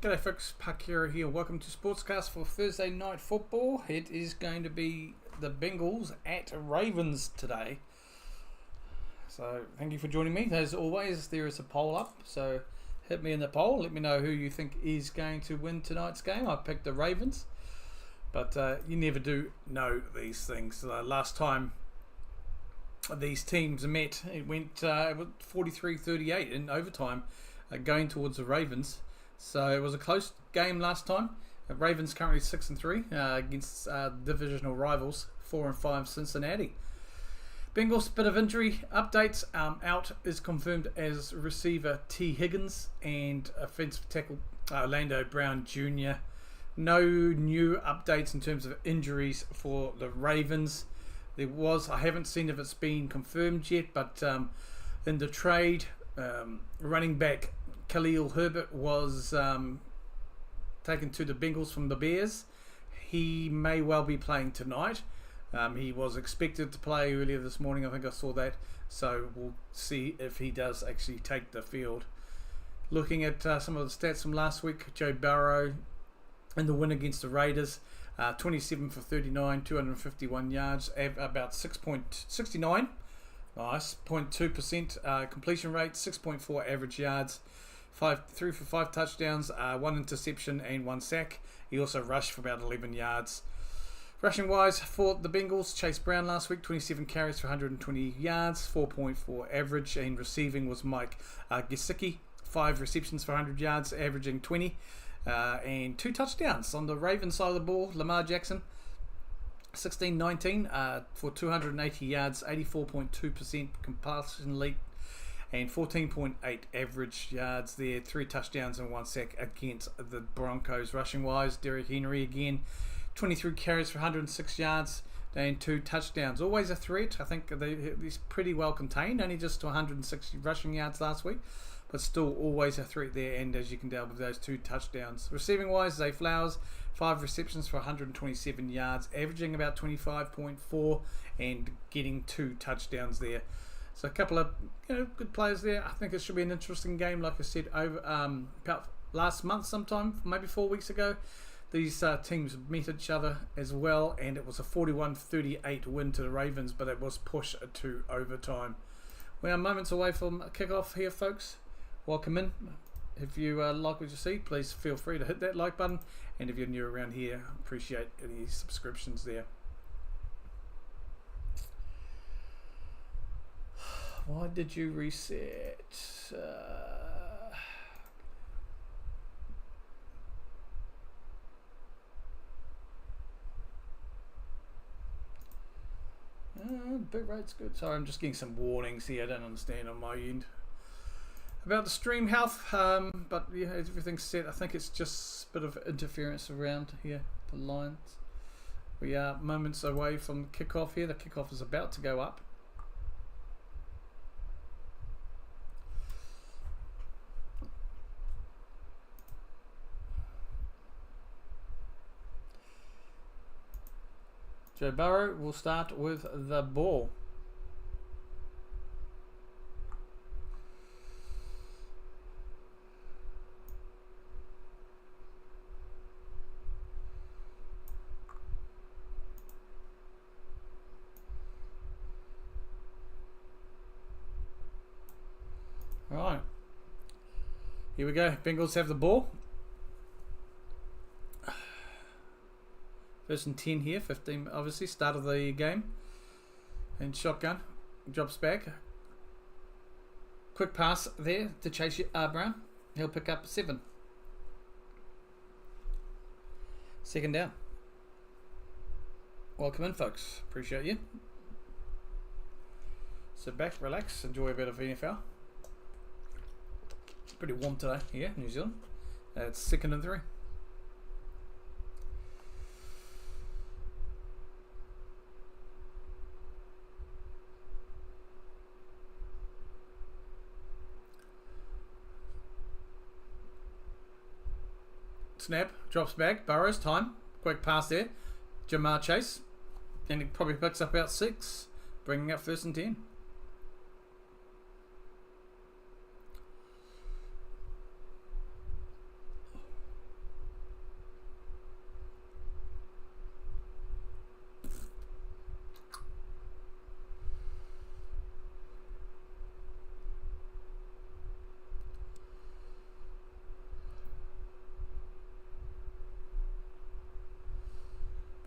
G'day folks, Parkera here. Welcome to Sportscast for Thursday Night Football. It is going to be the Bengals at Ravens today. So thank you for joining me. As always, there is a poll up, so hit me in the poll. Let me know who you think is going to win tonight's game. I picked the Ravens, but you never do know these things. Last time these teams met, it went 43-38 in overtime, going towards the Ravens. So it was a close game last time. Ravens currently 6-3 against divisional rivals 4-5 Cincinnati. Bengals bit of injury updates. Out is confirmed as receiver T. Higgins and offensive tackle Orlando Brown Jr. No new updates in terms of injuries for the Ravens. I haven't seen if it's been confirmed yet, but in the trade, running back Khalil Herbert was taken to the Bengals from the Bears. He may well be playing tonight. He was expected to play earlier this morning. I think I saw that. So we'll see if he does actually take the field. Looking at some of the stats from last week, Joe Burrow in the win against the Raiders, 27 for 39, 251 yards, about 6.69. Nice, 0.2% completion rate, 6.4 average yards. 3 for 5 touchdowns, 1 interception and 1 sack. He also rushed for about 11 yards. Rushing wise for the Bengals, Chase Brown last week, 27 carries for 120 yards, 4.4 average. And receiving was Mike Gesicki, 5 receptions for 100 yards, averaging 20. And 2 touchdowns. On the Ravens side of the ball, Lamar Jackson, 16-19 for 280 yards, 84.2% completion rate, and 14.8 average yards there. 3 touchdowns and 1 sack against the Broncos. Rushing wise, Derrick Henry again, 23 carries for 106 yards and 2 touchdowns. Always a threat. I think he's pretty well contained. Only just to 160 rushing yards last week, but still always a threat there. And as you can tell with those 2 touchdowns. Receiving wise, Zay Flowers, 5 receptions for 127 yards, averaging about 25.4 and getting 2 touchdowns there. So a couple of good players there. I think it should be an interesting game. Like I said, over about last month sometime, maybe 4 weeks ago, these teams met each other as well, and it was a 41-38 win to the Ravens, but it was pushed to overtime. We are moments away from kickoff here, folks. Welcome in. If you like what you see, please feel free to hit that like button, and if you're new around here, appreciate any subscriptions there. Why did you reset? Bit rate's good. Sorry, I'm just getting some warnings here. I don't understand on my end about the stream health. But yeah, everything's set. I think it's just a bit of interference around here. The lines. We are moments away from kickoff here. The kickoff is about to go up. Joe Burrow will start with the ball. All right. Here we go. Bengals have the ball. First and 10 here, 15 obviously, start of the game. And shotgun, drops back. Quick pass there to Chase Brown. He'll pick up 7. Second down. Welcome in, folks. Appreciate you. Sit back, relax, enjoy a bit of NFL. It's pretty warm today here in New Zealand. It's 2nd and 3. Snap, drops back, Burrows, time, quick pass there, Jamar Chase, and he probably picks up about 6, bringing up 1st and 10.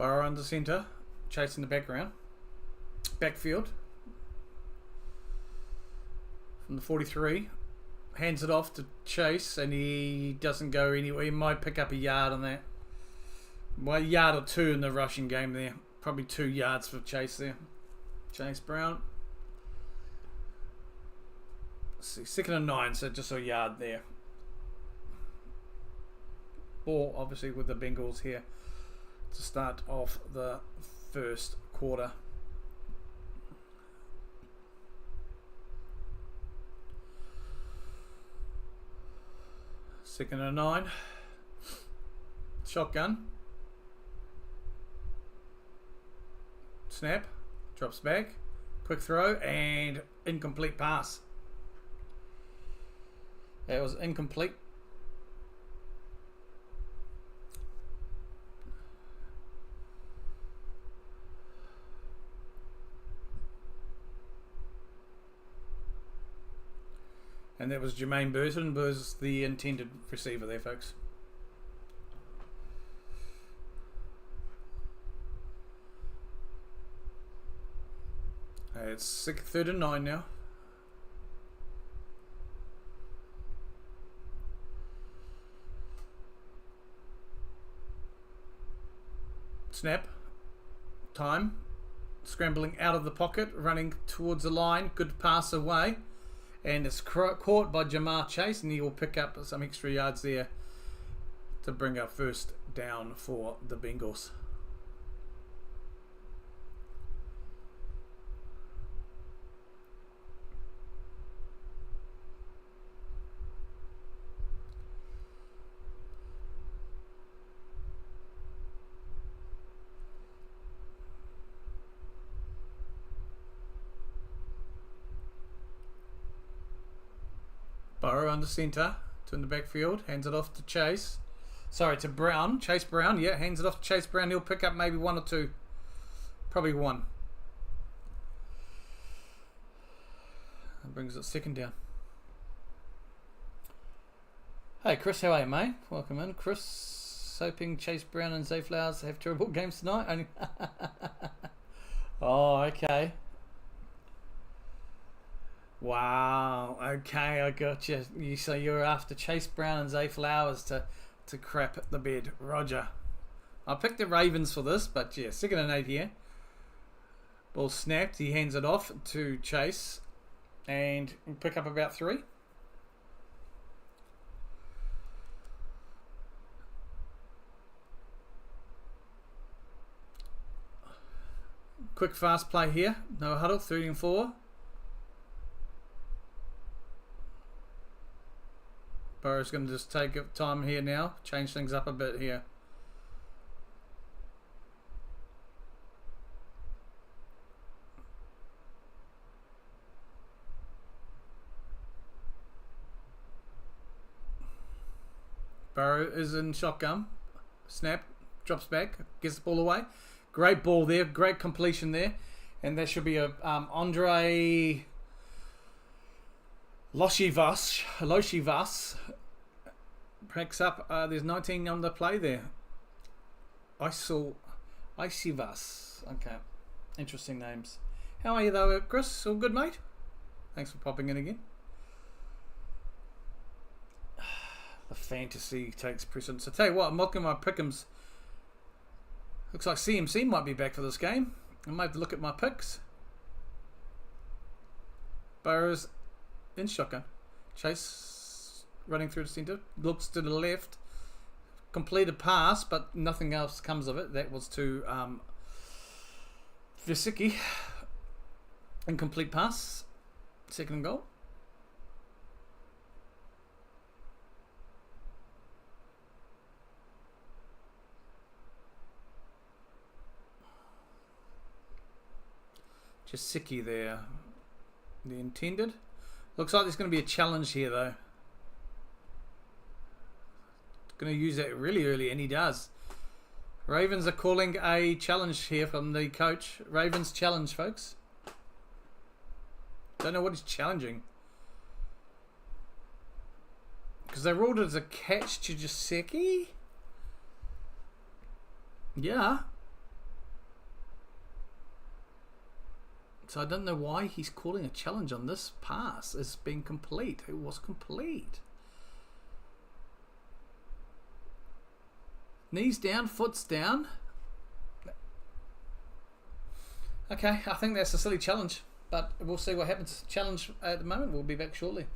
Burrow under centre, Chase in the background. Backfield from the 43. Hands it off to Chase, and he doesn't go anywhere. He might pick up a yard on that. Well, a yard or two in the rushing game there. Probably 2 yards for Chase there. Chase Brown. Let's see, 2nd and 9, so just a yard there. Ball, obviously, with the Bengals here to start off the first quarter. Second and 9. Shotgun. Snap. Drops back. Quick throw and incomplete pass. That was incomplete. And that was Jermaine Burton was the intended receiver there, folks. It's 3rd and 9 now. Snap. Time. Scrambling out of the pocket, running towards the line. Good pass away. And it's caught by Jamar Chase, and he will pick up some extra yards there to bring up first down for the Bengals. Burrow under centre, to in the backfield, hands it off to Chase. Sorry, to Brown. Chase Brown, yeah, hands it off to Chase Brown. He'll pick up maybe 1 or 2. Probably 1. That brings it 2nd down. Hey, Chris, how are you, mate? Welcome in. Chris, hoping Chase Brown and Zay Flowers have terrible games tonight. Oh, okay. Wow. Okay, I got you. So you're after Chase Brown and Zay Flowers to crap the bed. Roger. I picked the Ravens for this, but yeah, 2nd and 8 here. Ball snapped. He hands it off to Chase, and pick up about 3. Quick fast play here. No huddle. 3 and 4. Burrow's going to just take time here now. Change things up a bit here. Burrow is in shotgun. Snap. Drops back. Gets the ball away. Great ball there. Great completion there. And that should be a Andre Loshivas picks up. There's 19 on the play there. Isivas. Okay. Interesting names. How are you though, Chris? All good, mate? Thanks for popping in again. The fantasy takes precedence. I tell you what, I'm looking at my pick'ems. Looks like CMC might be back for this game. I might have to look at my picks. Burrows in shotgun. Chase running through the centre. Looks to the left. Completed pass, but nothing else comes of it. That was to Visicki. Incomplete pass. 2nd and goal. Jasicki there. The intended. Looks like there's going to be a challenge here though. Going to use that really early, and he does. Ravens are calling a challenge here from the coach. Ravens challenge, folks. Don't know what he's challenging. Because they ruled it as a catch to Jasicki. Yeah. So I don't know why he's calling a challenge on this pass. It's been complete. It was complete. Knees down, foot's down. Okay, I think that's a silly challenge, but we'll see what happens. Challenge at the moment. We'll be back shortly.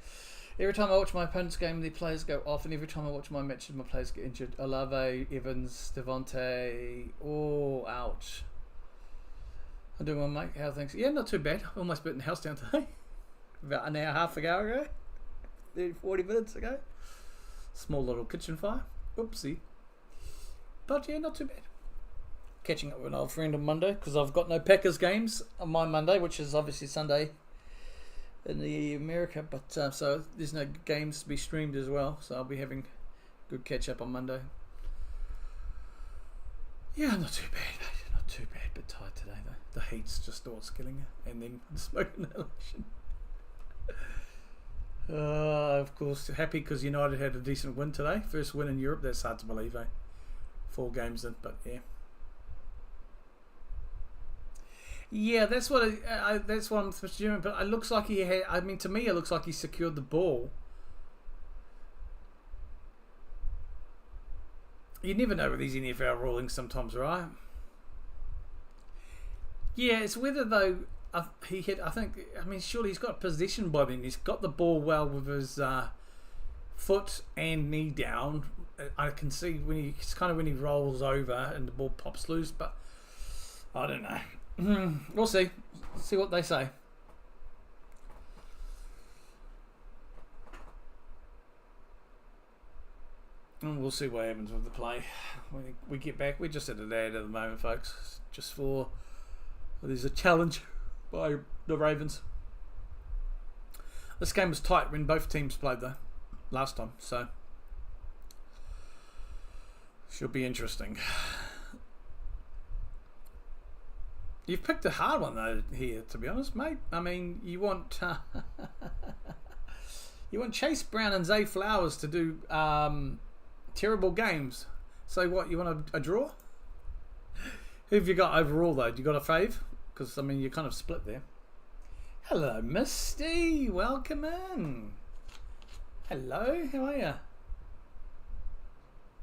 Every time I watch my opponent's game, the players go off, and every time I watch my matches, my players get injured. Olave, Evans, Devontae. Oh, ouch. I'm doing well, mate. How are things? Yeah, not too bad. Almost burnt the house down today. About an hour, half an hour ago. 30, 40 minutes ago. Small little kitchen fire. Oopsie. But yeah, not too bad. Catching up with an old friend on Monday, because I've got no Packers games on my Monday, which is obviously Sunday in the America, but so there's no games to be streamed as well, so I'll be having good catch up on Monday. Yeah, not too bad, mate. Not too bad, but tired today though. The heat's just what's killing you, and then smoke inhalation. Of course, happy because United had a decent win today. First win in Europe. That's hard to believe, eh? 4 games in, but yeah. Yeah, that's what that's what I'm presuming. But it looks like he had. I mean, to me, it looks like he secured the ball. You never know with these NFL rulings sometimes, right? Yeah, it's whether though he hit. I think. I mean, surely he's got possession by then. He's got the ball well with his foot and knee down. I can see when it's kind of when he rolls over and the ball pops loose, but I don't know. We'll see. See what they say. And we'll see what happens with the play when we get back. We're just at an ad at the moment, folks. Just for there's a challenge by the Ravens. This game was tight when both teams played though last time, so should be interesting. You've picked a hard one though here, to be honest, mate. I mean, you want you want Chase Brown and Zay Flowers to do terrible games. So what? You want a draw? Who have you got overall though? Do you got a fave? Because I mean, you're kind of split there. Hello, Misty. Welcome in. Hello. How are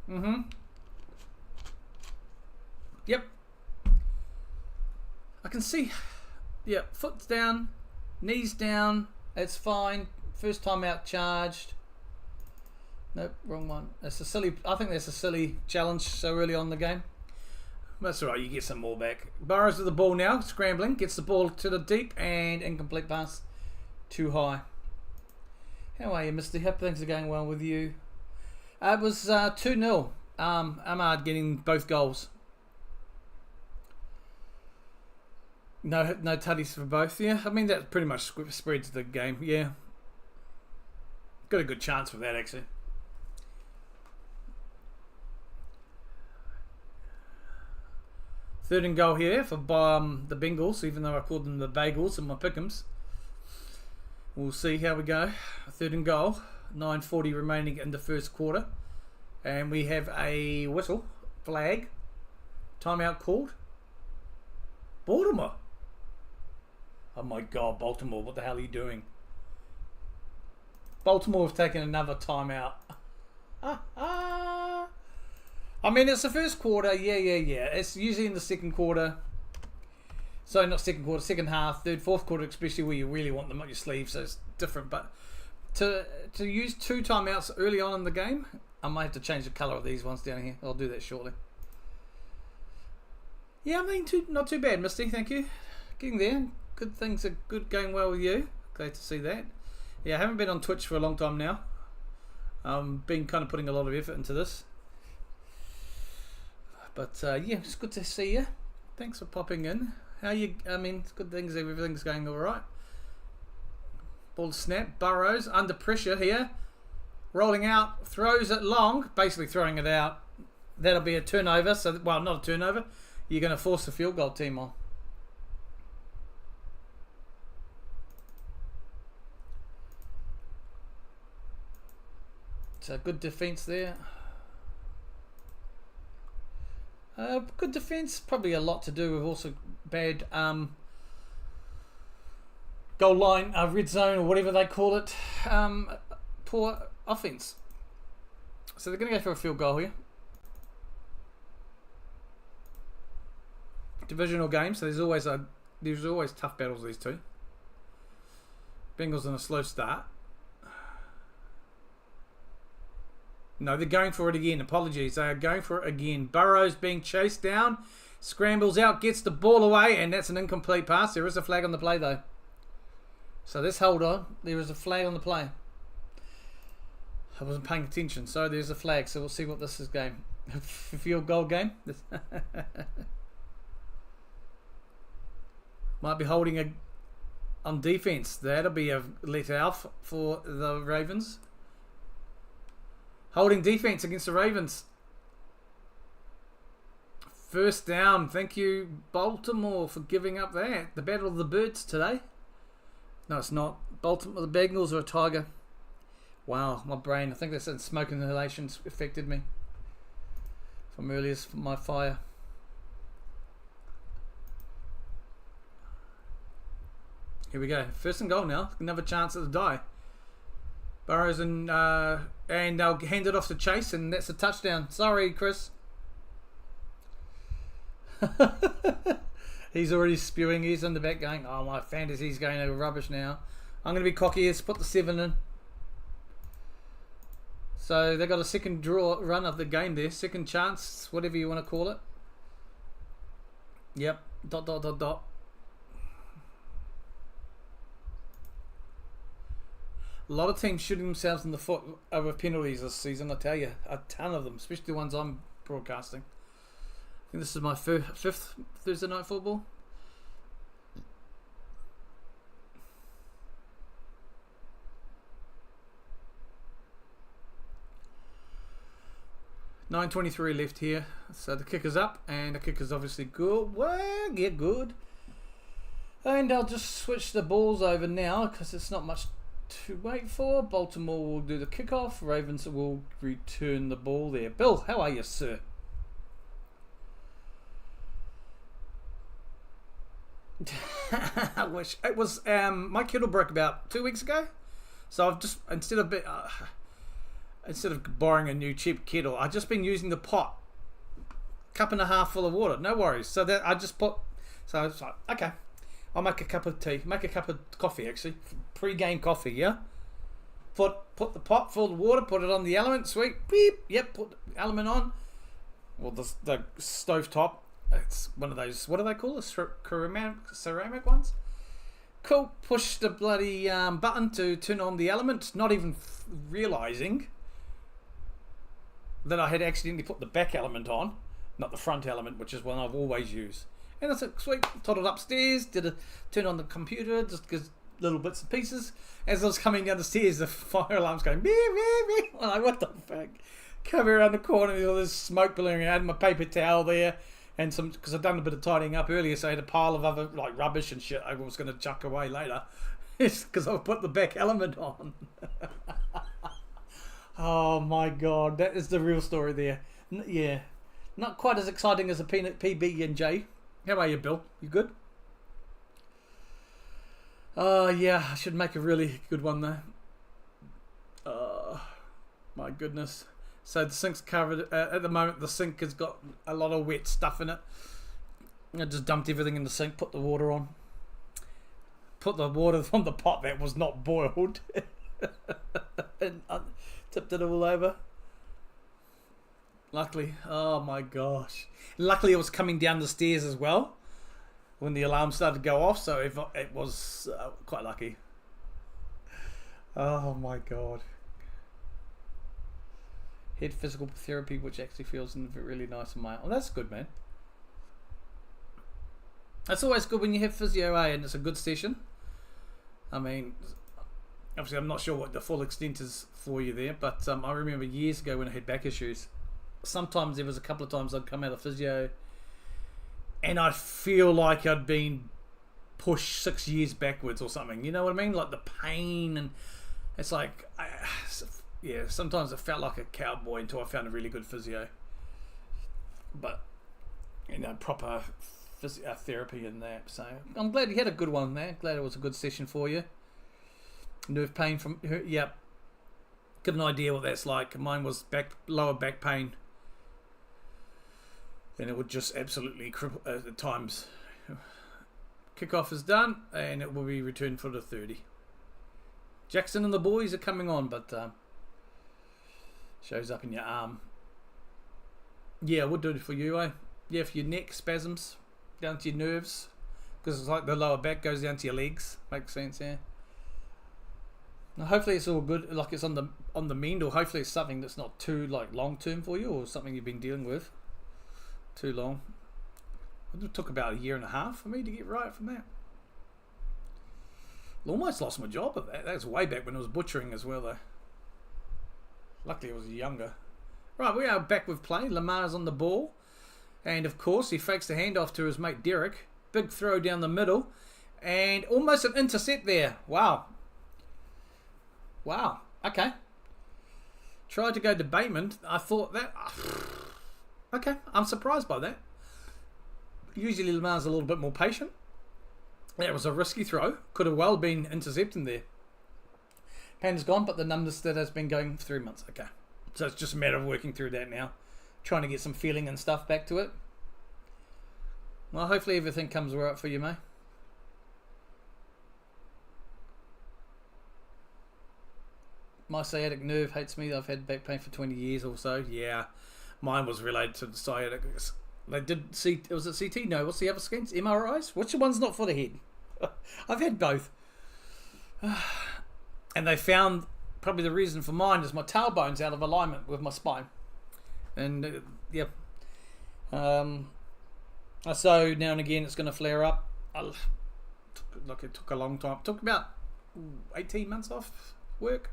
you? Yep. I can see, yeah, foot's down, knees down, it's fine. First time out charged. Nope, wrong one. That's a silly, I think that's a silly challenge so early on in the game. That's alright, you get some more back. Burrows with the ball now, scrambling, gets the ball to the deep and incomplete pass. Too high. How are you, Misty? Hope things are going well with you. It was 2-0. Ahmad getting both goals. No tutties for both. Yeah, I mean that pretty much spreads the game. Yeah, got a good chance with that actually. Third and goal here for the Bengals, even though I called them the Bagels in my pick'ems. We'll see how we go. Third and goal. 9:40 remaining in the first quarter, and we have a whistle flag. Timeout called. Baltimore. Oh my God, Baltimore, what the hell are you doing? Baltimore have taken another timeout. I mean, it's the first quarter. Yeah. It's usually in the second quarter. So not second quarter, second half, third, fourth quarter, especially where you really want them up your sleeve, so it's different. But to use 2 timeouts early on in the game, I might have to change the colour of these ones down here. I'll do that shortly. Yeah, I mean, not too bad, Misty. Thank you. Getting there. Good things are good, going well with you. Glad to see that. Yeah, I haven't been on Twitch for a long time now. Been kind of putting a lot of effort into this. But yeah, it's good to see you. Thanks for popping in. How you? I mean, it's good things. Everything's going all right. Ball snap. Burrows under pressure here. Rolling out. Throws it long. Basically throwing it out. That'll be a turnover. So, well, not a turnover. You're going to force the field goal team on. So good defense there. Good defense. Probably a lot to do with also bad goal line, red zone, or whatever they call it. Poor offense. So they're going to go for a field goal here. Divisional game, so there's always tough battles, these two. Bengals on a slow start. No, they're going for it again. Apologies. They are going for it again. Burrow's being chased down. Scrambles out, gets the ball away, and that's an incomplete pass. There is a flag on the play, though. So let's hold on. There is a flag on the play. I wasn't paying attention, so there's a flag. So we'll see what this is game. Field goal game. Might be holding on defense. That'll be a let out for the Ravens. Holding defense against the Ravens. First down. Thank you, Baltimore, for giving up that. The Battle of the Birds today. No, it's not. Baltimore, the Bengals are a tiger. Wow, my brain. I think that's smoke inhalations affected me from earlier, from my fire. Here we go. First and goal now. Another chance at the die. Burrows and they'll hand it off to Chase, and that's a touchdown. Sorry, Chris. He's already spewing. He's in the back going, oh, my fantasy's going to rubbish now. I'm going to be cocky. Let's put the 7 in. So they got a second run of the game there. Second chance, whatever you want to call it. Yep. ... A lot of teams shooting themselves in the foot over penalties this season, I tell you. A ton of them, especially the ones I'm broadcasting. I think this is my fifth Thursday night football. $9:23 left here. So the kicker's up, and the kicker's obviously good. Well, yeah, good. And I'll just switch the balls over now because it's not much to wait for. Baltimore will do the kickoff. Ravens will return the ball there. Bill, how are you, sir? I wish it was. My kettle broke about 2 weeks ago, so I've just instead of borrowing a new cheap kettle, I've just been using the pot, 1.5 cups full of water. No worries. So that I just put. So it's like, okay, I'll make a cup of tea, make a cup of coffee actually, pre-game coffee. Yeah. Put the pot full of water, put it on the element. Sweet. Beep. Yep. Put the element on. Well, the stove top. It's one of those, what do they call it? Ceramic ones? Cool. Push the bloody button to turn on the element, not even realising that I had accidentally put the back element on, not the front element, which is one I've always used. And I said, sweet, toddled upstairs, turn on the computer, just because little bits and pieces. As I was coming down the stairs, the fire alarm's going, beep, beep, beep. I'm like, what the fuck? Come around the corner, there's all this smoke billowing. I had my paper towel there. And some, because I'd done a bit of tidying up earlier, so I had a pile of other like rubbish and shit I was going to chuck away later. It's because I put the back element on. Oh my god, that is the real story there. Yeah, not quite as exciting as a PB and J. How are you, Bill? You good? Oh yeah, I should make a really good one though. Oh my goodness. So the sink's covered. At the moment, the sink has got a lot of wet stuff in it. I just dumped everything in the sink, put the water on. Put the water from the pot that was not boiled. And tipped it all over. Luckily, oh my gosh. Luckily, it was coming down the stairs as well when the alarm started to go off, so it was quite lucky. Oh my god. Head physical therapy, which actually feels really nice and mild. Oh, that's good, man. That's always good when you have physio, and it's a good session. I mean, obviously, I'm not sure what the full extent is for you there, but I remember years ago when I had back issues, sometimes there was a couple of times I'd come out of physio, and I'd feel like I'd been pushed 6 years backwards or something. You know what I mean? Like the pain, and it's like... yeah, sometimes I felt like a cowboy until I found a really good physio. But, proper therapy and that. So I'm glad you had a good one there. Glad it was a good session for you. Nerve pain from yep. Get an idea what that's like. Mine was lower back pain, and it would just absolutely cripple at times. Kickoff is done, and it will be returned for the 30. Jackson and the boys are coming on, but shows up in your arm. Yeah, we'll do it for you, eh? Yeah, for your neck spasms, down to your nerves, because it's like the lower back goes down to your legs. Makes sense, yeah. Now, hopefully it's all good, like it's on the mend, or hopefully it's something that's not too like long term for you, or something you've been dealing with too long. It took about 1.5 years for me to get right from that. I almost lost my job at that. That was way back when I was butchering as well, though. Luckily I was younger. Right, we are back with play. Lamar's on the ball, and of course he fakes the handoff to his mate Derek. Big throw down the middle, and almost an intercept there. Wow. Wow. Okay. Tried to go to Bateman. I thought that. Okay, I'm surprised by that. Usually Lamar's a little bit more patient. That was a risky throw. Could have well been intercepting there. Pan's gone, but the numbness that has been going for 3 months. Okay. So it's just a matter of working through that now. Trying to get some feeling and stuff back to it. Well, hopefully everything comes right for you, mate. My sciatic nerve hates me. I've had back pain for 20 years or so. Yeah. Mine was related to the sciatic. They did see. Was it CT? No. What's the other scans? MRIs? Which one's not for the head? I've had both. And they found probably the reason for mine is my tailbone's out of alignment with my spine. And yep. So now and again it's going to flare up. Look, it took a long time. It took about 18 months off work,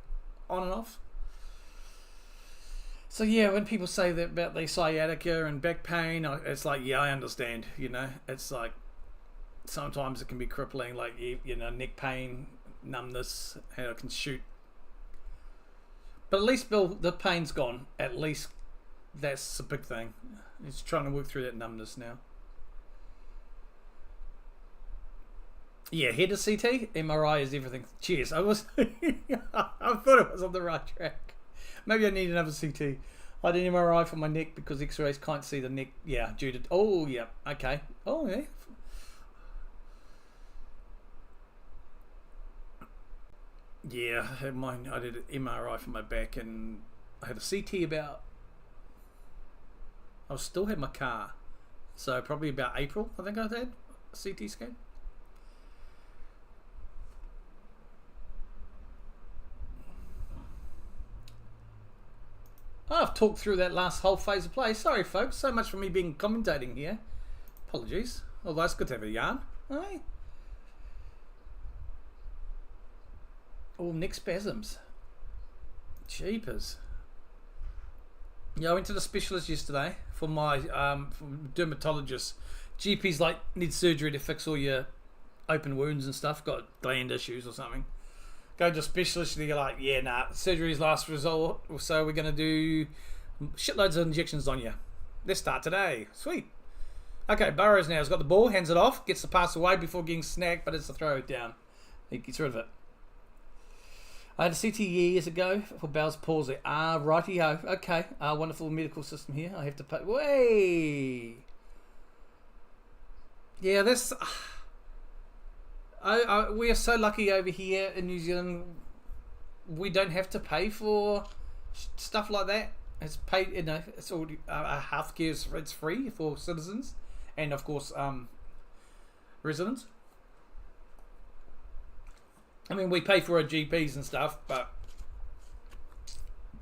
on and off. So yeah, when people say that about the sciatica and back pain, it's like, yeah, I understand. You know, it's like sometimes it can be crippling, like you know, neck pain, numbness, how it can shoot. But at least Bill, the pain's gone. At least that's a big thing. He's trying to work through that numbness now. Yeah, head to CT, MRI is everything. Cheers. I was, I thought it was on the right track. Maybe I need another CT. I did an MRI for my neck because X-rays can't see the neck. Yeah, due to. Oh, yeah. Okay. Oh, yeah. Yeah, I had mine. I did an MRI for my back, and I had a CT about. I still had my car, so probably about April. I think I had a CT scan. Oh, I've talked through that last whole phase of play. Sorry, folks. So much for me being commentating here. Apologies. Although it's good to have a yarn. Hey. Oh, neck spasms. Jeepers. Yeah, I went to the specialist yesterday for my dermatologist. GP's like, need surgery to fix all your open wounds and stuff. Got gland issues or something. Go to a specialist and you're like, yeah, nah, surgery's last resort, so we're going to do shitloads of injections on you. Let's start today. Sweet. Okay, Burrows now has got the ball, hands it off, gets the pass away before getting snagged, but it's a throw down. He gets rid of it. I had a CT years ago for Bell's palsy. Righty-ho. Okay, wonderful medical system here. I have to pay. Way. Yeah, that's... we are so lucky over here in New Zealand. We don't have to pay for stuff like that. It's paid, you know. It's already healthcare. It's free for citizens, and of course, residents. I mean, we pay for our GPs and stuff,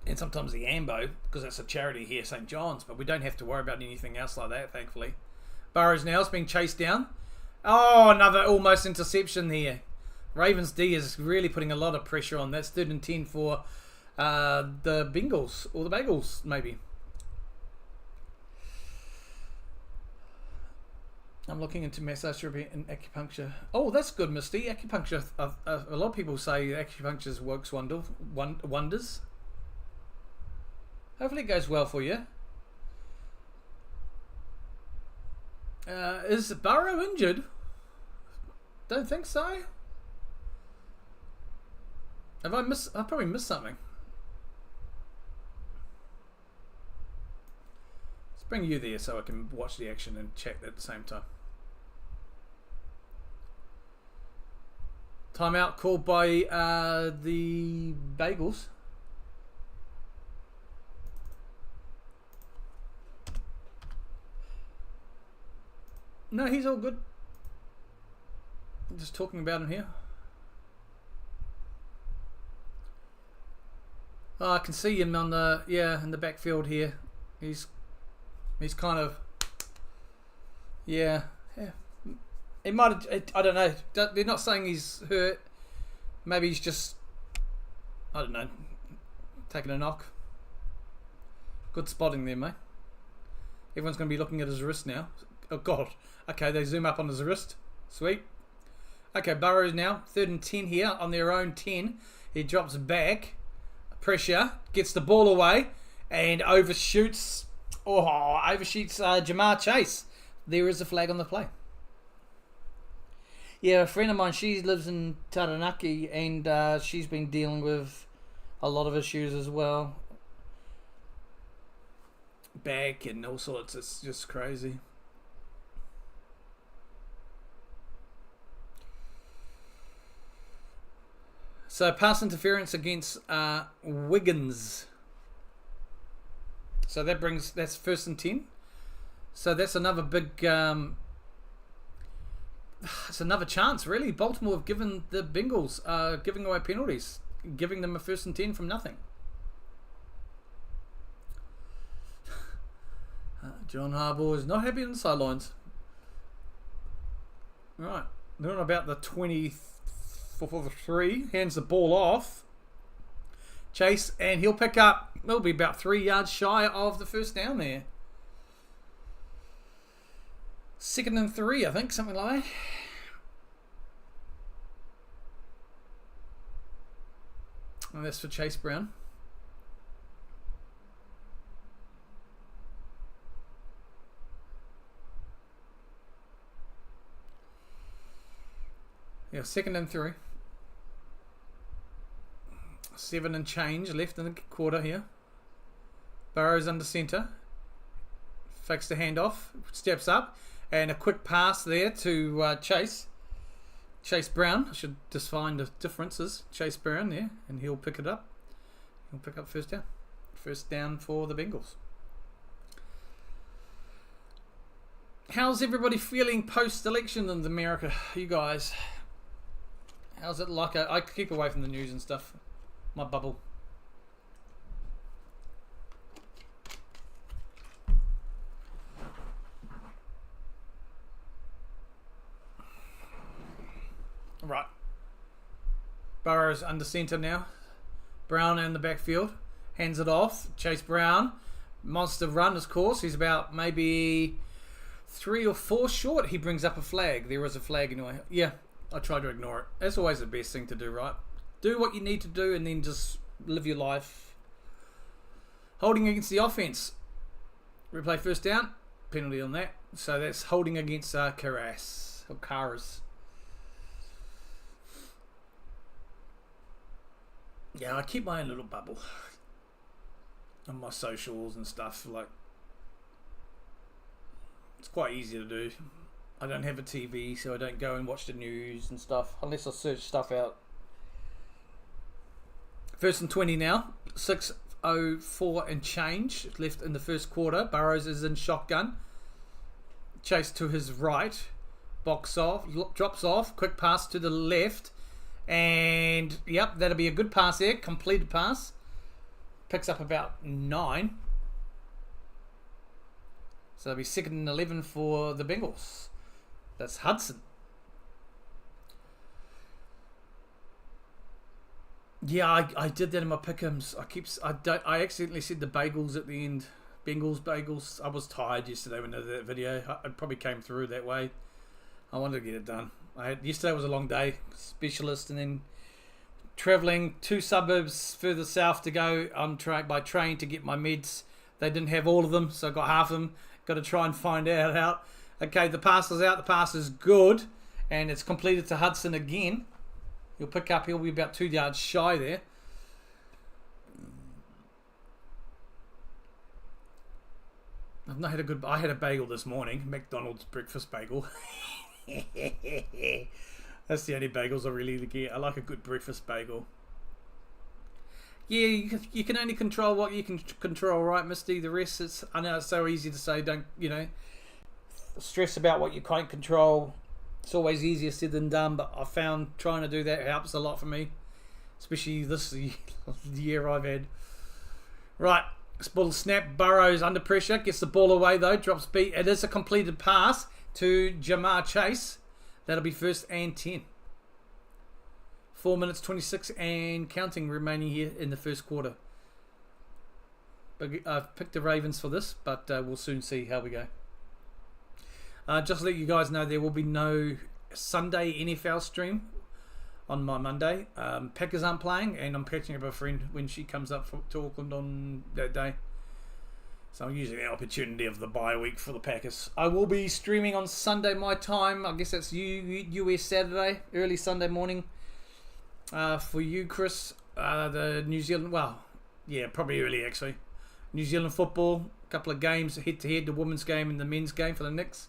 and sometimes the AMBO because that's a charity here, St. John's. But we don't have to worry about anything else like that, thankfully. Burrows now is being chased down. Oh, another almost interception here. Ravens D is really putting a lot of pressure on. That's 3rd and 10 for the Bengals, or the Bengals, maybe. I'm looking into massage therapy and acupuncture. Oh, that's good, Misty. Acupuncture, a lot of people say acupuncture works wonders. Hopefully it goes well for you. Is Burrow injured? Don't think so. Have I missed? I probably missed something. Let's bring you there so I can watch the action and check at the same time. Timeout called by the Bengals. No, he's all good. I'm just talking about him here. Oh, I can see him on the in the backfield here. He's kind of yeah. It might have, I don't know. They're not saying he's hurt. Maybe he's just I don't know, taking a knock. Good spotting there, mate. Everyone's going to be looking at his wrist now. Oh God. Okay, they zoom up on his wrist. Sweet. Okay, Burrows now 3rd and 10 here on their own 10. He drops back. Pressure, gets the ball away, and overshoots Jamar Chase. There is a flag on the play. Yeah, a friend of mine, she lives in Taranaki, and she's been dealing with a lot of issues as well. Back and all sorts. It's just crazy. So pass interference against Wiggins. So that's 1st and 10. So that's another big. It's another chance, really. Baltimore have given the Bengals giving away penalties, giving them a 1st and 10 from nothing. John Harbaugh is not happy on the sidelines. Right, they're on about the 23, hands the ball off. Chase, and he'll pick up, it'll be about 3 yards shy of the first down there. 2nd and 3, I think, something like that. And that's for Chase Brown. Yeah, 2nd and 3. 7 and change left in the quarter here. Burrows under centre. Fakes the handoff. Steps up. And a quick pass there to Chase. Chase Brown. I should just find the differences. Chase Brown there. And he'll pick it up. He'll pick up first down. First down for the Bengals. How's everybody feeling post-election in America? You guys? How's it like? I keep away from the news and stuff. My bubble. Right. Burrows under centre now. Brown in the backfield. Hands it off. Chase Brown. Monster run, of course. He's about maybe 3 or 4 short. He brings up a flag. There is a flag anyway. Yeah, I try to ignore it. That's always the best thing to do, right? Do what you need to do and then just live your life. Holding against the offense. Replay first down. Penalty on that. So that's holding against Caras. Yeah, I keep my own little bubble on my socials and stuff. Like, it's quite easy to do. I don't have a TV, so I don't go and watch the news and stuff unless I search stuff out. 1st and 20 now. 6:04 and change left in the first quarter. Burrows is in shotgun. Chase to his right. Box off. Drops off. Quick pass to the left. And, yep, that'll be a good pass there. Completed pass. Picks up about 9. So it'll be 2nd and 11 for the Bengals. That's Hudson. Yeah, I did that in my pick'ems. I accidentally said the bagels at the end. Bengals, bagels. I was tired yesterday when I did that video. It probably came through that way. I wanted to get it done. Yesterday was a long day. Specialist, and then travelling 2 suburbs further south to go on by train to get my meds. They didn't have all of them, so I got half of them. Got to try and find out. Okay, the pass is out. The pass is good. And it's completed to Hudson again. He'll pick up. He'll be about 2 yards shy there. I've not had a good... I had a bagel this morning. McDonald's breakfast bagel. That's the only bagels I really get. I like a good breakfast bagel. Yeah, you can only control what you can control, right, Misty? The rest, I know it's so easy to say, don't, stress about what you can't control. It's always easier said than done, but I found trying to do that helps a lot for me, especially this year I've had. Right, ball snap. Burrows under pressure, gets the ball away though, drops beat. It is a completed pass to Jamar Chase. That'll be 1st and 10. 4 minutes 26 and counting remaining here in the first quarter. I've picked the Ravens for this, but we'll soon see how we go. Just to let you guys know, there will be no Sunday NFL stream on my Monday. Packers aren't playing, and I'm catching up with a friend when she comes up to Auckland on that day. So I'm using the opportunity of the bye week for the Packers. I will be streaming on Sunday my time. I guess that's US Saturday, early Sunday morning. For you, Chris, the New Zealand, probably early actually. New Zealand football, a couple of games head-to-head, the women's game and the men's game for the Knicks.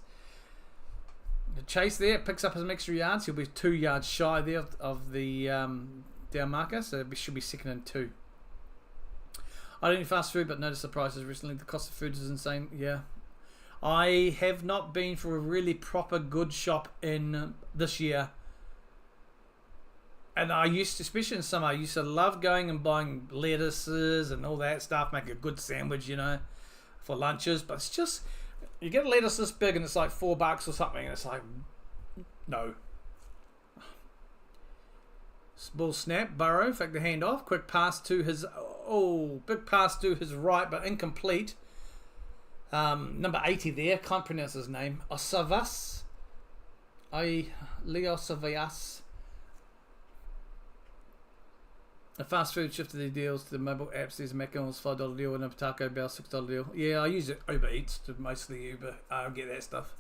The Chase there picks up some extra yards. He'll be 2 yards shy there of the down marker, so it should be 2nd and 2. I don't eat fast food, but noticed the prices recently. The cost of food is insane. Yeah. I have not been for a really proper good shop in this year. And I used to, especially in summer, I used to love going and buying lettuces and all that stuff, make a good sandwich, for lunches. But it's just, you get a lettuce this big and it's like $4 or something, and it's like, no. Ball snap, Burrow, in fact, the handoff, quick pass to his, big pass to his right, but incomplete. Number 80 there, can't pronounce his name. Osavas. Leo Savas. The fast food shifted their deals to the mobile apps. There's a McDonald's $5 deal and a Taco Bell $6 deal. Yeah, I use it Uber Eats to mostly Uber. I get that stuff.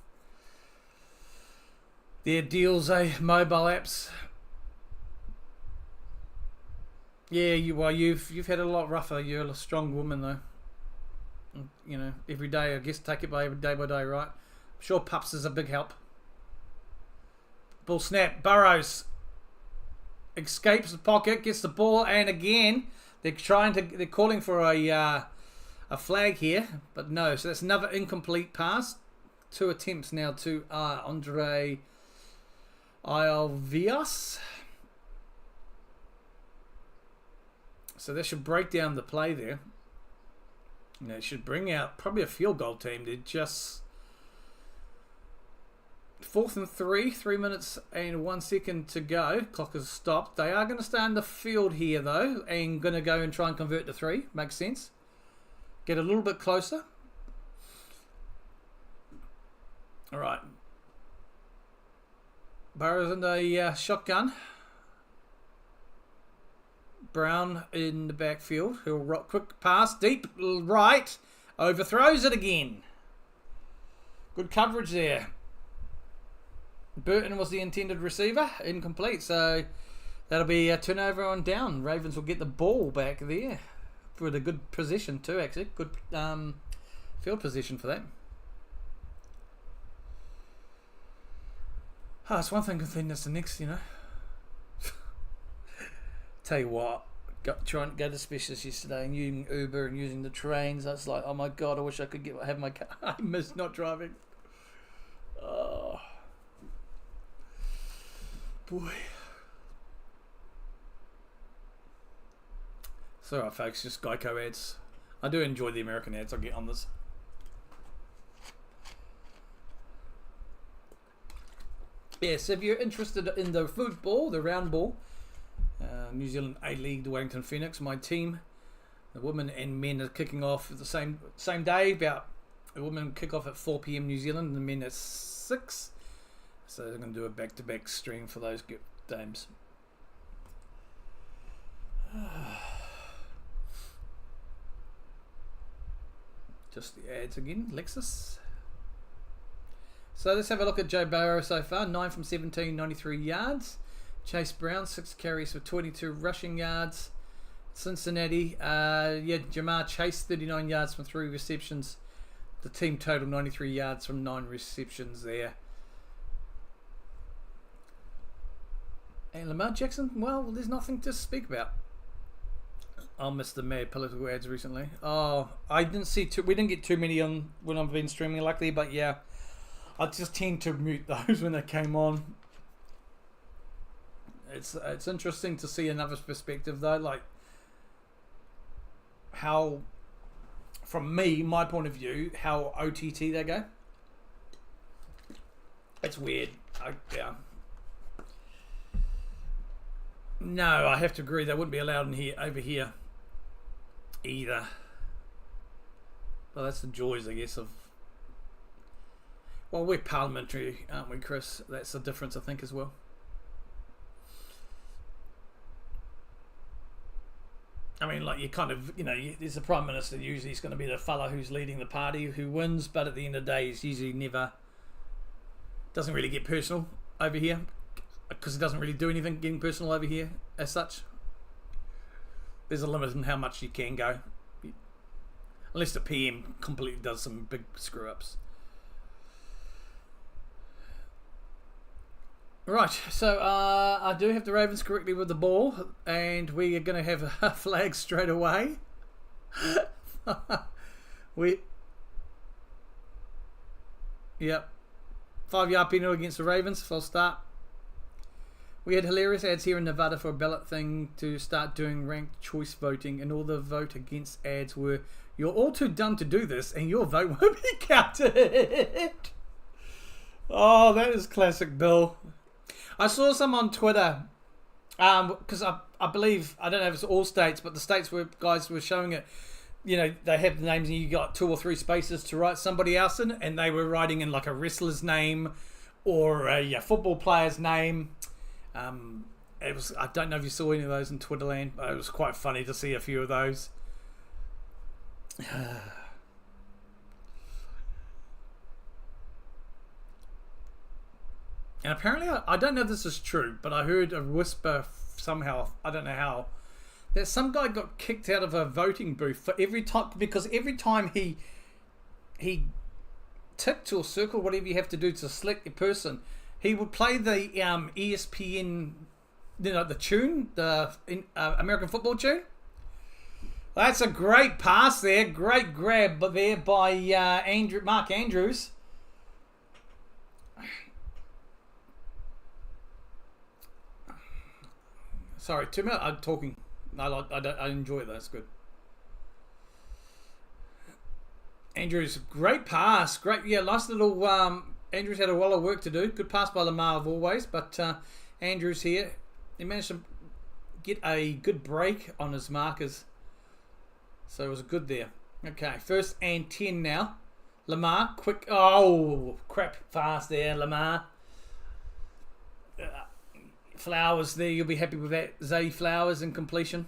Their deals, mobile apps. Yeah, you've had a lot rougher. You're a strong woman though. Every day, I guess take it by day, right? I'm sure Pups is a big help. Ball snap, Burrows escapes the pocket, gets the ball, and again they're calling for a flag here, but no. So that's another incomplete pass. 2 attempts now to Andre Ialvias. So that should break down the play there. It should bring out probably a field goal team. They're just 4th and 3, 3 minutes and 1 second to go. Clock has stopped. They are going to stay in the field here though, and going to go and try and convert to 3. Makes sense. Get a little bit closer. All right. Burrows in the shotgun. Brown in the backfield. He'll rock, quick pass, deep right. Overthrows it again. Good coverage there. Burton was the intended receiver. Incomplete. So that'll be a turnover on down. Ravens will get the ball back there. With a good position too, actually. Good field position for that. It's one thing to think that's the next, Tell you what, trying to go to specialists yesterday and using Uber and using the trains. I was like, oh my god, I wish I could have my car. I miss not driving. Oh boy. It's alright, folks. Just Geico ads. I do enjoy the American ads. I'll get on this. Yes, if you're interested in the football, the round ball. New Zealand A-League, the Wellington Phoenix, my team. The women and men are kicking off the same day. About the women kick off at 4 p.m. New Zealand, and the men at 6. So they're going to do a back-to-back stream for those games. Just the ads again. Lexus. So let's have a look at Joe Burrow so far. 9 from 17, 93 yards. Chase Brown, 6 carries for 22 rushing yards. Cincinnati, Jamar Chase, 39 yards from 3 receptions. The team total 93 yards from 9 receptions there. And Lamar Jackson, well, there's nothing to speak about. I missed the mad political ads recently. Oh, I didn't see we didn't get too many on when I've been streaming, luckily, but yeah, I just tend to mute those when they came on. It's interesting to see another perspective though, like how, from me, my point of view, how OTT they go. It's weird. Yeah. No, I have to agree. They wouldn't be allowed in here, over here, either. Well, that's the joys, I guess, of. Well, we're parliamentary, aren't we, Chris? That's the difference, I think, as well. I mean, like, you kind of, there's a prime minister. Usually, he's going to be the fella who's leading the party who wins, but at the end of the day, he's usually never. Doesn't really get personal over here. Because it doesn't really do anything getting personal over here as such. There's a limit in how much you can go. Unless the PM completely does some big screw-ups. Right, so I do have the Ravens correctly with the ball. And we are going to have a flag straight away. Yep. 5-yard penalty against the Ravens. False start. We had hilarious ads here in Nevada for a ballot thing to start doing ranked choice voting, and all the vote against ads were, "You're all too dumb to do this, and your vote won't be counted." Oh, that is classic Bill. I saw some on Twitter, because I believe, I don't know if it's all states, but the states where guys were showing it, they have the names and you got 2 or 3 spaces to write somebody else in, and they were writing in like a wrestler's name or a football player's name. It was. I don't know if you saw any of those in Twitterland, but it was quite funny to see a few of those. And apparently, I don't know if this is true, but I heard a whisper somehow, I don't know how, that some guy got kicked out of a voting booth for every time, because every time he ticked or circled, whatever you have to do to select a person, he would play the ESPN, the tune, the American football tune. That's a great pass there, great grab there by Mark Andrews. Sorry, 2 minutes. I'm talking. I enjoy it. That's good. Andrews, great pass, great. Yeah, last little. Andrews had a lot of work to do. Good pass by Lamar, always, but Andrews here, he managed to get a good break on his markers, so it was good there. Okay, 1st and 10 now. Lamar, quick. Oh, crap, fast there, Lamar. Flowers there, you'll be happy with that. Zay Flowers in completion.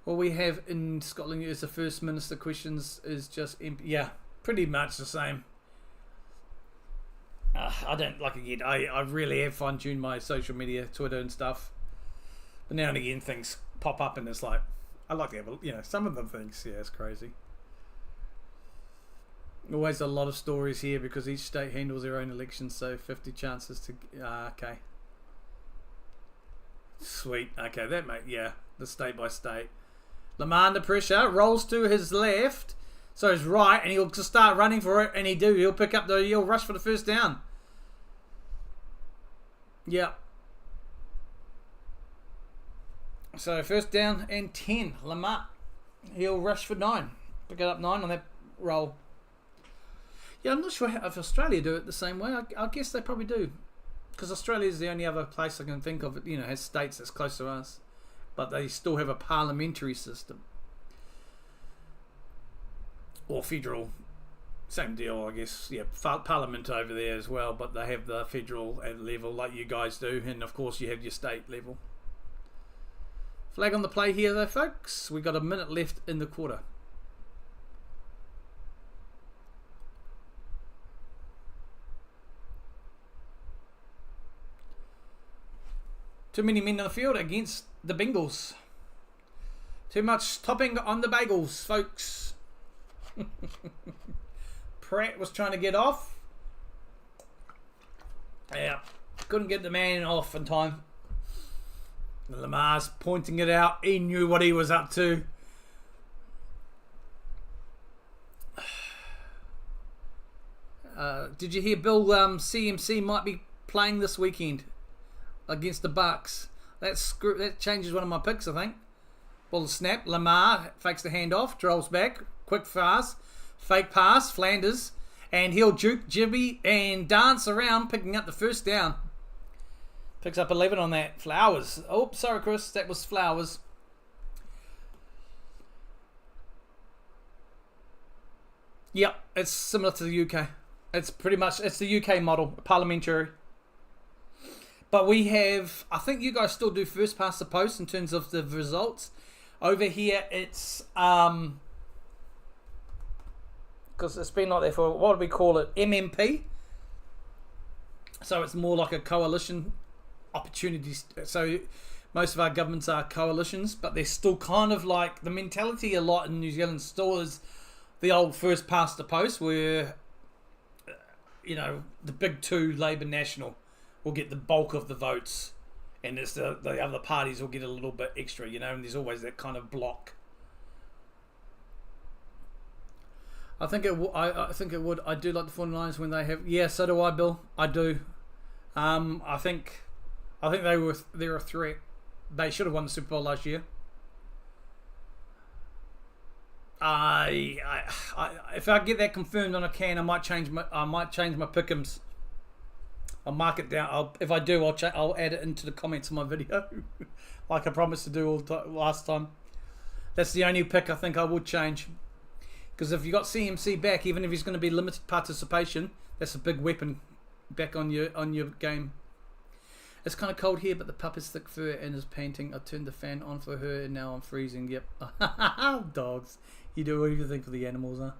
What we have in Scotland is the First Minister questions is just empty. Yeah, pretty much the same. I don't like again. I really have fine-tuned my social media, Twitter and stuff. But now and again, things pop up, and it's like I like to have some of them things. Yeah, it's crazy. Always a lot of stories here because each state handles their own elections, so 50 chances to. Okay. Sweet. Okay, that mate. Yeah, the state by state. Lamar under pressure, rolls to his left. So his right, and he'll just start running for it, and he'll pick up he'll rush for the first down. Yeah. So 1st down and 10, Lamar. He'll rush for 9. Pick it up 9 on that roll. Yeah, I'm not sure if Australia do it the same way. I guess they probably do. Because Australia is the only other place I can think of, has states that's close to us. But they still have a parliamentary system. Or federal, same deal, I guess. Yeah, Parliament over there as well, but they have the federal level like you guys do, and of course you have your state level. Flag on the play here, though, folks. We got a minute left in the quarter. Too many men in the field against the Bengals. Too much topping on the bagels, folks. Pratt was trying to get off. Yeah, couldn't get the man off in time. Lamar's pointing it out. He knew what he was up to. Did you hear Bill CMC might be playing this weekend against the Bucks? That changes one of my picks, I think. Ball snap. Lamar fakes the handoff, drills back, quick pass, fake pass, Flanders, and he'll juke, jibby, and dance around, picking up the first down. Picks up 11 on that. Flowers. Oh, sorry, Chris. That was Flowers. Yep, it's similar to the UK. It's the UK model, parliamentary. But we have, I think you guys still do first past the post in terms of the results. Over here, it's, because it's been like that for, what do we call it? MMP. So it's more like a coalition opportunities. So most of our governments are coalitions, but they're still kind of like, the mentality a lot in New Zealand still is the old first past the post where, you know, the big two, Labour National, will get the bulk of the votes, and it's the other parties will get a little bit extra, you know, and there's always that kind of block. I think it would. I do like the 49ers when they have. Yeah, so do I, Bill. I do. I think they're a threat. They should have won the Super Bowl last year. If I get that confirmed on a can, I might change my pick'ems. I'll mark it down. If I do, I'll add it into the comments of my video, like I promised to do last time. That's the only pick I think I would change, because if you got CMC back, even if he's going to be limited participation, that's a big weapon back on your game. It's kind of cold here, but the pup is thick fur and is panting. I turned the fan on for her, and now I'm freezing. Yep, dogs. You do everything for the animals, huh?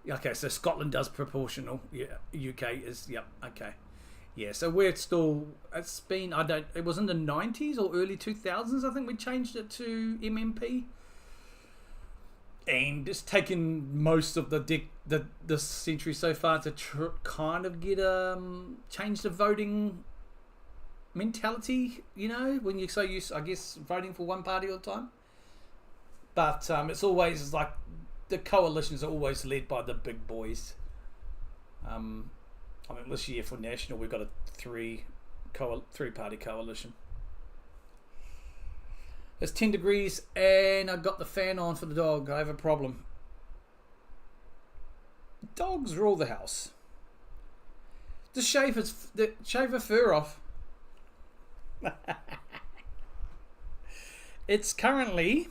Okay, so Scotland does proportional. Yeah, UK is, yep, okay. Yeah, so we're still, it was in the 90s or early 2000s, I think we changed it to MMP. And it's taken most of the century so far to kind of get change the voting mentality, you know, when you're so used, I guess, voting for one party all the time. But it's always like, the coalitions are always led by the big boys. I mean, this year for National, we've got a three-party coalition. It's 10 degrees, and I've got the fan on for the dog. I have a problem. Dogs rule the house. Just shave her fur off. It's currently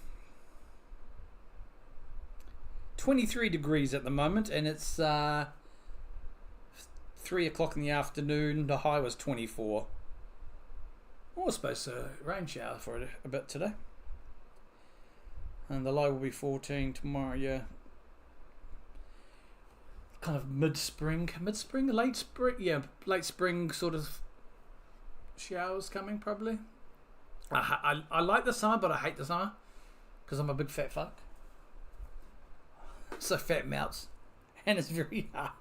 23 degrees at the moment, and it's 3 o'clock in the afternoon. The high was 24. I was supposed to rain shower for a bit today, and the low will be 14 tomorrow. Yeah, kind of late spring, yeah, late spring sort of showers coming probably. I like the summer, but I hate the summer because I'm a big fat fuck. So fat melts, and it's very hard.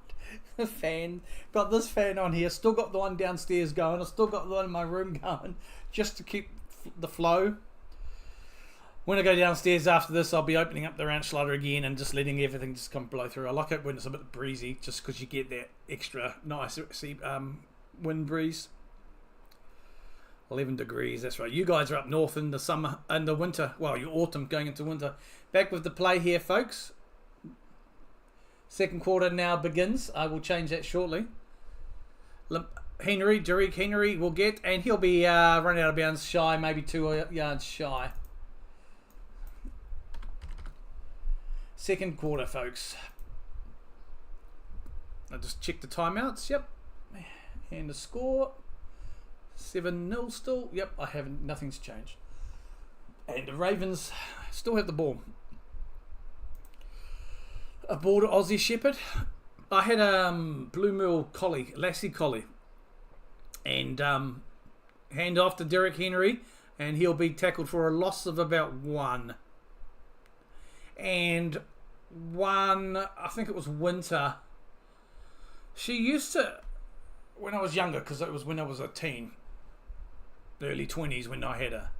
The fan, got this fan on here, still got the one downstairs going, I still got the one in my room going, just to keep the flow. When I go downstairs after this, I'll be opening up the ranch slider again and just letting everything just come blow through. I like it when it's a bit breezy, just because you get that extra nice wind breeze. 11 degrees, that's right. You guys are up north in the summer and the winter. Well, your autumn going into winter. Back with the play here, folks. Second quarter now begins. I will change that shortly. Derek Henry will get, and he'll be running out of bounds shy, maybe 2 yards shy. Second quarter, folks. I just check the timeouts. Yep. And the score. 7-0 still. Yep, I haven't. Nothing's changed. And the Ravens still have the ball. A border Aussie Shepherd. I had a Blue Mill collie, Lassie collie, and Hand off to Derrick Henry, and he'll be tackled for a loss of about 1. And I think it was Winter. She used to, when I was younger, because it was when I was a teen, early 20s when I had her.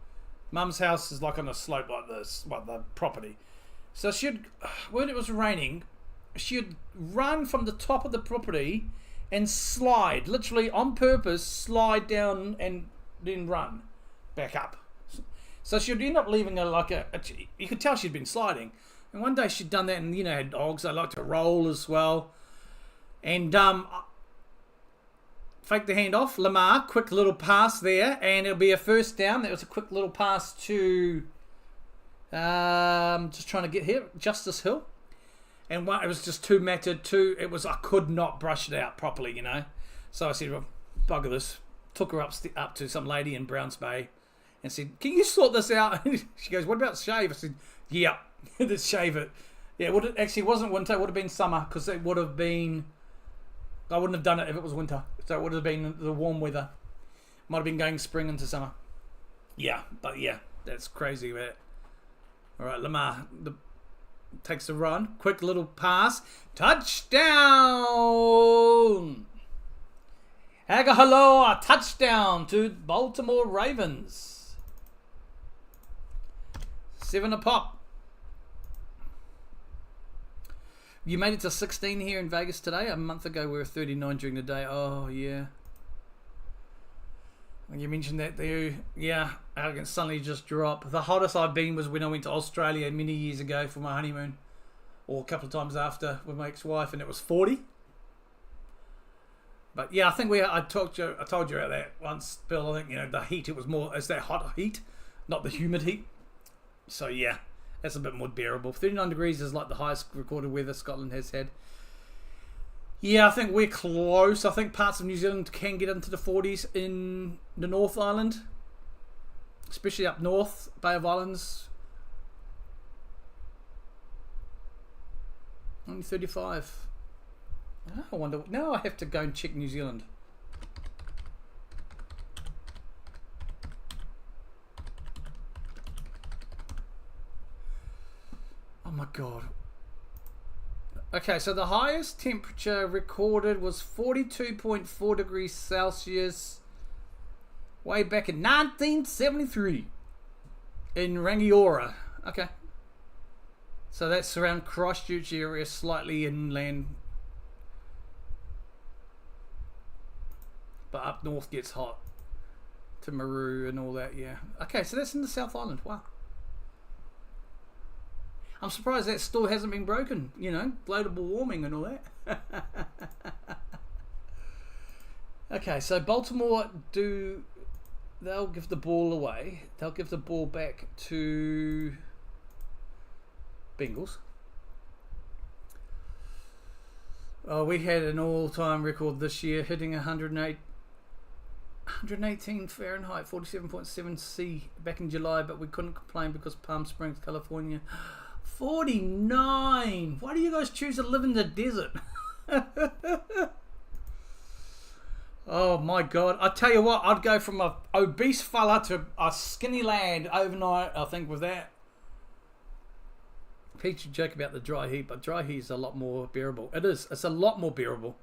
Mum's house is like on a slope like this, the property. So when it was raining, she'd run from the top of the property and slide, literally on purpose, slide down and then run back up. So she'd end up leaving her you could tell she'd been sliding. And one day she'd done that, and had dogs, they like to roll as well. And fake the handoff, Lamar, quick little pass there, and it'll be a first down. That was a quick little pass to, just trying to get here, Justice Hill. And it was just too matted, I could not brush it out properly, So I said, well, bugger this. Took her up to some lady in Browns Bay and said, can you sort this out? She goes, what about shave? I said, yeah, let's shave it. Yeah, it wasn't winter, it would have been summer, because it would have been, I wouldn't have done it if it was winter. So it would have been the warm weather. Might have been going spring into summer. Yeah, but yeah, that's crazy. All right, Lamar takes a run. Quick little pass. Touchdown! Agahaloa, touchdown to Baltimore Ravens. 7 a pop. You made it to 16 here in Vegas today. A month ago we were 39 during the day. Oh, yeah. You mentioned that there. Yeah, I can suddenly just drop. The hottest I've been was when I went to Australia many years ago for my honeymoon. Or a couple of times after with my ex-wife, and it was 40. But yeah, I think I told you about that once, Bill. I think, the heat, it's that hot heat, not the humid heat. So yeah. That's a bit more bearable. 39 degrees is like the highest recorded weather Scotland has had. Yeah, I think we're close. I think parts of New Zealand can get into the 40s in the North Island. Especially up north, Bay of Islands. Only 35. I wonder. Now I have to go and check New Zealand. Oh my God. Okay, so the highest temperature recorded was 42.4 degrees Celsius way back in 1973 in Rangiora. Okay. So that's around Christchurch area, slightly inland. But up north gets hot. To Maru and all that, yeah. Okay, so that's in the South Island. Wow. I'm surprised that still hasn't been broken. Global warming and all that. Okay, so Baltimore they'll give the ball away. They'll give the ball back to Bengals. Oh, we had an all-time record this year, hitting 118 Fahrenheit, 47.7 C back in July, but we couldn't complain because Palm Springs, California, 49. Why do you guys choose to live in the desert? Oh my God. I tell you what, I'd go from a obese fella to a skinny lad overnight, I think, with that. Pete, you joke about the dry heat, but dry heat is a lot more bearable. It is. It's a lot more bearable.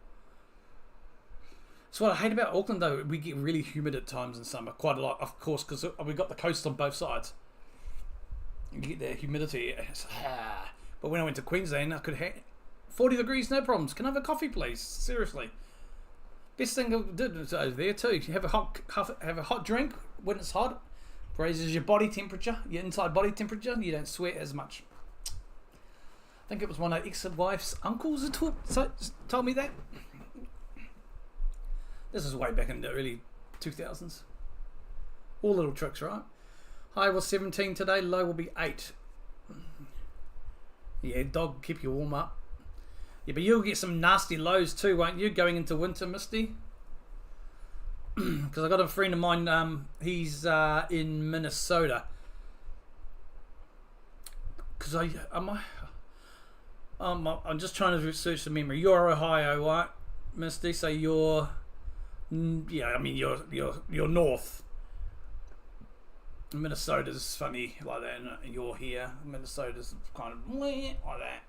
So what I hate about Auckland, though, we get really humid at times in summer. Quite a lot, of course, because we've got the coast on both sides. You get that humidity. But when I went to Queensland, I could have 40 degrees, no problems. Can I have a coffee, please? Seriously. Best thing I did was over there too. You have a hot drink when it's hot. Raises your body temperature, your inside body temperature. You don't sweat as much. I think it was one of ex-wife's uncles that told me that. This is way back in the early 2000s. All little tricks, right? High was 17 today, low will be 8. Yeah, dog will keep you warm up. Yeah, but you'll get some nasty lows too, won't you, going into winter, Misty? Because I got a friend of mine, he's in Minnesota. Because I'm just trying to search the memory. You're Ohio, right, Misty? So you're... Yeah, I mean, you're north. Minnesota's funny like that, and you're here. Minnesota's kind of like that.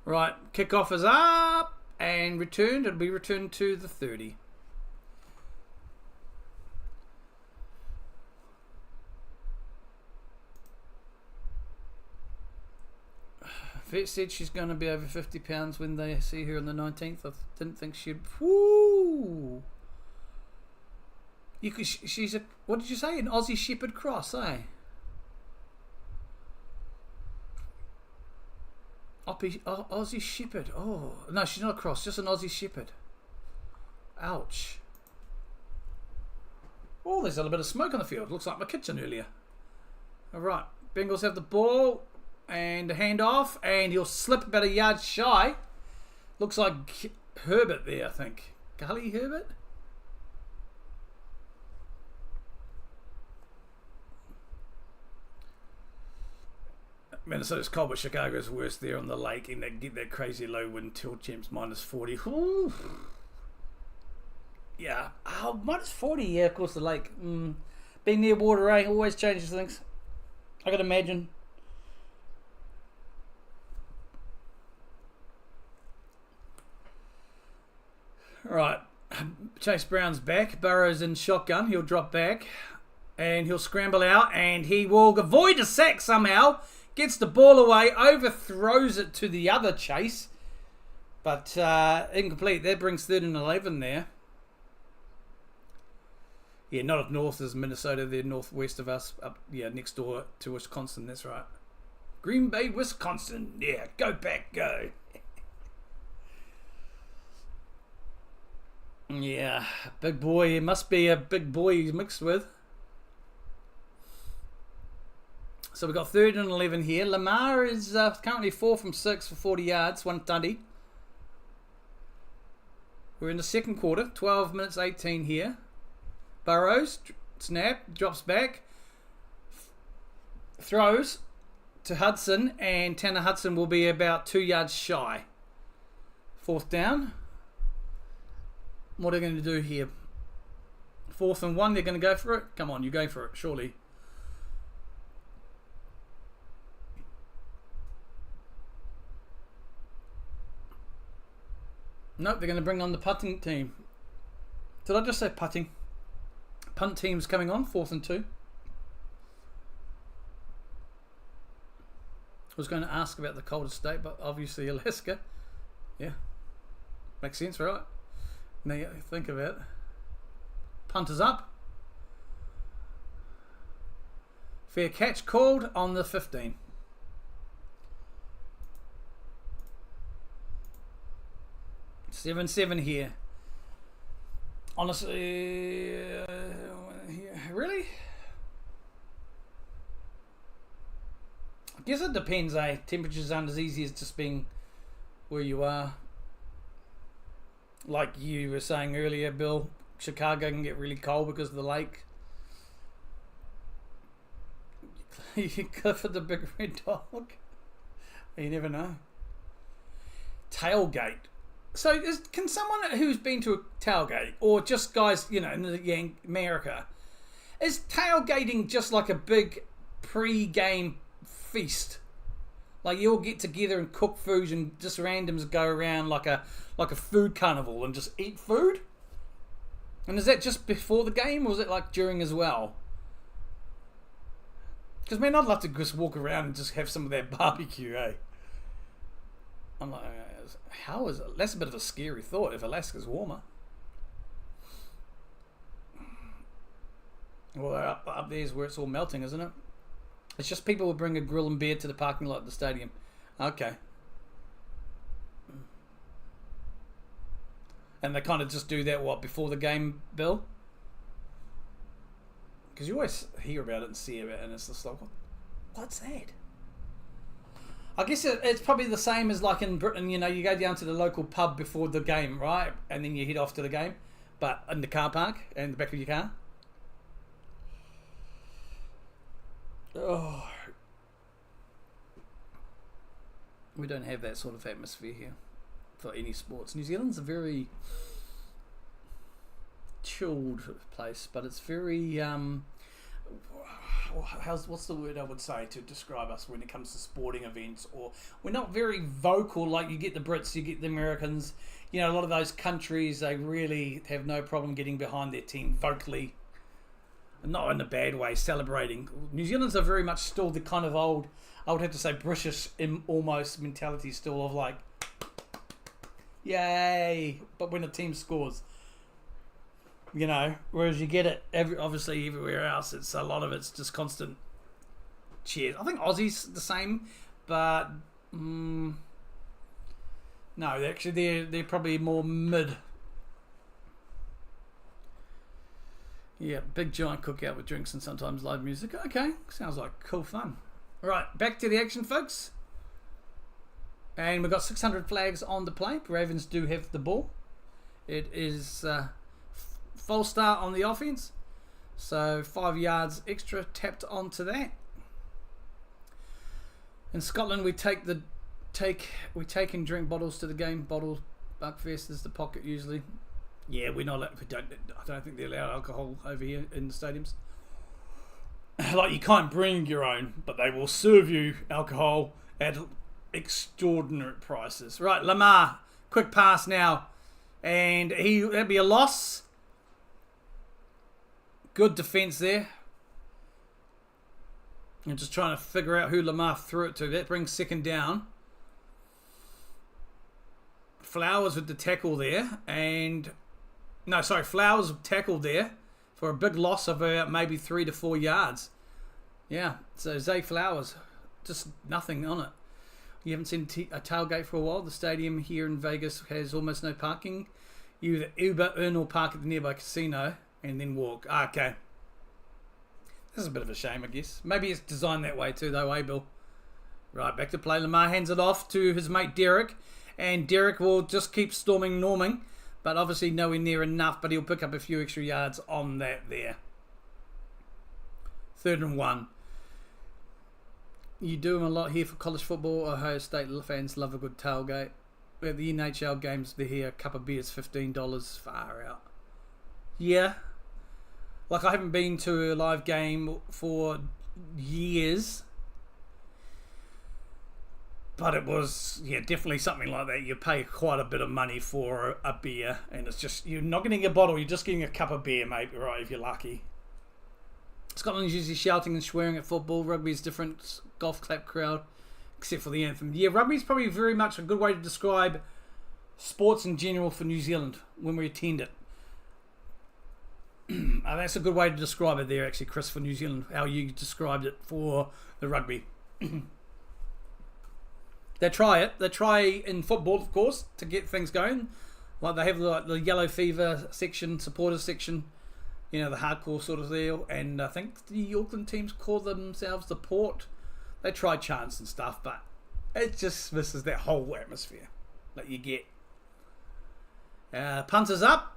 Right, kickoff is up and returned. It'll be returned to the 30. Vet said she's going to be over 50 pounds when they see her on the 19th. I didn't think she'd. Woo! She's a. What did you say? An Aussie Shepherd cross, eh? Aussie Shepherd. Oh no, she's not a cross. Just an Aussie Shepherd. Ouch. Oh, there's a little bit of smoke on the field. Looks like my kitchen earlier. All right, Bengals have the ball. And a handoff, and he'll slip about a yard shy. Looks like Herbert there, I think. Gully Herbert? Minnesota's cold, but Chicago's worse there on the lake, and they get that crazy low wind till temps -40. Ooh. Yeah. Oh, -40, yeah, of course, the lake. Being near water, eh? Always changes things. I could imagine. Right, Chase Brown's back. Burrow's in shotgun. He'll drop back and he'll scramble out and he will avoid a sack somehow. Gets the ball away, overthrows it to the other Chase, but incomplete. That brings 3rd and 11 there. Yeah, not up north as Minnesota. They're northwest of us. Up, yeah, next door to Wisconsin. That's right. Green Bay, Wisconsin. Yeah, go back, go. Yeah, big boy. It must be a big boy he's mixed with. So we've got 3rd and 11 here. Lamar is currently 4 from 6 for 40 yards, 1 tutty. We're in the second quarter, 12 minutes 18 here. Burrows, snap, drops back, throws to Hudson, and Tanner Hudson will be about 2 yards shy. 4th down. What are they going to do here? 4th and 1, they're going to go for it? Come on, you go for it, surely. Nope, they're going to bring on the punting team. Did I just say putting? Punt team's coming on, 4th and 2. I was going to ask about the coldest state, but obviously Alaska. Yeah. Makes sense, right? Now you think of it. Punt is up. Fair catch called on the 15. Seven here. Honestly, really? I guess it depends, eh? Temperatures aren't as easy as just being where you are. Like you were saying earlier, Bill, Chicago can get really cold because of the lake. You go for the big red dog. You never know. Tailgate. So can someone who's been to a tailgate, or just guys, you know, in America, is tailgating just like a big pre-game feast? Like you all get together and cook food and just randoms go around like a food carnival and just eat food? And is that just before the game, or is it like during as well? Because man, I'd love to just walk around and just have some of that barbecue, eh? I'm like, how is it? That's a bit of a scary thought if Alaska's warmer. Well, up there's where it's all melting, isn't it? It's just people will bring a grill and beer to the parking lot of the stadium. Okay. And they kind of just do that, what, before the game, Bill? Because you always hear about it and see about it, and it's just like, what's that? I guess it's probably the same as like in Britain, you know, you go down to the local pub before the game, right? And then you head off to the game, but in the car park, in the back of your car. Oh. We don't have that sort of atmosphere here for any sports. New Zealand's a very chilled place, but it's very what's the word I would say to describe us when it comes to sporting events? Or we're not very vocal like you get the Brits, you get the Americans. You know, a lot of those countries, they really have no problem getting behind their team vocally. Not in a bad way, celebrating. New Zealanders are very much still the kind of old, I would have to say British almost mentality still of like, yay, but when a team scores. You know, whereas you get it obviously everywhere else, it's a lot of it's just constant cheers. I think Aussies the same, but no, they're probably more mid. Yeah, big giant cookout with drinks and sometimes live music. Okay, sounds like cool fun. Right, back to the action, folks. And we've got 600 flags on the play. Ravens do have the ball. It is full start on the offense, so 5 yards extra tapped onto that. In Scotland, we take and drink bottles to the game. Bottles, Buckfest is the pocket usually. Yeah, we're not. I don't think they allow alcohol over here in the stadiums. Like you can't bring your own, but they will serve you alcohol at extraordinary prices. Right, Lamar, quick pass now, and that'd be a loss. Good defense there. I'm just trying to figure out who Lamar threw it to. That brings second down. Flowers with the tackle there. Flowers tackled there for a big loss of about maybe 3 to 4 yards. Yeah, so Zay Flowers, just nothing on it. You haven't seen a tailgate for a while. The stadium here in Vegas has almost no parking. You either Uber, earn, or park at the nearby casino and then walk. Okay. This is a bit of a shame, I guess. Maybe it's designed that way too, though, Bill? Right, back to play. Lamar hands it off to his mate Derek. And Derek will just keep norming. But obviously nowhere near enough. But he'll pick up a few extra yards on that there. 3rd and 1. You do them a lot here for college football. Ohio State fans love a good tailgate. At the NHL games, they're here. A cup of beer is $15. Far out. Yeah. Like, I haven't been to a live game for years. But it was, definitely something like that. You pay quite a bit of money for a beer. And it's just, you're not getting a bottle. You're just getting a cup of beer, mate, right, if you're lucky. Scotland's usually shouting and swearing at football. Rugby's different. Golf clap crowd. Except for the anthem. Yeah, rugby's probably very much a good way to describe sports in general for New Zealand when we attend it. That's a good way to describe it there, actually, Chris, for New Zealand, how you described it for the rugby. They try it. They try in football, of course, to get things going. Like they have the yellow fever section, supporters section, the hardcore sort of deal. And I think the Auckland teams call themselves the Port. They try chants and stuff, but it just misses that whole atmosphere that you get. Punters up.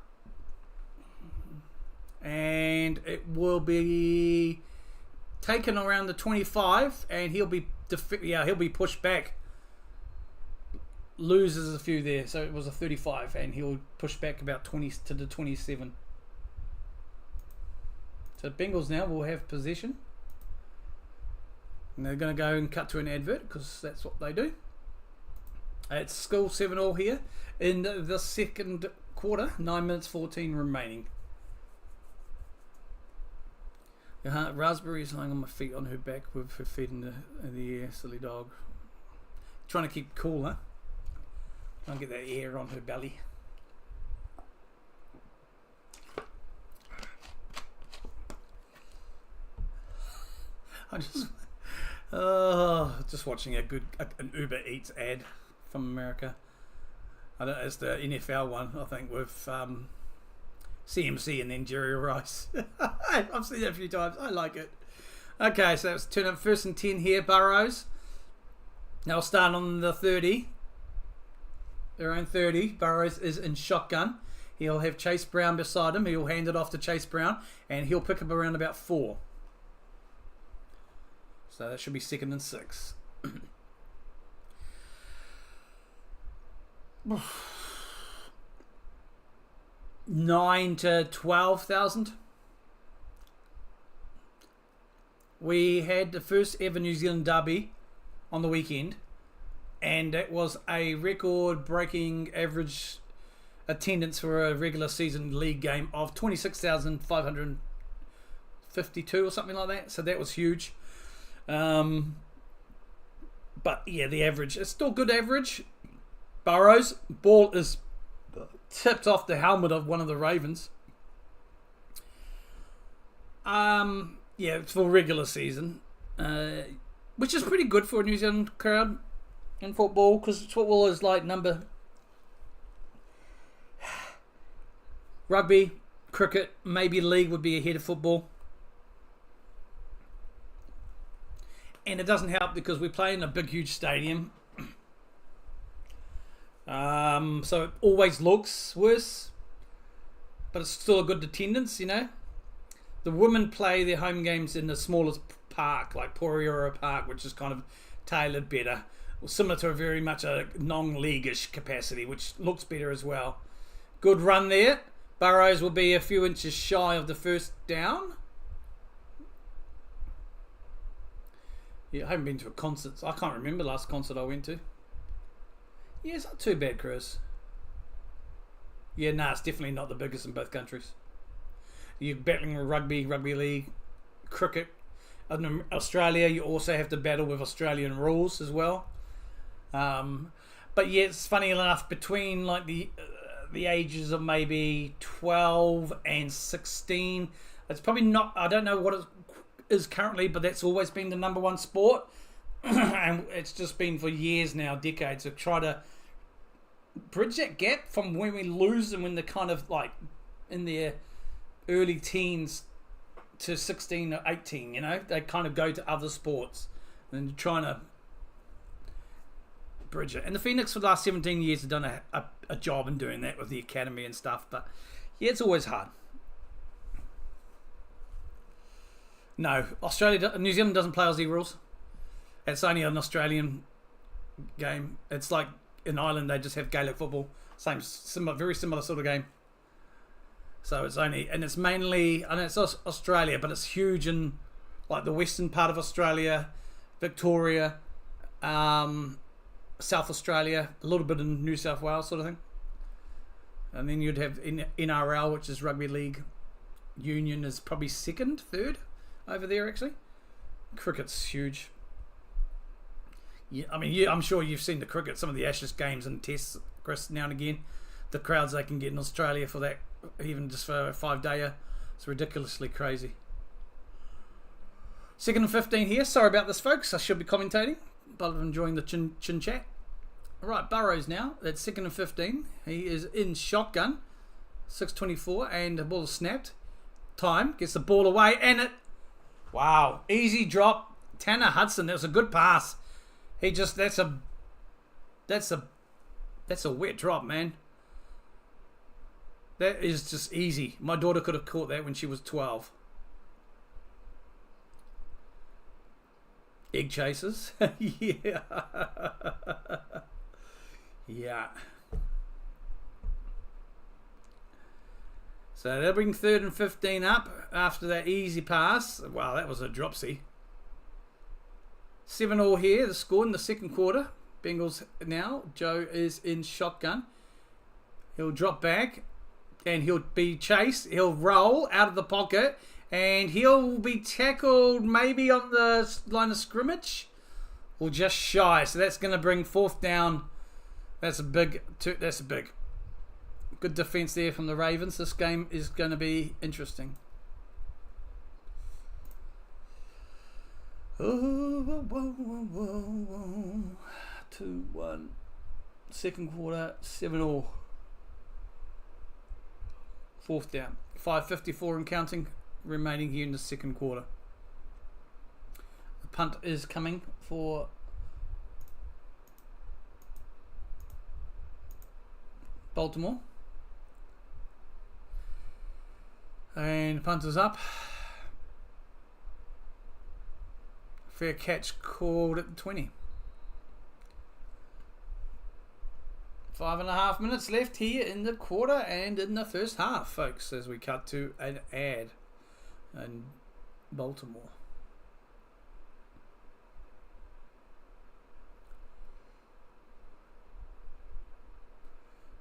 And it will be taken around the 25, and he'll be pushed back. Loses a few there, so it was a 35, and he'll push back about 20 to the 27. So Bengals now will have possession, and they're going to go and cut to an advert because that's what they do. It's still 7-7 here in the second quarter. 9 minutes 14 remaining. Raspberry's lying on my feet on her back with her feet in the air. Silly dog. Trying to keep cool, huh? Trying to get that air on her belly. Just watching an Uber Eats ad from America. It's the NFL one, I think, with CMC and then Jerry Rice. I've seen that a few times. I like it. Okay, so it's turn up 1st and 10 here. Burrows. Now we'll start on the 30. Their own 30. Burrows is in shotgun. He'll have Chase Brown beside him. He'll hand it off to Chase Brown, and he'll pick up around about 4. So that should be 2nd and 6. 9 to 12,000. we had the first ever New Zealand derby on the weekend, and it was a record-breaking average attendance for a regular season league game of 26,552 or something like that. So that was huge. But yeah, the average, it's still good average. Burrows, ball is tipped off the helmet of one of the Ravens. Yeah, it's for regular season, which is pretty good for a New Zealand crowd in football, because football is like rugby, cricket, maybe league would be ahead of football. And it doesn't help because we play in a big, huge stadium. So it always looks worse, but it's still a good attendance, you know. The women play their home games in the smallest park, like Parkera Park, which is kind of tailored better, similar to very much a non-leaguish capacity, which looks better as well. Good run there. Burrows will be a few inches shy of the first down. Yeah, I haven't been to a concert. I can't remember the last concert I went to. Yeah, it's not too bad, Chris. Yeah, nah, it's definitely not the biggest in both countries. You're battling with rugby league, cricket. In Australia, you also have to battle with Australian rules as well. But yeah, it's funny enough, between like the ages of maybe 12 and 16, it's probably not, I don't know what it is currently, but that's always been the number one sport. And it's just been for years now, decades, of try to bridge that gap from when we lose them when they're kind of like in their early teens to 16 or 18, you know, they kind of go to other sports and trying to bridge it. And the Phoenix for the last 17 years have done a job in doing that with the academy and stuff, but yeah, it's always hard. No, New Zealand doesn't play Aussie rules. It's only an Australian game. It's like in Ireland they just have Gaelic football, very similar sort of game. So it's only, and it's mainly, and it's Australia, but it's huge in like the western part of Australia, Victoria, South Australia, a little bit in New South Wales sort of thing. And then you'd have NRL, which is Rugby League Union, is probably second, third over there actually. Cricket's huge. Yeah, I mean, yeah, I'm sure you've seen the cricket, some of the Ashes games and tests, Chris, now and again. The crowds they can get in Australia for that, even just for a 5-dayer, it's ridiculously crazy. 2nd and 15 here. Sorry about this, folks. I should be commentating, but I'm enjoying the chin chat. All right, Burrows now. That's 2nd and 15. He is in shotgun. 6:24, and the ball is snapped. Time gets the ball away, and it. Wow, easy drop. Tanner Hudson. That was a good pass. He just that's a wet drop, man. That is just easy. My daughter could have caught that when she was 12. Egg chasers. Yeah. Yeah. So they'll bring 3rd and 15 up after that easy pass. Wow, that was a dropsy. 7-7 here, the score in the second quarter. Bengals now. Joe is in shotgun. He'll drop back and he'll be chased. He'll roll out of the pocket and he'll be tackled maybe on the line of scrimmage or just shy. So that's going to bring 4th down. That's a big. Good defense there from the Ravens. This game is going to be interesting. Oh, 2-1. Second quarter, 7-7. 4th down. 5:54 and counting remaining here in the second quarter. The punt is coming for Baltimore. And punt is up. Fair catch called at 20. 5.5 minutes left here in the quarter and in the first half, folks, as we cut to an ad in Baltimore.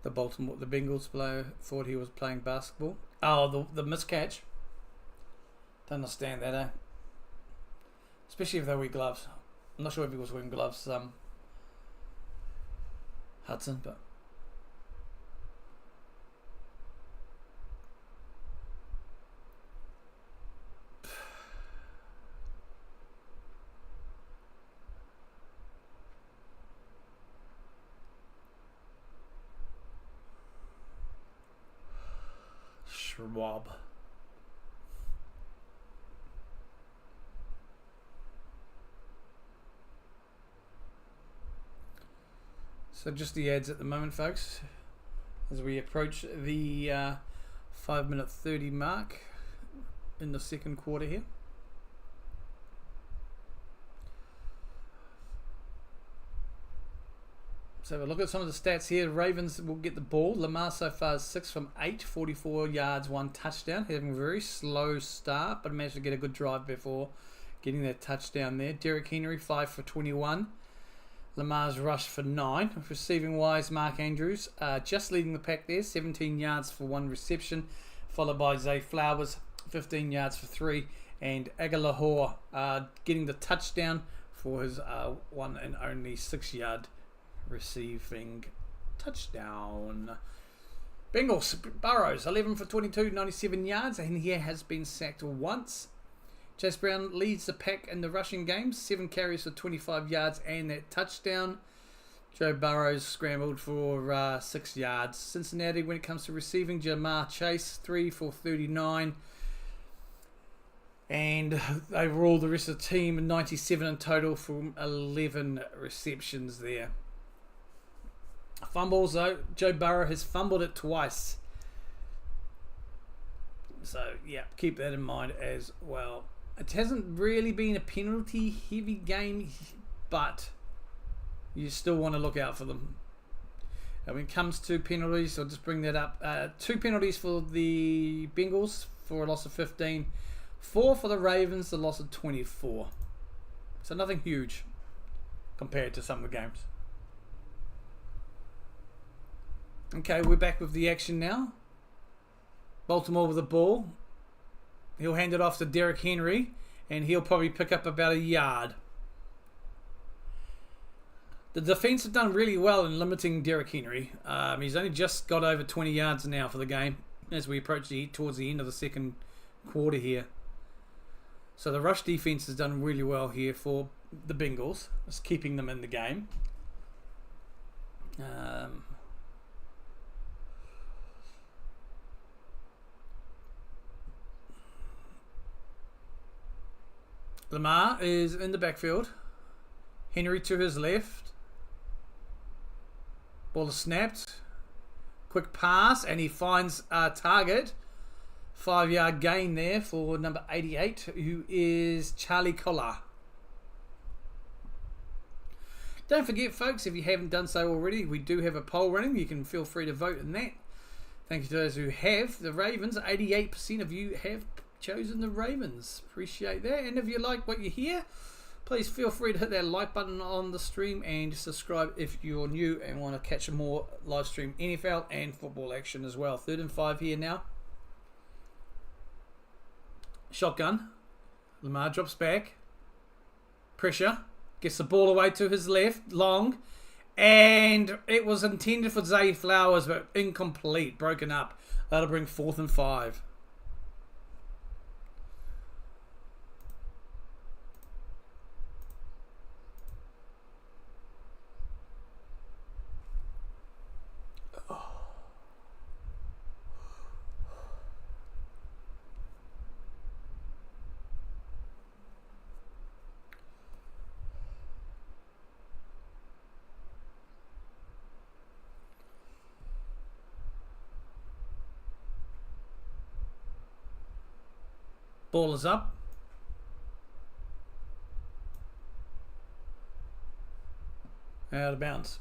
The Bengals player thought he was playing basketball. Oh, the miscatch. Don't understand that, eh? Especially if they wear gloves. I'm not sure if he was wearing gloves, Hudson, but... Schwab. So just the ads at the moment, folks, as we approach the 5-minute 30 mark in the second quarter here. So have a look at some of the stats here. Ravens will get the ball. Lamar so far is 6 from 8, 44 yards, 1 touchdown. Having a very slow start, but managed to get a good drive before getting that touchdown there. Derrick Henry, 5 for 21. Lamar's rushed for 9. Receiving wise, Mark Andrews just leading the pack there, 17 yards for 1 reception, followed by Zay Flowers, 15 yards for 3, and Aguilar getting the touchdown for his one and only 6-yard receiving touchdown. Bengals, Burrows, 11 for 22, 97 yards, and he has been sacked once. Chase Brown leads the pack in the rushing game, 7 carries for 25 yards and that touchdown. Joe Burrows scrambled for 6 yards. Cincinnati, when it comes to receiving, Jamar Chase, 3 for 39. And overall, the rest of the team, 97 in total from 11 receptions there. Fumbles, though. Joe Burrow has fumbled it twice. So, yeah, keep that in mind as well. It hasn't really been a penalty-heavy game, but you still want to look out for them. When it comes to penalties, I'll just bring that up. 2 penalties for the Bengals for a loss of 15. 4 for the Ravens, the loss of 24. So nothing huge compared to some of the games. Okay, we're back with the action now. Baltimore with the ball. He'll hand it off to Derrick Henry, and he'll probably pick up about a yard. The defense have done really well in limiting Derrick Henry. He's only just got over 20 yards now for the game as we approach towards the end of the second quarter here. So the rush defense has done really well here for the Bengals. It's keeping them in the game. Lamar is in the backfield. Henry to his left. Ball is snapped. Quick pass, and he finds a target. 5-yard gain there for number 88, who is Charlie Collar. Don't forget, folks, if you haven't done so already, we do have a poll running. You can feel free to vote in that. Thank you to those who have. The Ravens, 88% of you have chosen the Ravens. Appreciate that. And if you like what you hear, please feel free to hit that like button on the stream and subscribe if you're new and want to catch more live stream NFL and football action as well. 3rd and 5 here now. Shotgun. Lamar drops back. Pressure. Gets the ball away to his left. Long. And it was intended for Zay Flowers, but incomplete. Broken up. That'll bring 4th and 5. Ball is up. Out of bounds.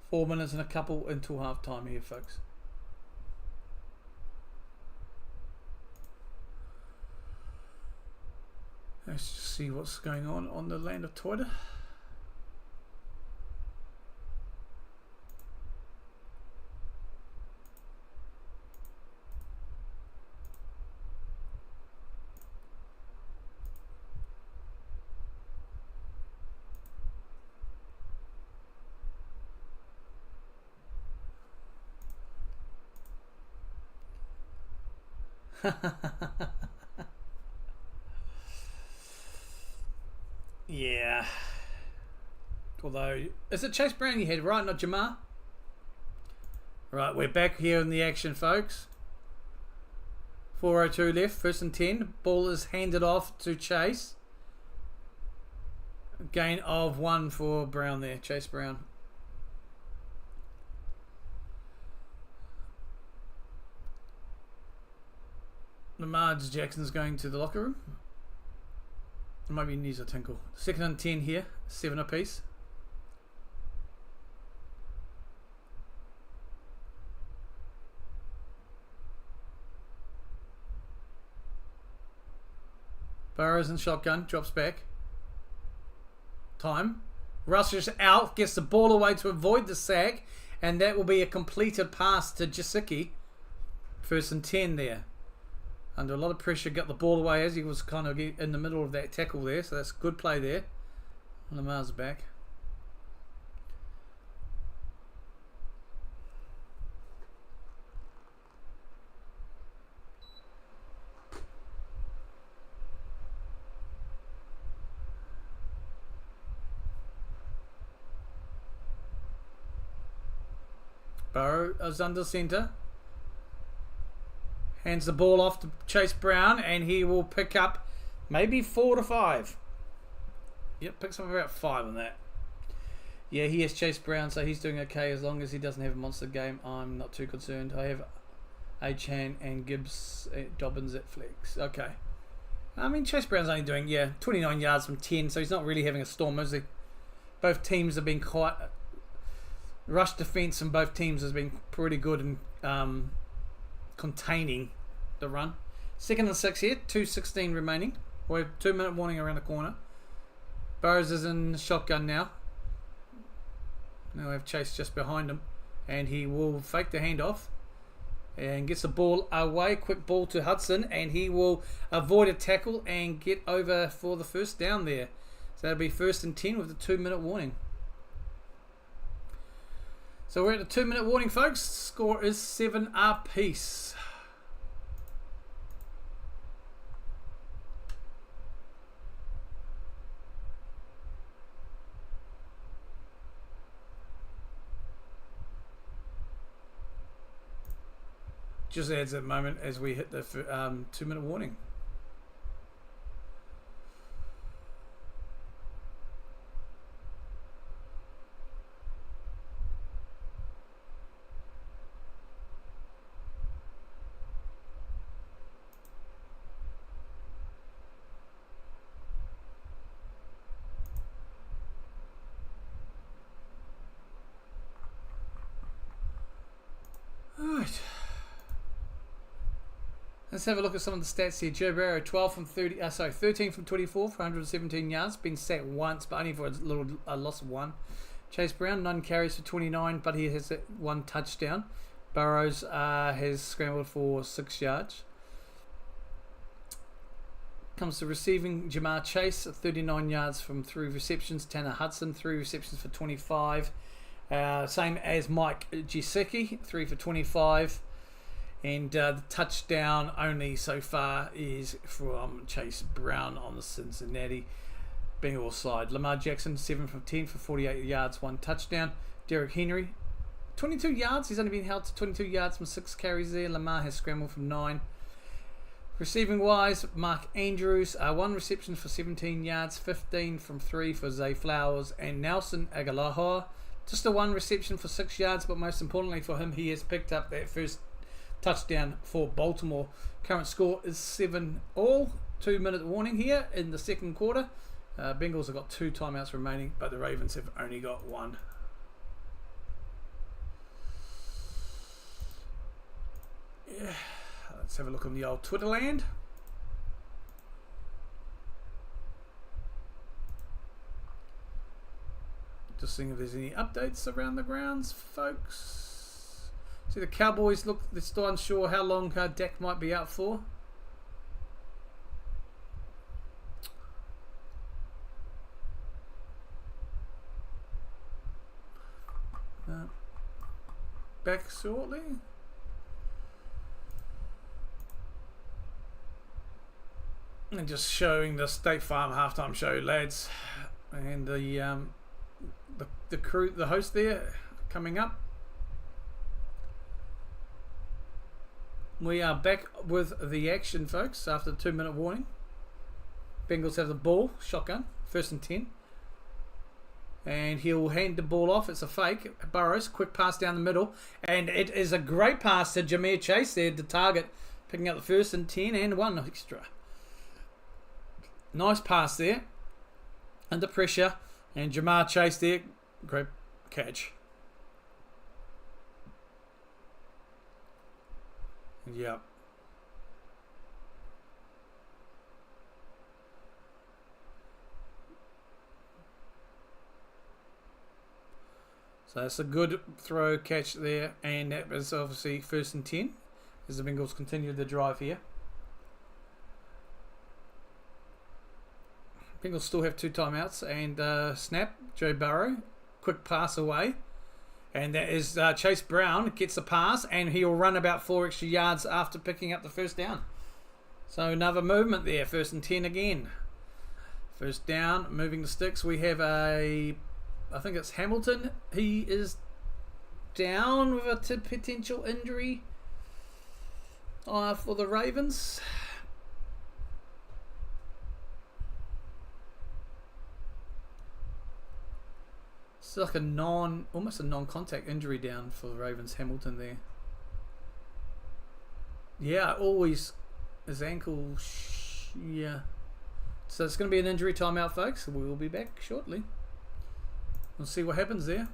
Four minutes and a couple until half time here, folks. Let's just see what's going on the land of Twitter. Yeah. Although, is it Chase Brown you had, right? Not Jamar? Right, we're back here in the action, folks. 4:02 left, first and 10. Ball is handed off to Chase. Gain of 1 for Brown there, Chase Brown. Lamar Jackson's going to the locker room. Maybe he needs a tinkle. Second and 10 here, 7 apiece. Burrows in shotgun, drops back. Time. Rushes out, gets the ball away to avoid the sack, and that will be a completed pass to Jasicki. First and 10 there. Under a lot of pressure, got the ball away as he was kind of in the middle of that tackle there, so that's a good play there. Lamar's back. Burrow is under centre. Hands the ball off to Chase Brown, and he will pick up maybe 4 to 5. Yep, picks up about 5 on that. Yeah, he has Chase Brown, so he's doing okay as long as he doesn't have a monster game. I'm not too concerned. I have Achan and Gibbs, Dobbins at flex. Okay. I mean, Chase Brown's only doing, 29 yards from 10, so he's not really having a storm, is he? Both teams have been quite... Rush defence in both teams has been pretty good in containing the run. Second and 6 here, 2:16 remaining. We have 2-minute warning around the corner. Burrows is in shotgun now. Now we have Chase just behind him, and he will fake the handoff and gets the ball away. Quick ball to Hudson, and he will avoid a tackle and get over for the first down there. So that'll be first and 10 with a 2-minute warning. So we're at the 2-minute warning, folks. Score is 7 apiece. Just adds that moment as we hit the 2-minute warning. Alright. Let's have a look at some of the stats here. Joe Burrow, 13 from 24 for 117 yards. Been sacked once, but only for a loss of 1. Chase Brown, 9 carries for 29, but he has 1 touchdown. Burrows has scrambled for 6 yards. Comes to receiving, Jamar Chase, 39 yards from 3 receptions. Tanner Hudson, 3 receptions for 25. Same as Mike Gesicki, 3 for 25. And the touchdown only so far is from Chase Brown on the Cincinnati Bengals side. Lamar Jackson, 7 from 10 for 48 yards, 1 touchdown. Derrick Henry, 22 yards. He's only been held to 22 yards from 6 carries there. Lamar has scrambled from 9. Receiving wise, Mark Andrews, 1 reception for 17 yards, 15 from 3 for Zay Flowers. And Nelson Aguilar, just a 1 reception for 6 yards, but most importantly for him, he has picked up that first touchdown for Baltimore. Current score is 7 all. 2-minute warning here in the second quarter. Bengals have got 2 timeouts remaining, but the Ravens have only got 1. Yeah. Let's have a look on the old Twitter land. Just seeing if there's any updates around the grounds, folks. See, the Cowboys look, they're still unsure how long Dak might be out for. Back shortly. And just showing the State Farm halftime show, lads, and the crew, the host there, coming up. We are back with the action, folks, after the 2-minute warning. Bengals have the ball, shotgun, 1st and 10. And he'll hand the ball off. It's a fake. Burrows, quick pass down the middle. And it is a great pass to Jameer Chase there, the target, picking up the 1st and 10 and 1 extra. Nice pass there. Under pressure. And Jamar Chase there. Great catch. Yep. So that's a good throw catch there. And that was obviously 1st and 10 as the Bengals continue the drive here. Bengals still have 2 timeouts and snap. Joe Burrow, quick pass away. And that is Chase Brown gets the pass and he'll run about 4 extra yards after picking up the 1st down. So another movement there. 1st and 10 again. 1st down, moving the sticks. We have I think it's Hamilton. He is down with a potential injury for the Ravens. It's like almost a non-contact injury down for the Ravens. Hamilton there. Yeah, always his ankle. Yeah. So it's going to be an injury timeout, folks. We will be back shortly. We'll see what happens there.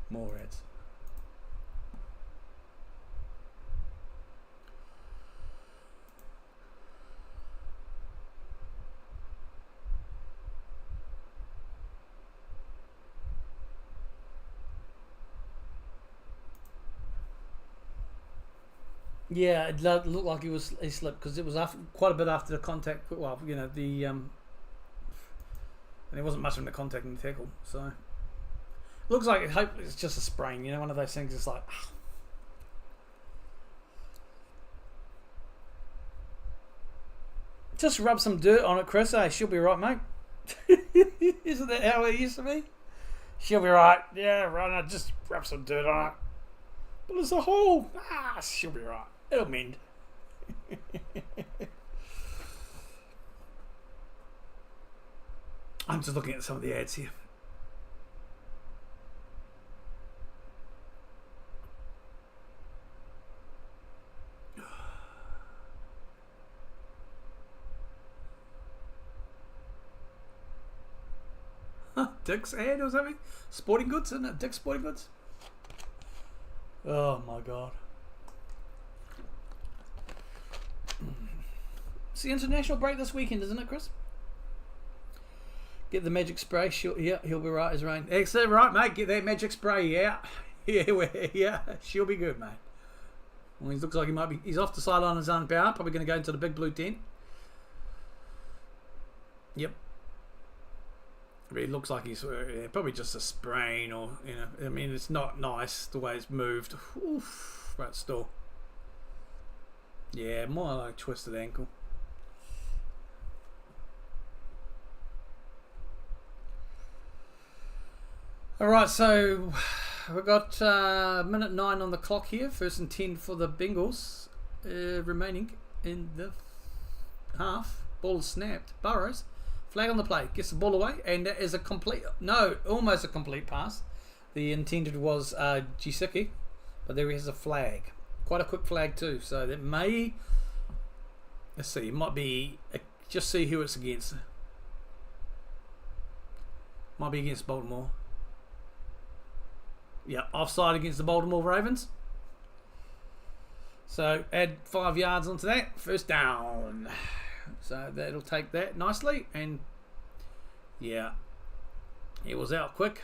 More ads. Yeah, it looked like he slipped because it was quite a bit after the contact. Well, you know, and there wasn't much of the contact in the tackle, so. Looks like it's just a sprain, you know, one of those things. It's like, just rub some dirt on it, Chris. Hey, she'll be right, mate. Isn't that how it used to be? She'll be right. Yeah, right. Now just rub some dirt on it. But there's a hole. She'll be right. It'll mend. I'm just looking at some of the ads here. Dick's ad or something? Sporting Goods, isn't it? Dick's Sporting Goods? Oh my god. It's the international break this weekend, isn't it, Chris? Get the magic spray. He'll be right as rain. Excellent, right, mate. Get that magic spray, yeah. Yeah, she'll be good, mate. Well, he looks like he's off the sideline on his own power. Probably going to go into the big blue tent. Yep. But it looks like he's probably just a sprain, or I mean, it's not nice the way it's moved. Oof, but still, yeah, more like a twisted ankle. All right, so we've got minute 9 on the clock here. 1st and 10 for the Bengals, remaining in the half. Ball snapped. Burrows. Flag on the play, gets the ball away, and that is almost a complete pass. The intended was Gisicki, but there is a flag. Quite a quick flag too, so that may, let's see, it might be, just see who it's against. Might be against Baltimore. Yeah, offside against the Baltimore Ravens. So add 5 yards onto that. First down. So that'll take that nicely. And yeah, it was out quick.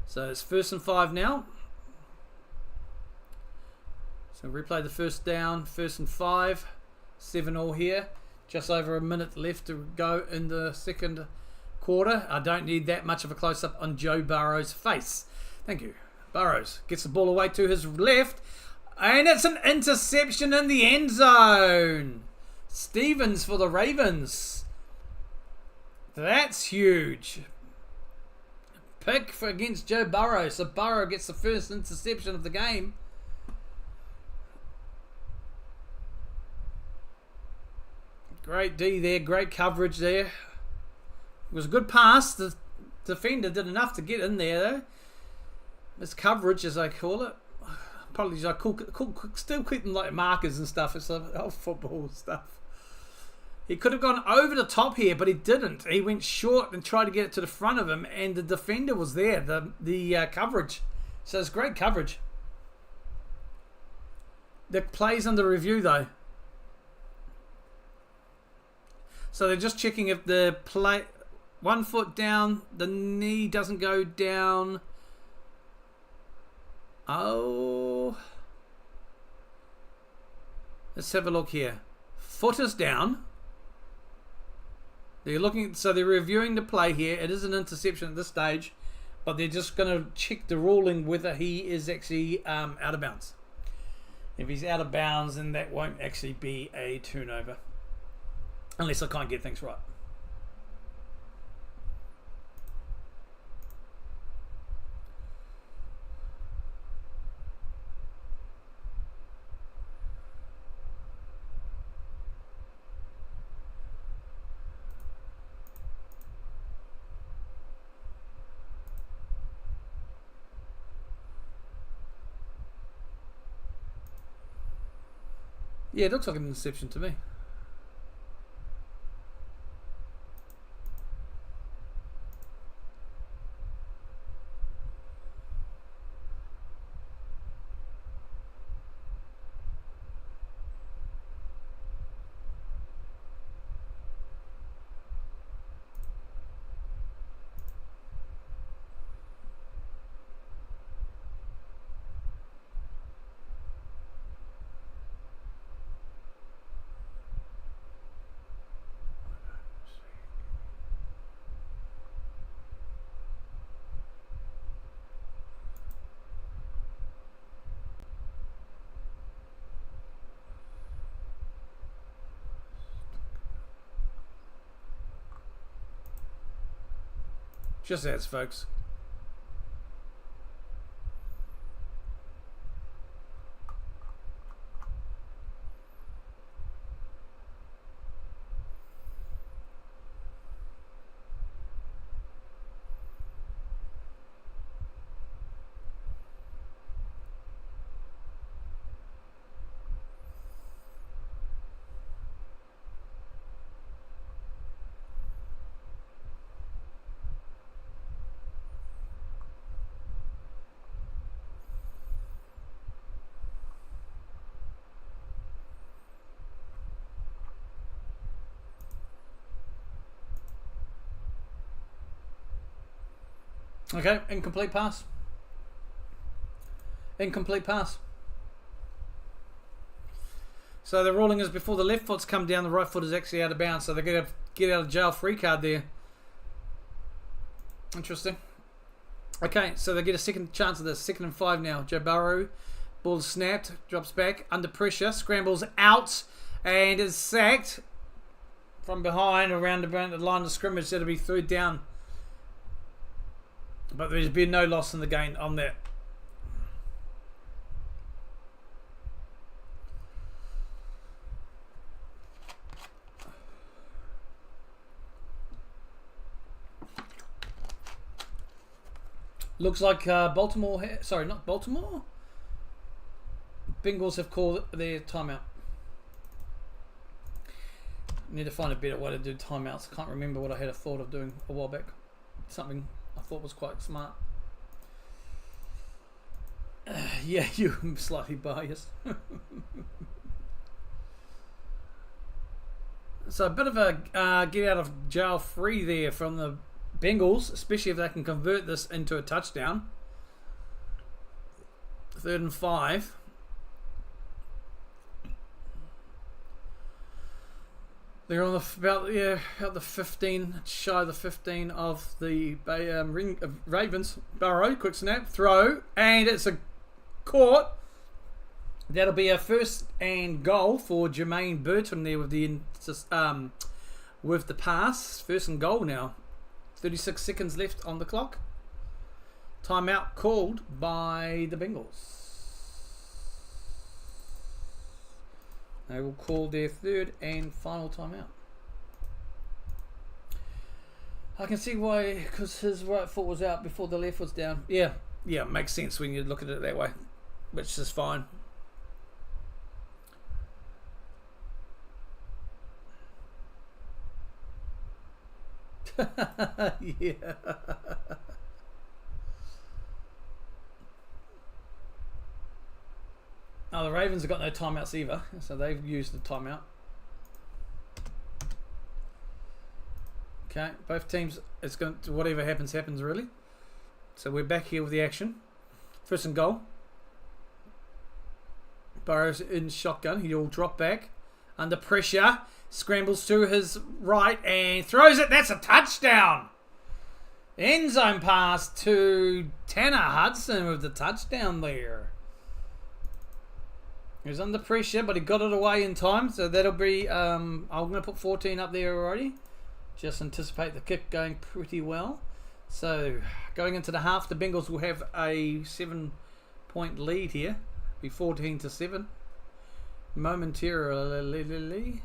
So it's 1st and 5 now. So replay the first down. 1st and 5. 7-all here. Just over a minute left to go in the second quarter. I don't need that much of a close-up on Joe Burrow's face. Thank you. Burrows gets the ball away to his left. And it's an interception in the end zone. Stevens for the Ravens. That's huge. Pick for against Joe Burrow. So Burrow gets the first interception of the game. Great D there. Great coverage there. It was a good pass. The defender did enough to get in there though. This coverage, as I call it. Apologies, I still keep them like markers and stuff. It's all football stuff. He could have gone over the top here, but he didn't. He went short and tried to get it to the front of him, and the defender was there. The coverage. So it's great coverage. The play's under review though. So they're just checking if the play 1 foot down, the knee doesn't go down. Oh. Let's have a look here. Foot is down. They're looking, so they're reviewing the play here. It is an interception at this stage, but they're just going to check the ruling whether he is actually out of bounds. If he's out of bounds, then that won't actually be a turnover. Unless I can't get things right. Yeah, it looks like an interception to me. Just as, folks. Okay, incomplete pass. Incomplete pass. So the ruling is before the left foot's come down, the right foot is actually out of bounds. So they're going to get out of jail free card there. Interesting. Okay, so they get a second chance of this. 2nd and 5 now. Joe Burrow. Ball snapped. Drops back. Under pressure. Scrambles out. And is sacked from behind around the line of scrimmage. That'll be 3rd down. But there's been no loss in the game on that. Looks like Baltimore... Sorry, not Baltimore. Bengals have called their timeout. Need to find a better way to do timeouts. I can't remember what I had a thought of doing a while back. Something I thought was quite smart. Yeah, you're slightly biased. So a bit of a get out of jail free there from the Bengals, especially if they can convert this into a touchdown. 3rd and 5. They're on about the 15, shy of the 15 of the Ravens. Burrow, quick snap, throw, and it's a caught. That'll be a 1st and goal for Jermaine Burton there with the pass. 1st and goal now. 36 seconds left on the clock. Timeout called by the Bengals. They will call their 3rd and final timeout. I can see why, because his right foot was out before the left was down. Yeah, makes sense when you look at it that way, which is fine. Yeah. Oh, the Ravens have got no timeouts either, so they've used the timeout. Okay, both teams, it's going to, whatever happens, really. So we're back here with the action. 1st and goal. Burrow's in shotgun. He'll drop back under pressure. Scrambles to his right and throws it. That's a touchdown. End zone pass to Tanner Hudson with the touchdown there. He was under pressure, but he got it away in time. So that'll be, I'm going to put 14 up there already. Just anticipate the kick going pretty well. So going into the half, the Bengals will have a 7-point lead here. Be 14-7. Momentarily.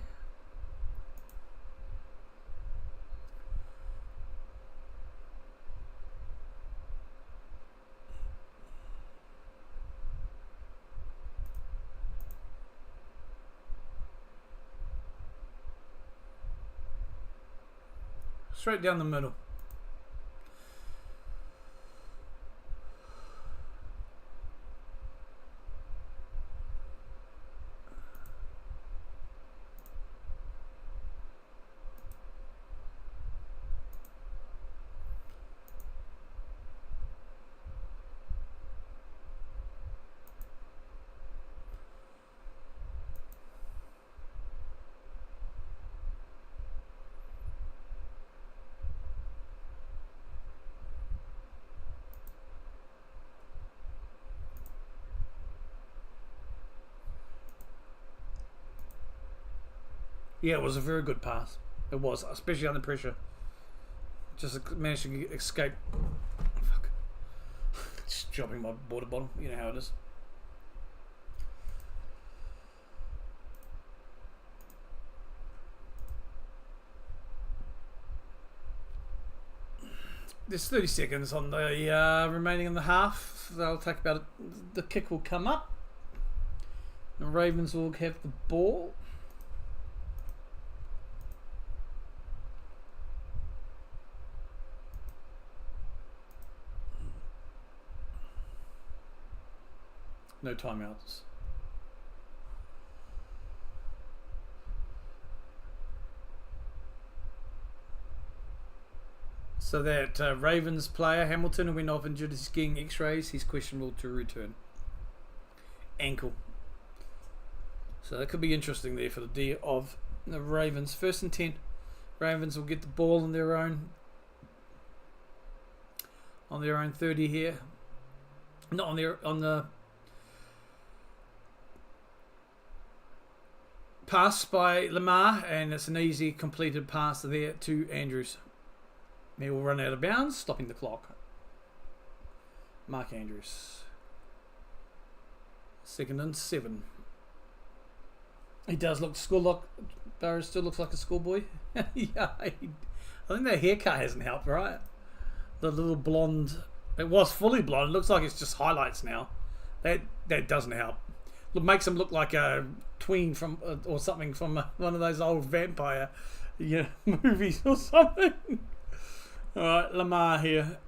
Straight down the middle. Yeah, it was a very good pass. It was, especially under pressure. Just managed to escape. Fuck. Just dropping my water bottle. You know how it is. There's 30 seconds on the remaining in the half. They'll take about the kick will come up. The Ravens will have the ball. No timeouts. So that Ravens player, Hamilton, went off injured. He's getting x-rays. He's questionable to return. Ankle. So that could be interesting there for the D of the Ravens. 1st and 10. Ravens will get the ball on their own 30 here. Not on the pass by Lamar, and it's an easy completed pass there to Andrews. He will run out of bounds, stopping the clock. Mark Andrews. 2nd and 7. He does look Barrow still looks like a schoolboy. Yeah, I think that haircut hasn't helped, right? The little blonde. It was fully blonde. It looks like it's just highlights now. That doesn't help. It makes him look like a tween from or something from one of those old vampire movies or something. All right, Lamar here.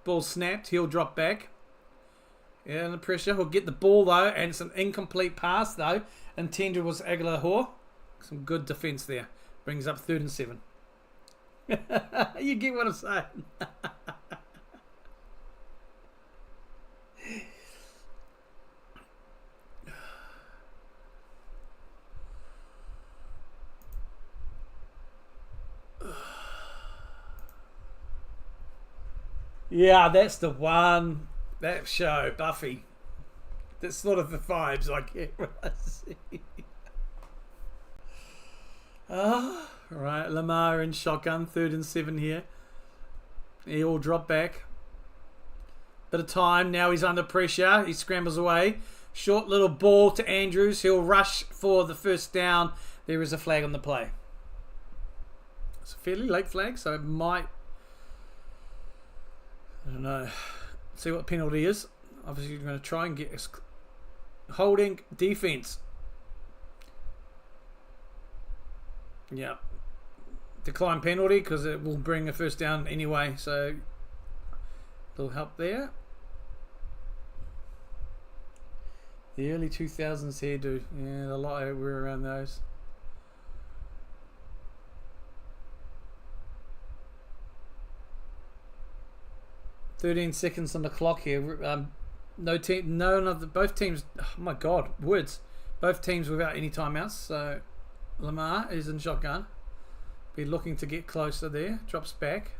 Ball snapped. He'll drop back. Yeah, under pressure. He'll get the ball though, and it's an incomplete pass though. Intended was Aguilar. Some good defence there. Brings up 3rd and 7. You get what I'm saying? Yeah, that's the one. That show, Buffy. That's sort of the vibes I get when I see. Right, Lamar in shotgun, 3rd and 7 here. He all drop back. Bit of time, now he's under pressure. He scrambles away. Short little ball to Andrews. He'll rush for the first down. There is a flag on the play. It's a fairly late flag, so it might... I don't know. See what the penalty is. Obviously, you're going to try and get holding defense. Yeah. Decline penalty because it will bring a first down anyway. So, a little help there. The early 2000s hairdo. Yeah, a lot were around those. "13 seconds on the clock here. Both teams. Oh my God, words. Both teams without any timeouts. So Lamar is in shotgun. Be looking to get closer there. Drops back.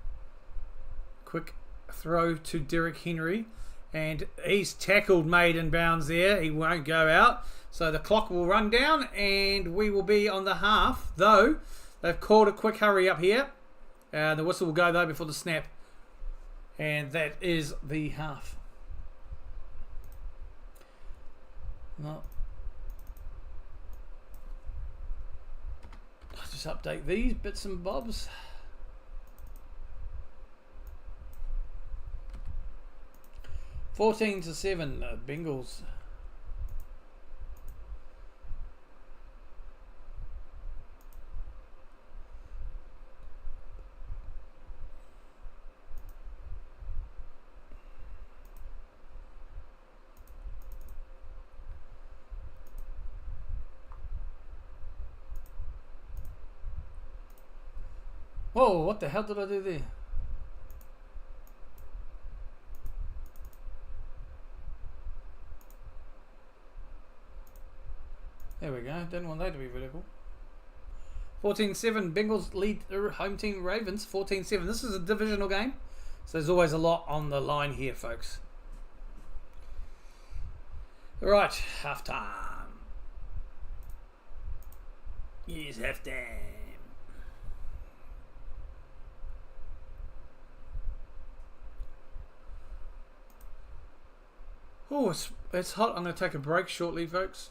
Quick throw to Derrick Henry, and he's tackled, made in bounds there. He won't go out. So the clock will run down, and we will be on the half. Though they've called a quick hurry up here. The whistle will go though before the snap. And that is the half. No. I'll just update these bits and bobs. "14 to 7, Bengals." Whoa, what the hell did I do there? There we go. Didn't want that to be vertical. 14-7. Bengals lead their home team Ravens. 14-7. This is a divisional game, so there's always a lot on the line here, folks. Right, halftime. Yes, halftime. Oh, it's hot. I'm going to take a break shortly, folks.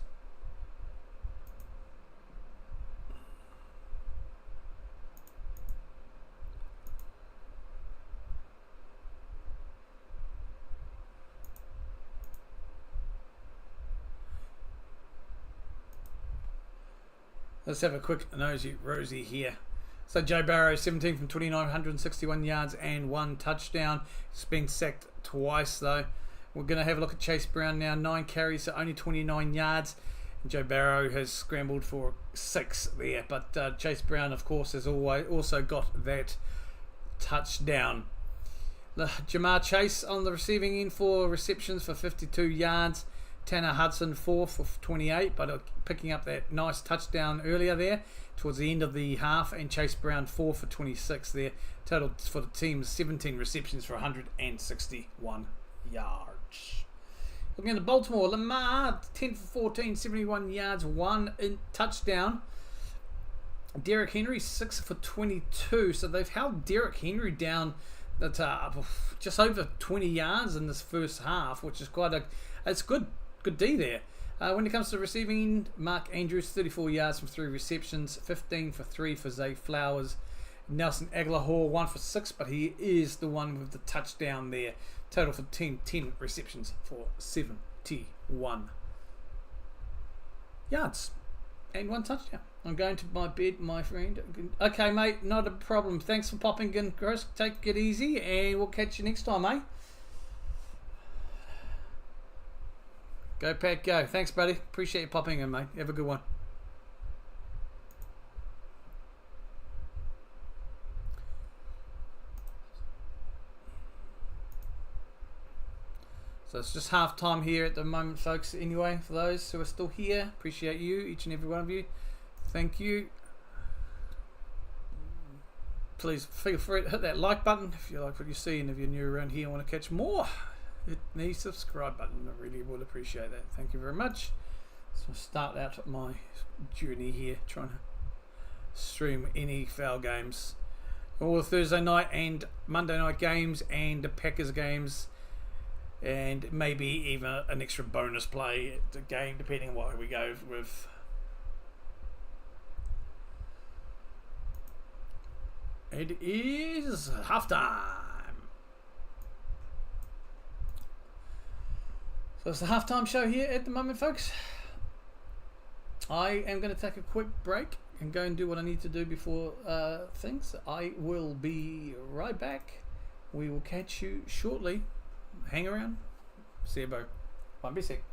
Let's have a quick nosy here. So Joe Barrow, 17 from 29, 161 yards and 1 touchdown. He's been sacked twice though. We're going to have a look at Chase Brown now. 9 carries, so only 29 yards. Joe Barrow has scrambled for 6 there. But Chase Brown, of course, has also got that touchdown. Jamar Chase on the receiving end, 4 receptions for 52 yards. Tanner Hudson 4 for 28, but picking up that nice touchdown earlier there towards the end of the half. And Chase Brown 4 for 26 there. Total for the team 17 receptions for 161 yards. Looking at the Baltimore, Lamar 10 for 14, 71 yards, 1 touchdown. Derrick Henry 6 for 22, so they've held Derrick Henry down at just over 20 yards in this first half, which is it's good D there. When it comes to receiving, Mark Andrews 34 yards from 3 receptions, 15 for 3 for Zay Flowers. Nelson Aguilar 1 for 6, but he is the one with the touchdown there. Total for 10 receptions for 71 yards and 1 touchdown. I'm going to my bed, my friend. Okay, mate, not a problem. Thanks for popping in, Chris. Take it easy, and we'll catch you next time, mate. Go, Pat, go. Thanks, buddy. Appreciate you popping in, mate. Have a good one. So it's just half time here at the moment, folks. Anyway, for those who are still here, appreciate you, each and every one of you. Thank you. Please feel free to hit that like button if you like what you see, and if you're new around here and want to catch more, hit the subscribe button. I really would appreciate that. Thank you very much. So I'll start out my journey here, trying to stream any foul games. All the Thursday night and Monday night games and the Packers games, and maybe even an extra bonus play at the game, depending on what we go with. It is halftime. So it's the halftime show here at the moment, folks. I am going to take a quick break and go and do what I need to do before things. I will be right back. We will catch you shortly. Hang around. See you, bro. Won't be sick.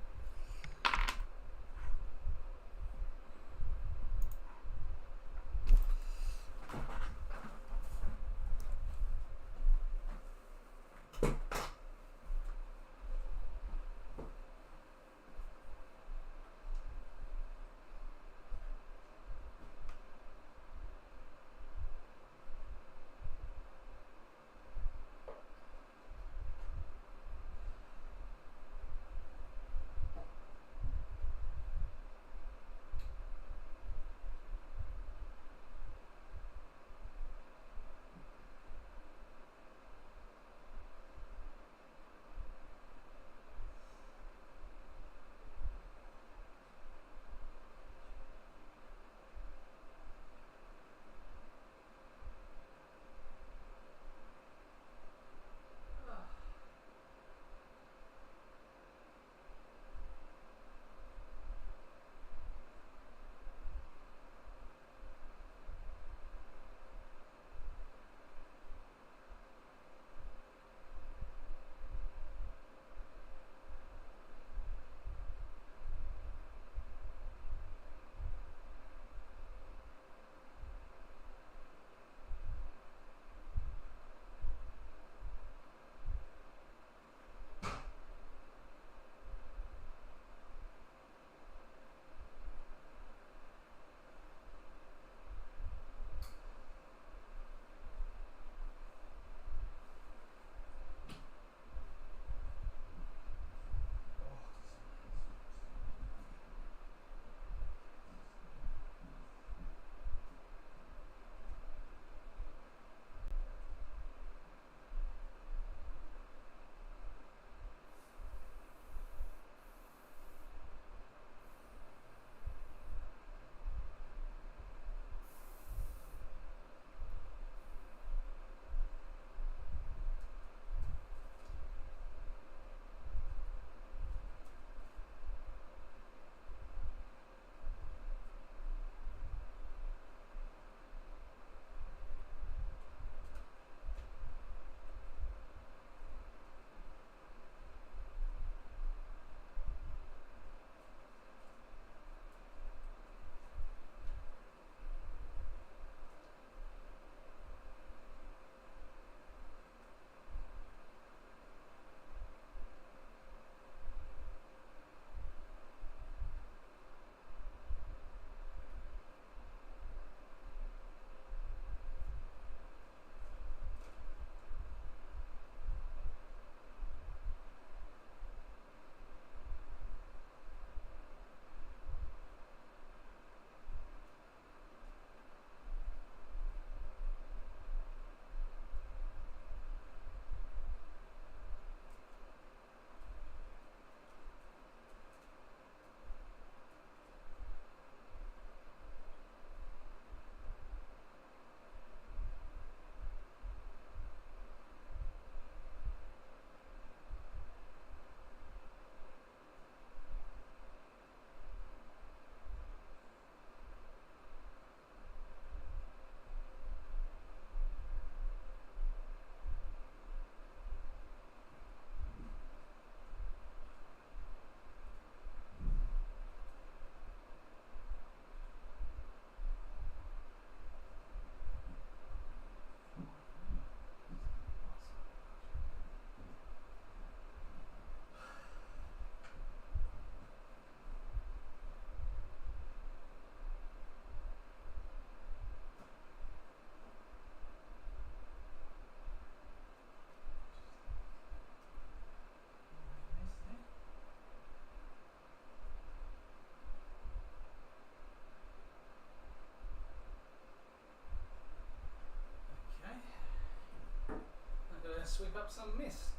sweep up some mess.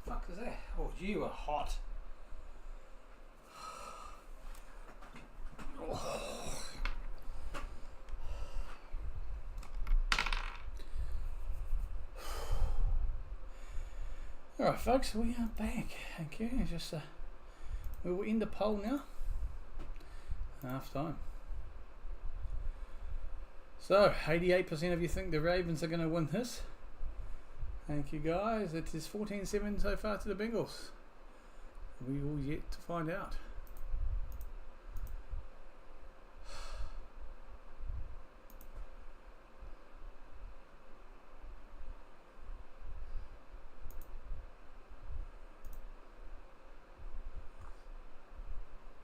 Fuck is that? Oh, you are hot. Oh. Alright folks, we are back. Thank you. Just we will end the poll now. Half time. So 88% of you think the Ravens are going to win this. Thank you guys. It is 14-7 so far to the Bengals. We will yet to find out.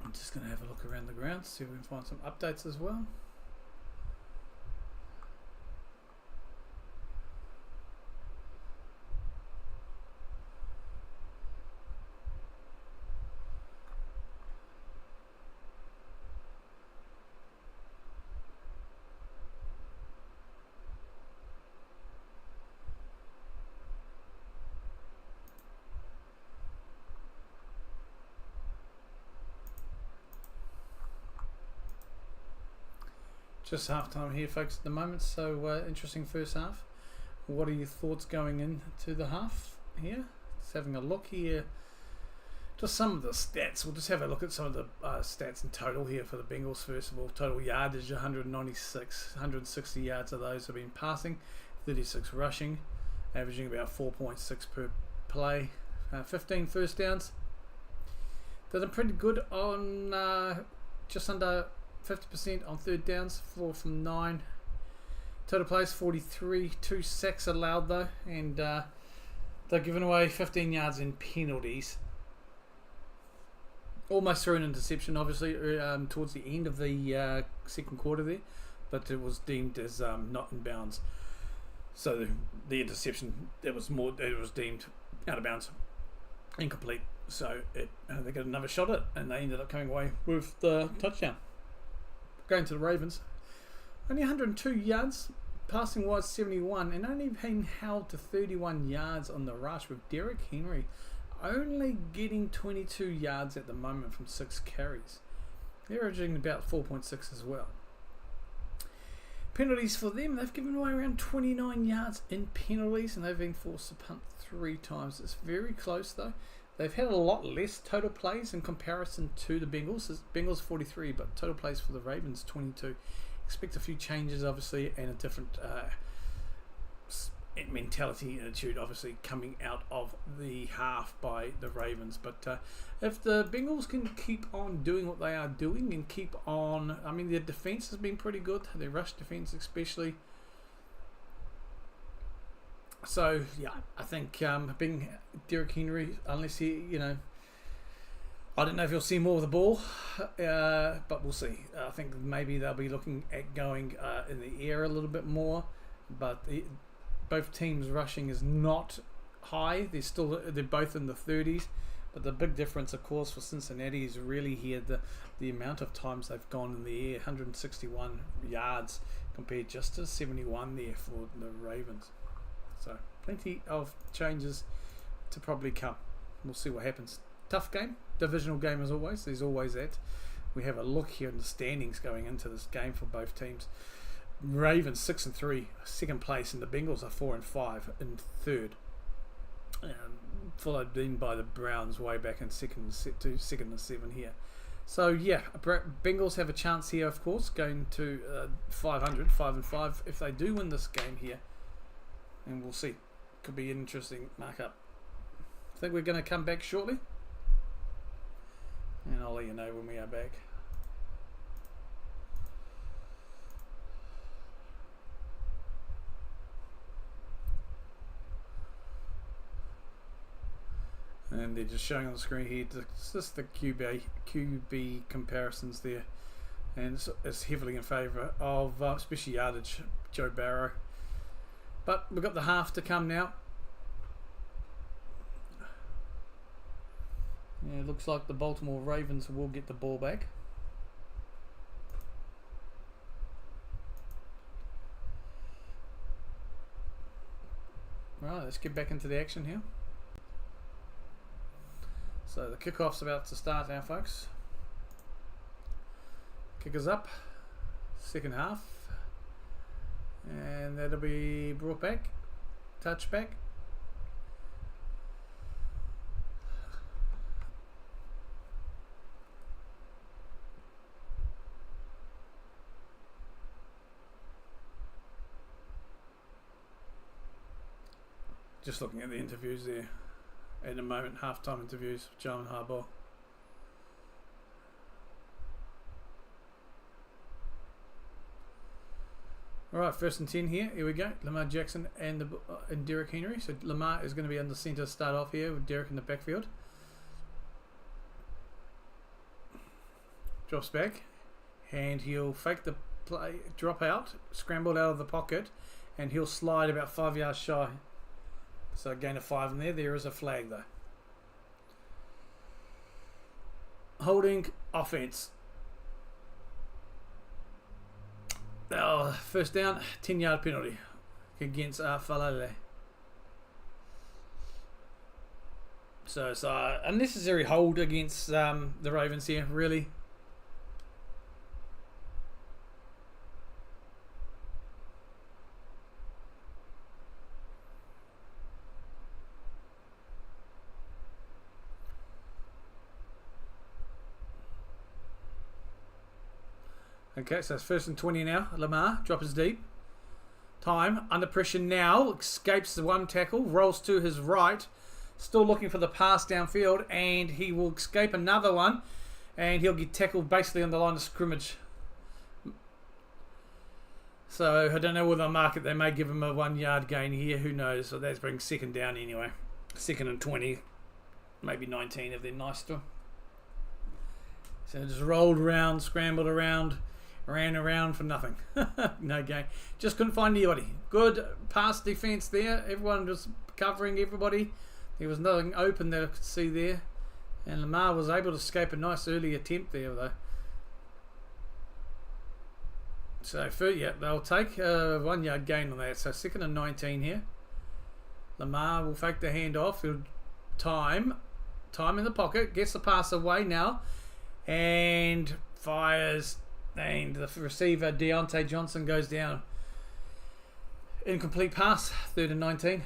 I'm just going to have a look around the ground, see if we can find some updates as well. Just half time here folks at the moment, so interesting first half. What are your thoughts going into the half here? Just having a look here, just some of the stats. We'll just have a look at some of the stats in total here for the Bengals. First of all, total yardage 196, 160 yards of those have been passing, 36 rushing, averaging about 4.6 per play, 15 first downs. Did pretty good on just under 50% on third downs, 4 from 9. Total plays 43, 2 sacks allowed though, and they're giving away 15 yards in penalties. Almost threw an interception, obviously, towards the end of the second quarter there, but it was deemed as not in bounds. So the interception, it was deemed out of bounds, incomplete. So they got another shot at it, and they ended up coming away with the touchdown. Going to the Ravens, only 102 yards, passing wise 71, and only being held to 31 yards on the rush, with Derrick Henry only getting 22 yards at the moment from 6 carries. They're averaging about 4.6 as well. Penalties for them, they've given away around 29 yards in penalties, and they've been forced to punt 3 times. It's very close though. They've had a lot less total plays in comparison to the Bengals. Bengals 43, but total plays for the Ravens 22. Expect a few changes, obviously, and a different mentality, attitude, obviously, coming out of the half by the Ravens. But if the Bengals can keep on doing what they are doing and keep on, I mean, their defense has been pretty good. Their rush defense, especially. So yeah, I think being Derrick Henry, unless he, I don't know if you'll see more of the ball, but we'll see. I think maybe they'll be looking at going in the air a little bit more, but both teams' rushing is not high. They're both in the 30s, but the big difference, of course, for Cincinnati is really here the amount of times they've gone in the air, 161 yards compared just to 71 there for the Ravens. So plenty of changes to probably come. We'll see what happens. Tough game, divisional game as always. There's always that. We have a look here in the standings going into this game for both teams. Ravens 6-3, second place, and the Bengals are 4-5 in third. Followed in by the Browns way back in second and 7 here. So yeah, Bengals have a chance here, of course, going to 500, 5-5 if they do win this game here. And we'll see. Could be an interesting markup. I think we're going to come back shortly. And I'll let you know when we are back. And they're just showing on the screen here just the QB comparisons there. And it's heavily in favour of, especially yardage, Joe Barrow. But we've got the half to come now. Yeah, it looks like the Baltimore Ravens will get the ball back. Right, let's get back into the action here. So the kickoff's about to start now, folks. Kickers up, second half, and that'll be brought back, touchback. Just looking at the interviews there at the moment, halftime interviews with Joe and Harbaugh. Alright, 1st and 10 here. Here we go. Lamar Jackson and Derrick Henry. So Lamar is going to be under centre to start off here with Derrick in the backfield. Drops back, and he'll fake the play, drop out, scramble out of the pocket, and he'll slide about 5 yards shy. So a gain of 5 in there. There is a flag though. Holding offense. Oh, first down, 10-yard penalty against Falale. So it's unnecessary hold against the Ravens here, really. Okay, so it's 1st and 20 now. Lamar drops deep. Time under pressure now. Escapes the one tackle. Rolls to his right. Still looking for the pass downfield, and he will escape another one, and he'll get tackled basically on the line of scrimmage. So I don't know whether they'll mark it. They may give him a 1 yard gain here. Who knows? So that's brings 2nd down anyway. 2nd and 20, maybe 19 if they're nice to him. So just rolled around, scrambled around. Ran around for nothing. No gain. Just couldn't find anybody. Good pass defense there. Everyone was covering everybody. There was nothing open that I could see there. And Lamar was able to escape a nice early attempt there though. So yeah, they'll take a 1 yard gain on that. So 2nd and 19 here. Lamar will fake the handoff. He'll time in the pocket. Gets the pass away now. And fires. And the receiver, Deontay Johnson, goes down. Incomplete pass, 3rd and 19.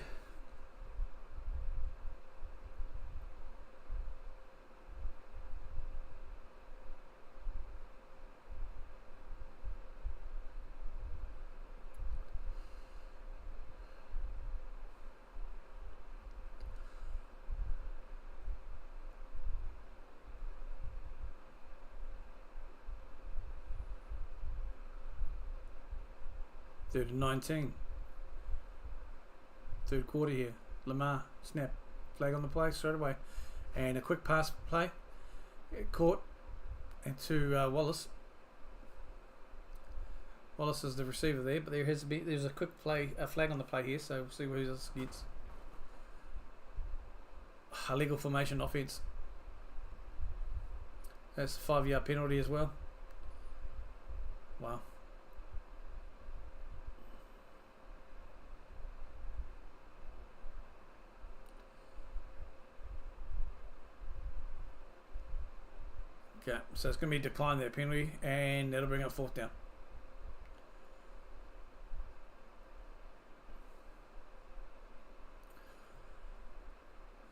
Third and 19. Third quarter here. Lamar, snap. Flag on the play straight away. And a quick pass play. Caught. And to Wallace. Wallace is the receiver there, but there's a quick play, a flag on the play here, so we'll see who this gets. Illegal formation offense. That's a 5 yard penalty as well. Wow. Okay, so it's going to be decline that penalty, and that'll bring up 4th down.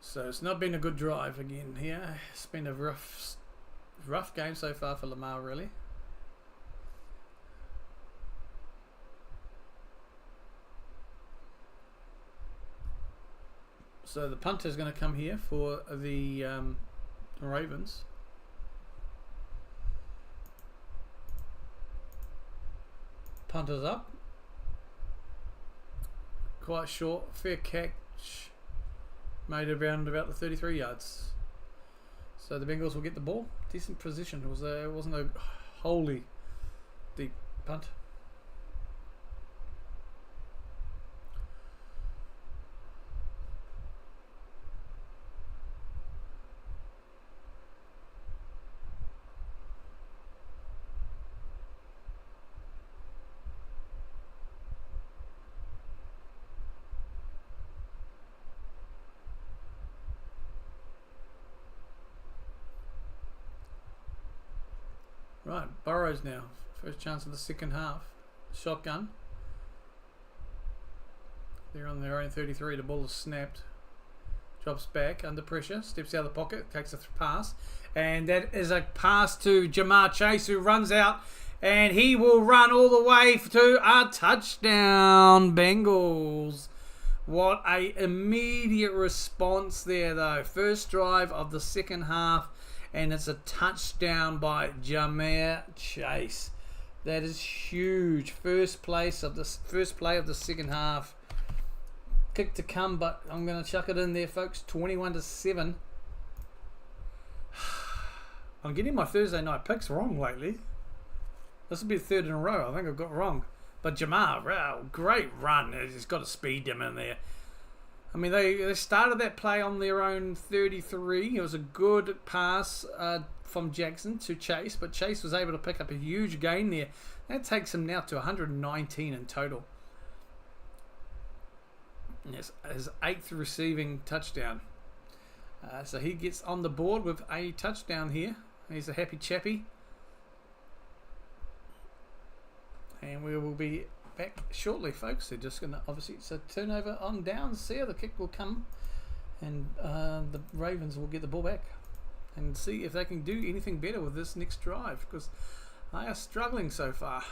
So it's not been a good drive again here. It's been a rough game so far for Lamar, really. So the punter is going to come here for the Ravens. Punter's up. Quite short. Fair catch. Made around about the 33 yards. So the Bengals will get the ball. Decent position. It wasn't a wholly deep punt. Right, Burrows now. First chance of the second half. Shotgun. They're on their own 33. The ball is snapped. Drops back under pressure. Steps out of the pocket. Takes a pass. And that is a pass to Jamar Chase, who runs out. And he will run all the way to a touchdown, Bengals. What a immediate response there, though. First drive of the second half, and it's a touchdown by Jamar Chase. That is huge. First play of the second half. Kick to come, but I'm going to chuck it in there, folks. 21-7. I'm getting my Thursday night picks wrong lately. This will be the third in a row. I think I've got wrong. But Jamar, wow, great run. He's got to speed him in there. I mean, they started that play on their own 33. It was a good pass from Jackson to Chase, but Chase was able to pick up a huge gain there. That takes him now to 119 in total. Yes, his 8th receiving touchdown. So he gets on the board with a touchdown here. He's a happy chappy. And we will be back shortly, folks. They're just going to, obviously, it's a turnover on downs. See how the kick will come. And the Ravens will get the ball back. And see if they can do anything better with this next drive. Because they are struggling so far.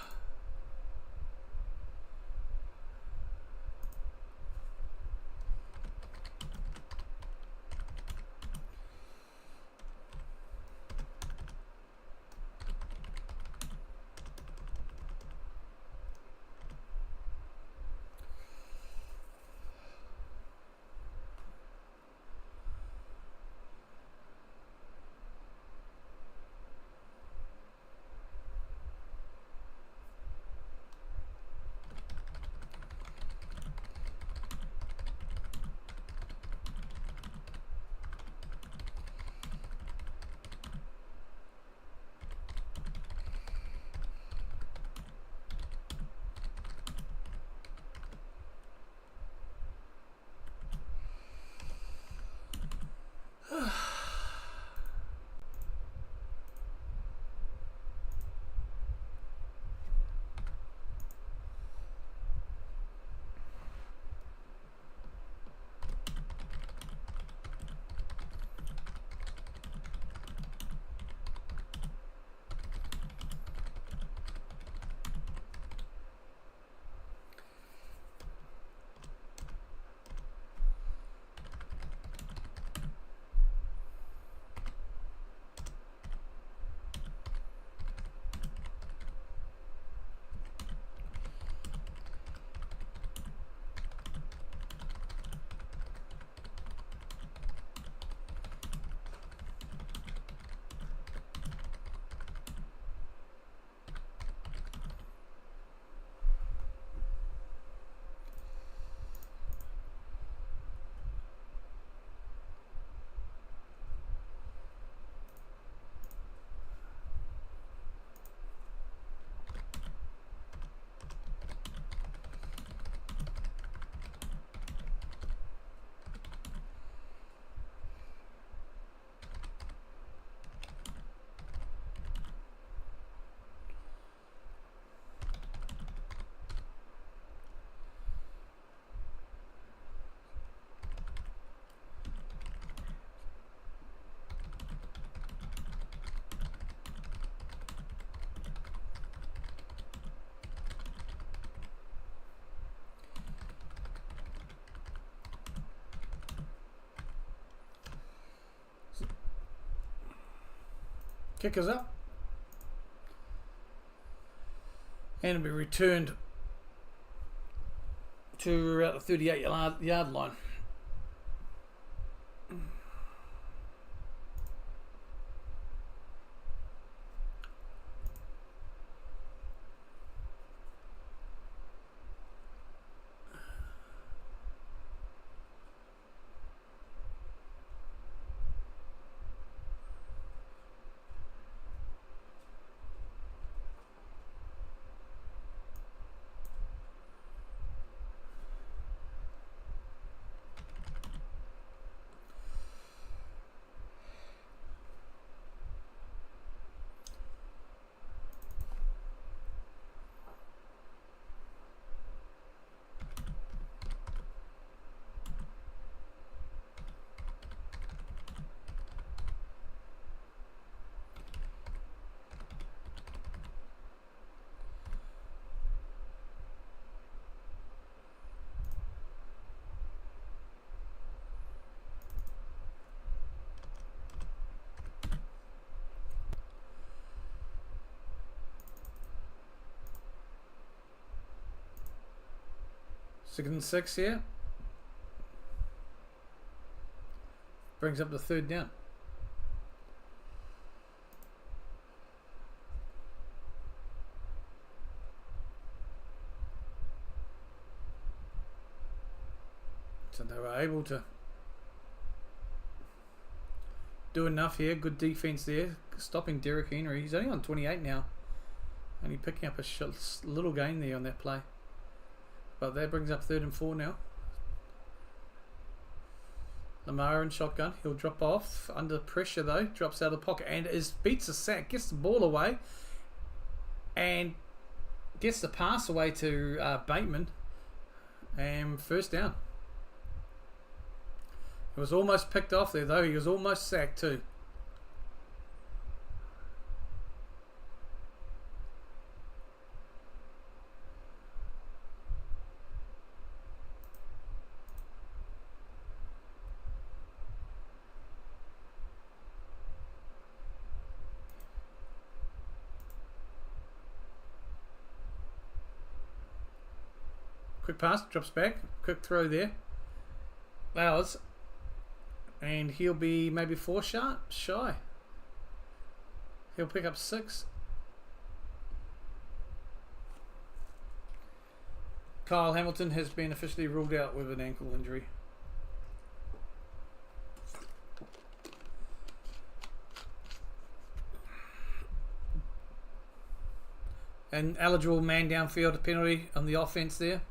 Kickers up. And it'll be returned to about the 38 yard line. Second and 6 here. Brings up the third down. So they were able to do enough here. Good defense there, stopping Derrick Henry. He's only on 28 now, only picking up a little gain there on that play. But that brings up 3rd and 4 now. Lamar in shotgun. He'll drop off under pressure though. Drops out of the pocket and beats a sack. Gets the ball away and gets the pass away to Bateman. And first down. It was almost picked off there though. He was almost sacked too. Quick pass, drops back. Quick throw there. Flowers. And he'll be maybe 4 shy. He'll pick up 6. Kyle Hamilton has been officially ruled out with an ankle injury. An eligible man downfield penalty on the offense there.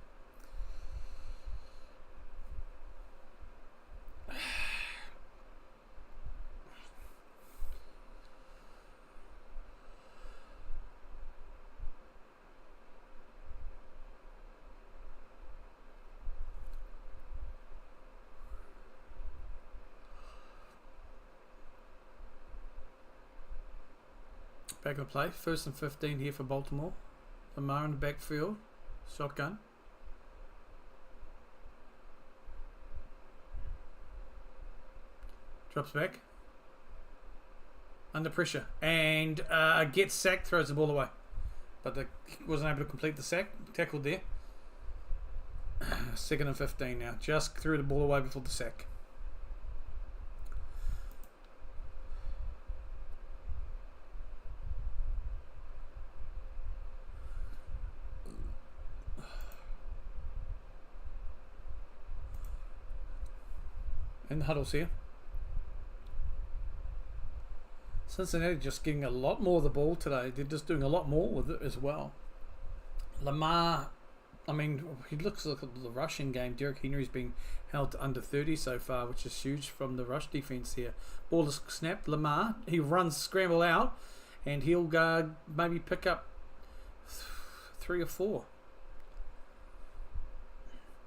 Back on play. 1st and 15 here for Baltimore. Lamar in the backfield. Shotgun. Drops back. Under pressure. And gets sacked. Throws the ball away. But wasn't able to complete the sack. Tackled there. 2nd and 15 now. Just threw the ball away before the sack. In the huddles here. Cincinnati just getting a lot more of the ball today. They're just doing a lot more with it as well. Lamar, I mean, he looks like the rushing game. Derrick Henry's been held to under 30 so far, which is huge from the rush defense here. Ball is snapped. Lamar, he runs, scramble out, and he'll go maybe pick up 3 or 4.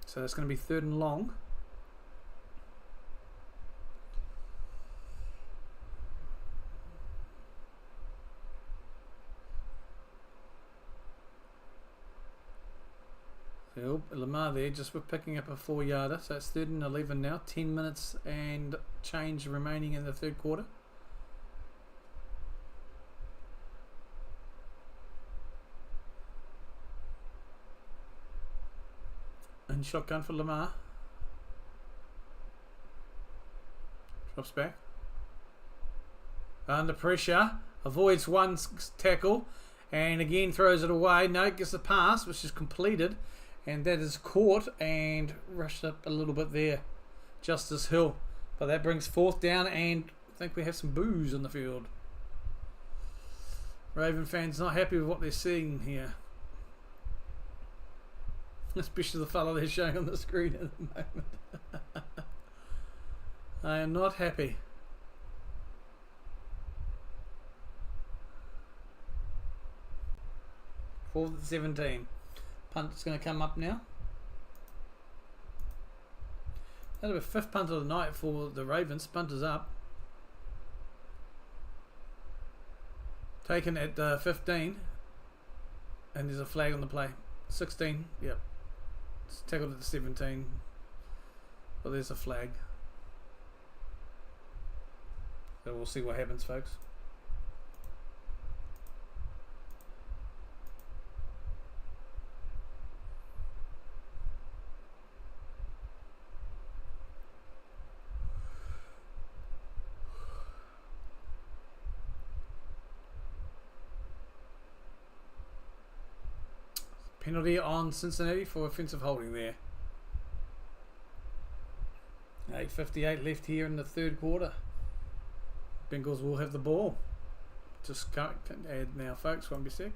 So it's going to be 3rd and long. Lamar there just for picking up a 4-yarder. So it's 3rd and 11 now. 10 minutes and change remaining in the 3rd quarter. And shotgun for Lamar. Drops back. Under pressure. Avoids one tackle. And again throws it away. No, gets the pass, which is completed. And that is caught and rushed up a little bit there. Justice Hill. But that brings 4th down, and I think we have some boos on the field. Raven fans not happy with what they're seeing here. Especially the fellow they're showing on the screen at the moment. I am not happy. 4th and 17. Punt's going to come up now. That'll be 5th punt of the night for the Ravens. Punt is up. Taken at 15. And there's a flag on the play. 16. Yep. It's tackled at the 17. But there's a flag. So we'll see what happens, folks. Penalty on Cincinnati for offensive holding there. 8:58 left here in the third quarter. Bengals will have the ball. Just can't add now, folks. Won't be sick.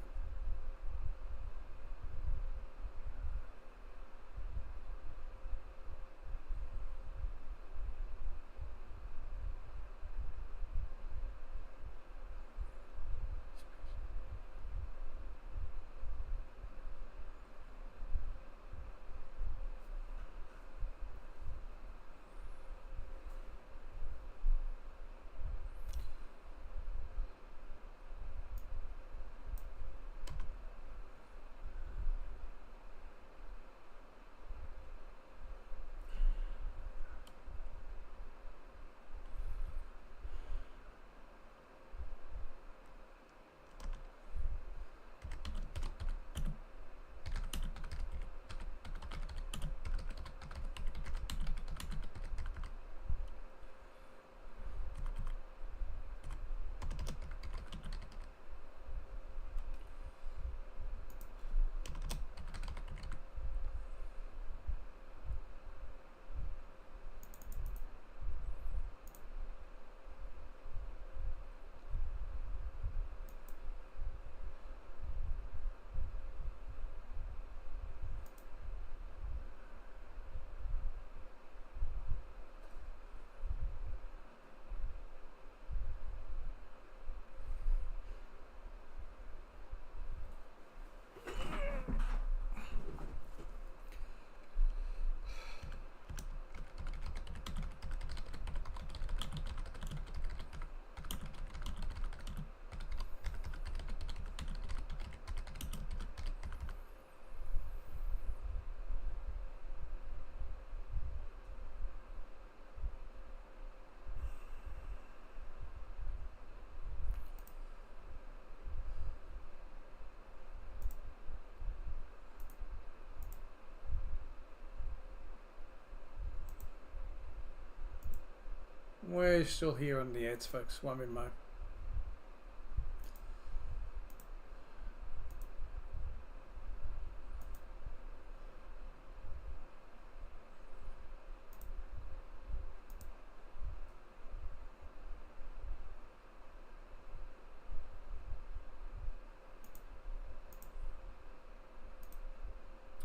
We're still here on the ads, folks. 1 minute more.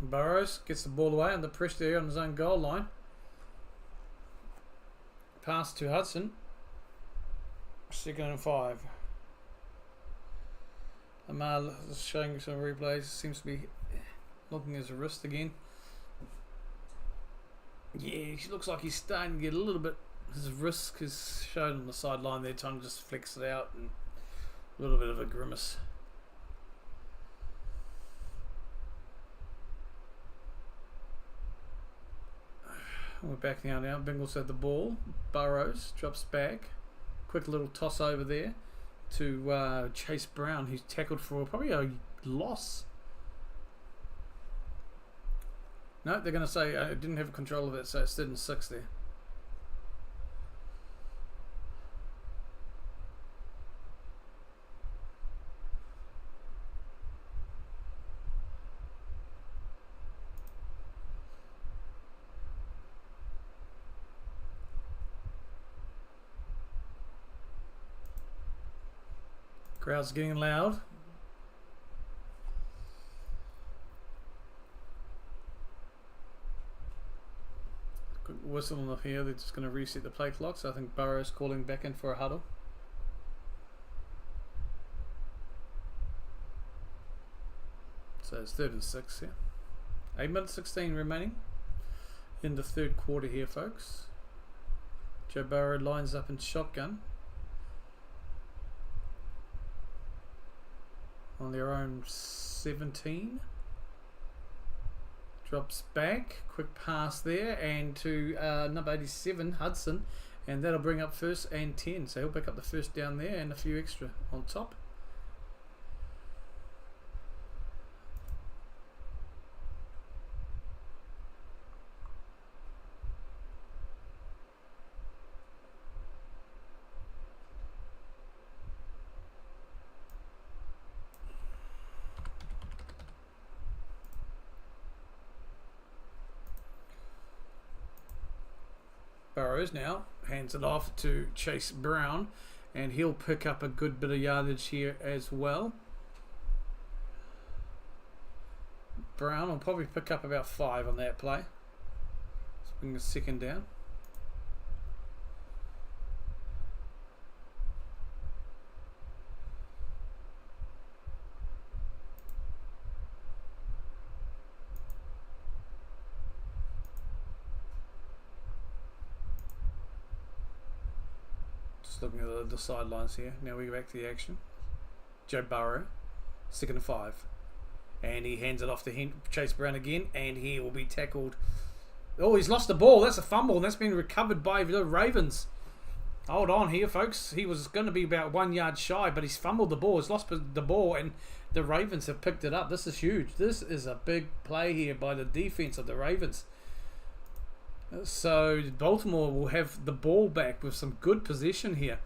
Burrows gets the ball away under pressure there on his own goal line. Pass to Hudson. 2nd and 5. Amal is showing some replays. Seems to be looking at his wrist again. Yeah, he looks like he's starting to get a little bit. His wrist is shown on the sideline there, trying to just flex it out, and a little bit of a grimace. We're back now. Bengals have the ball. Burrows drops back. Quick little toss over there to Chase Brown, who's tackled for probably a loss. No, they're going to say I didn't have control of it, so it's 3rd and 6 there. Crowd's getting loud. Quick whistle off here. They're just going to reset the play clock. So I think Burrow's calling back in for a huddle. So it's 3rd and 6 here. 8 minutes 16 remaining in the third quarter here, folks. Joe Burrow lines up in shotgun on their own 17. Drops back, quick pass there, and to number 87, Hudson, and that'll bring up 1st and 10. So he'll pick up the first down there and a few extra on top. Burrows now hands it off to Chase Brown, and he'll pick up a good bit of yardage here as well. Brown will probably pick up about 5 on that play. Let's bring the second down. Just looking at the sidelines here. Now we go back to the action. Joe Burrow, 2nd and 5. And he hands it off to Chase Brown again, and he will be tackled. Oh, he's lost the ball. That's a fumble, and that's been recovered by the Ravens. Hold on here, folks. He was going to be about 1 yard shy, but he's fumbled the ball. He's lost the ball, and the Ravens have picked it up. This is huge. This is a big play here by the defense of the Ravens. So Baltimore will have the ball back with some good position here.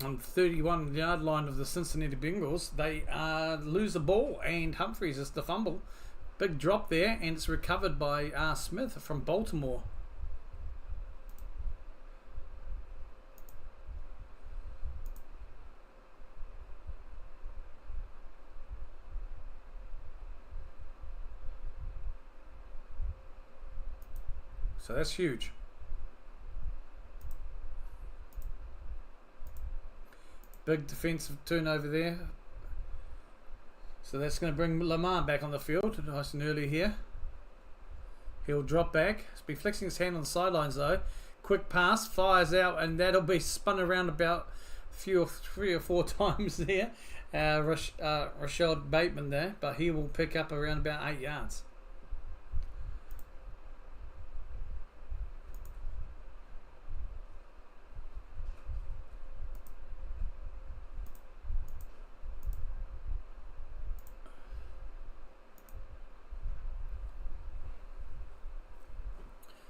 On the 31-yard line of the Cincinnati Bengals, they lose the ball, and Humphries is the fumble. Big drop there, and it's recovered by Smith from Baltimore. So that's huge. Big defensive turnover there. So that's going to bring Lamar back on the field. Nice and early here. He'll drop back. He's been flexing his hand on the sidelines though. Quick pass, fires out, and that'll be spun around about 3 or 4 times there. Rashad Bateman there, but he will pick up around about 8 yards.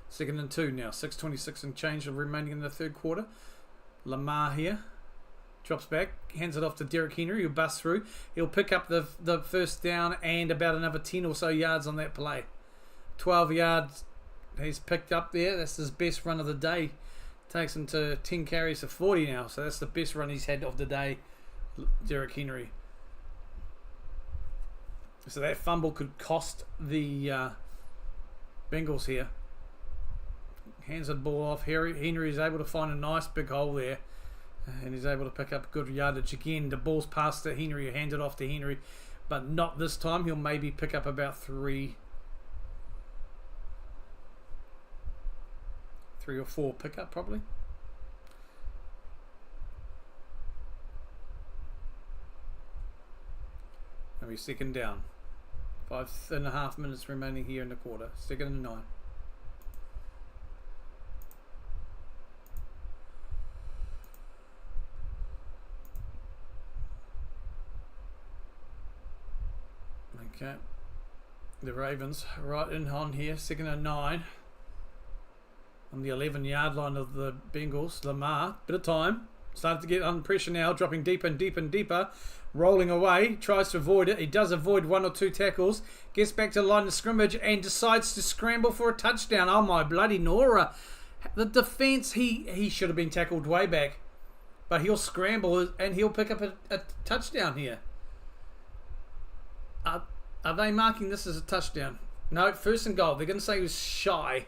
Second and 2 now. 6:26 and change remaining in the third quarter. Lamar here. Drops back. Hands it off to Derrick Henry. He'll bust through. He'll pick up the first down and about another 10 or so yards on that play. 12 yards he's picked up there. That's his best run of the day. Takes him to 10 carries to 40 now. So that's the best run he's had of the day, Derrick Henry. So that fumble could cost the Bengals here. Hands the ball off. Henry is able to find a nice big hole there, and he's able to pick up good yardage again. The ball's passed to Henry. Hand it off to Henry, but not this time. He'll maybe pick up about 3 or 4 pickup probably. Maybe second down. 5.5 minutes remaining here in the quarter. 2nd and 9. Okay, the Ravens right in on here, 2nd and 9 on the 11-yard line of the Bengals. Lamar, bit of time, started to get under pressure now, dropping deeper and deeper and deeper, rolling away, tries to avoid it. He does avoid 1 or 2 tackles, gets back to the line of scrimmage and decides to scramble for a touchdown. Oh my bloody Nora. The defense, he should have been tackled way back, but he'll scramble and he'll pick up a touchdown here. Are they marking this as a touchdown? No, 1st and goal. They're going to say he was shy.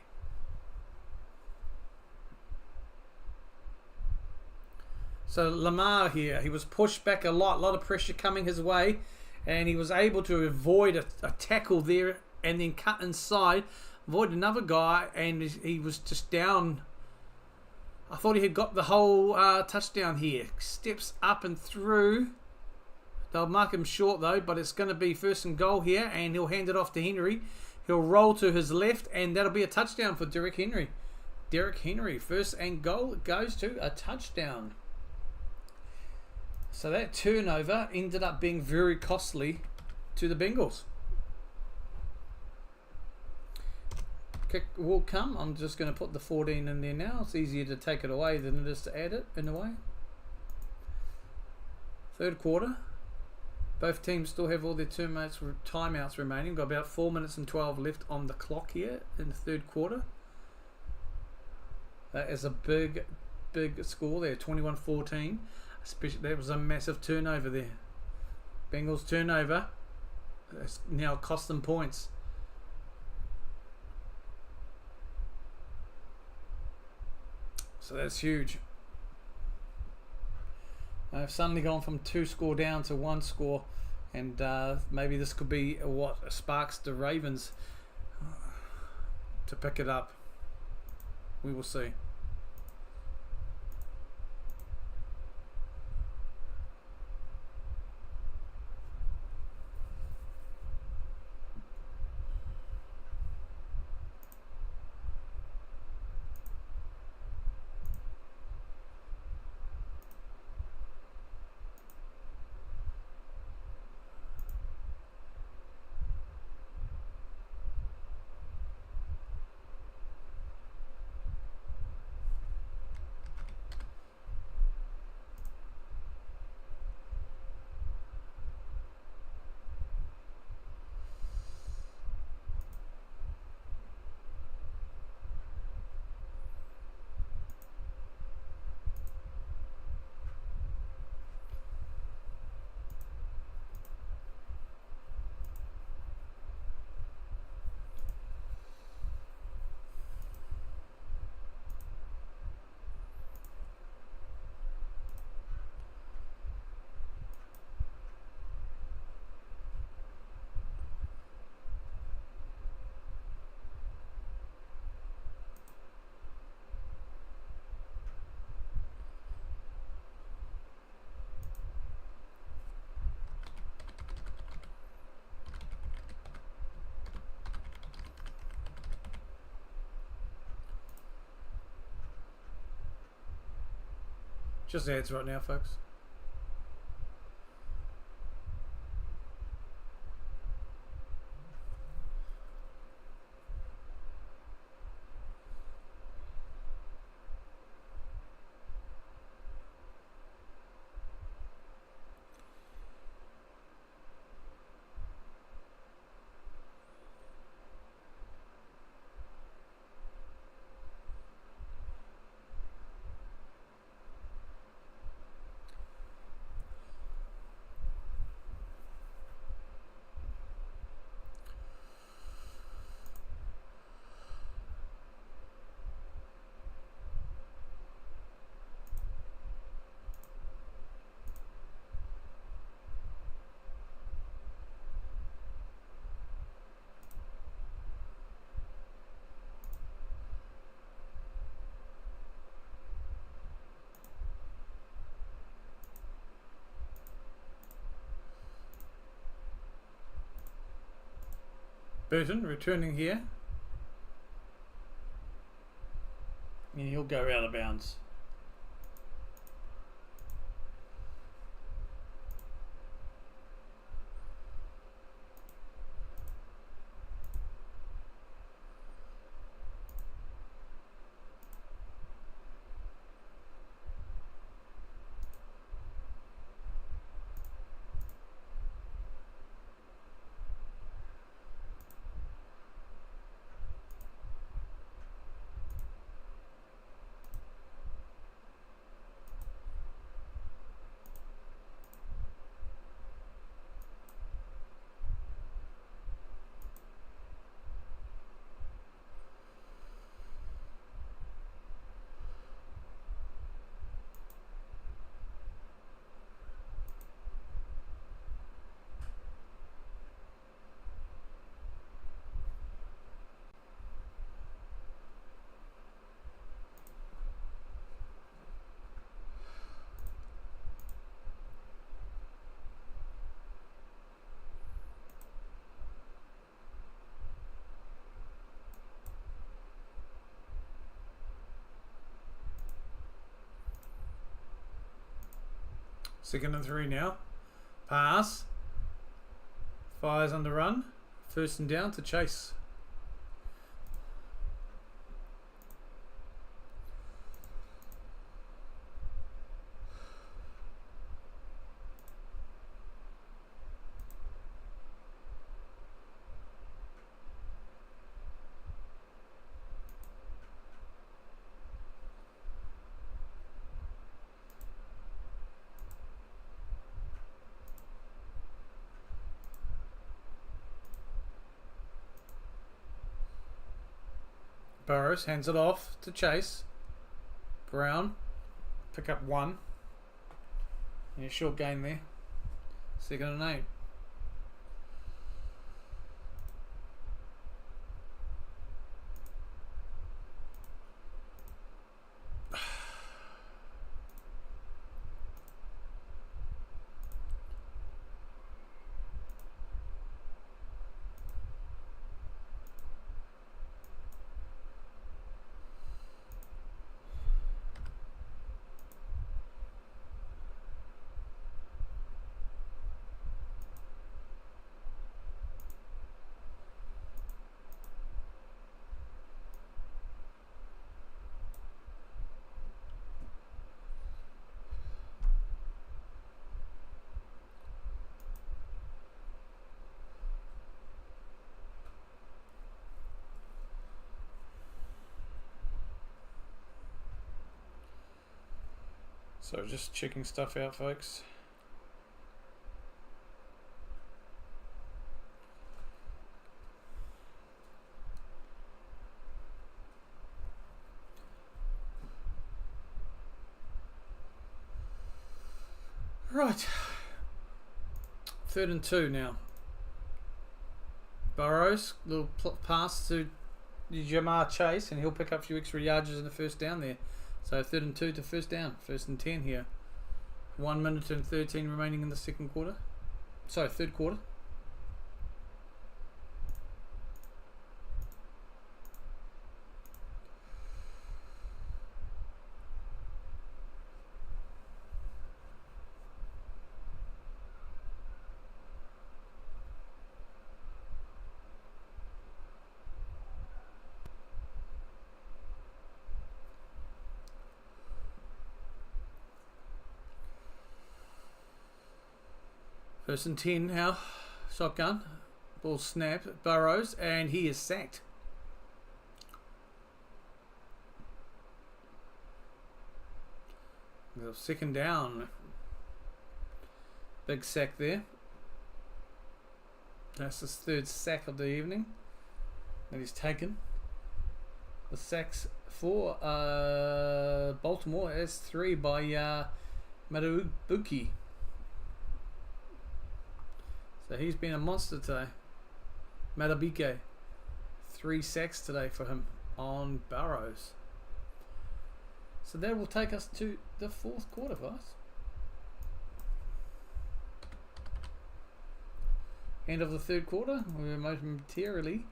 So Lamar here, he was pushed back a lot of pressure coming his way, and he was able to avoid a tackle there and then cut inside, avoid another guy, and he was just down. I thought he had got the whole touchdown here. Steps up and through. They'll mark him short though, but it's going to be 1st and goal here, and he'll hand it off to Henry. He'll roll to his left, and that'll be a touchdown for Derrick Henry. Derrick Henry, 1st and goal, goes to a touchdown. So that turnover ended up being very costly to the Bengals. Kick will come. I'm just going to put the 14 in there now. It's easier to take it away than it is to add it in a way. Third quarter. Both teams still have all their timeouts remaining. Got about 4 minutes and 12 left on the clock here in the third quarter. That is a big score there, 21-14. Especially, that was a massive turnover there. Bengals turnover. That's now cost them points. So that's huge. They've suddenly gone from 2-score down to 1-score, and maybe this could be what sparks the Ravens to pick it up. We will see. Just ads right now, folks. Burton returning here. And he'll go out of bounds. Second and 3 now. Pass. Fires on the run. First and down to Chase. Burrows hands it off to Chase. Brown. Pick up 1. Yeah, short gain there. 2nd and 8. So just checking stuff out, folks. Right. 3rd and 2 now. Burrows, little pass to Jamar Chase, and he'll pick up a few extra yards in the first down there. So 3rd and 2 to first down. 1st and 10 here. 1 minute and 13 remaining in the second quarter. Sorry, third quarter. First and 10 now. Shotgun. Ball snap. Burrows. And he is sacked. Second down. Big sack there. That's his 3rd sack of the evening that he's taken. The sacks for Baltimore is 3 by Matabuki. So he's been a monster today. Matabike. 3 sacks today for him on Burrows. So that will take us to the 4th quarter, guys. End of the 3rd quarter. We're momentarily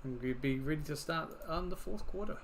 we'll be ready to start on the 4th quarter.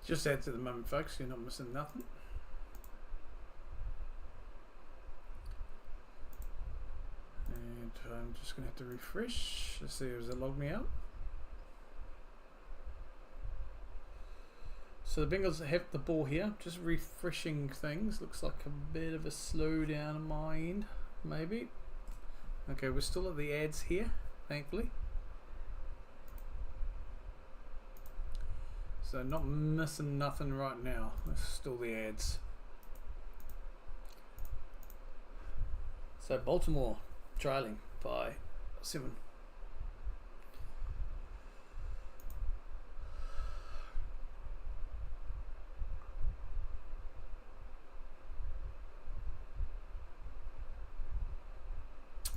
Just adds at the moment, folks. You're not missing nothing. I'm just going to have to refresh. Let's see, does it log me out? So the Bengals have the ball here, just refreshing things. Looks like a bit of a slowdown on my end, maybe. Okay, we're still at the ads here, thankfully. So not missing nothing right now. It's still the ads. So Baltimore trailing by 7.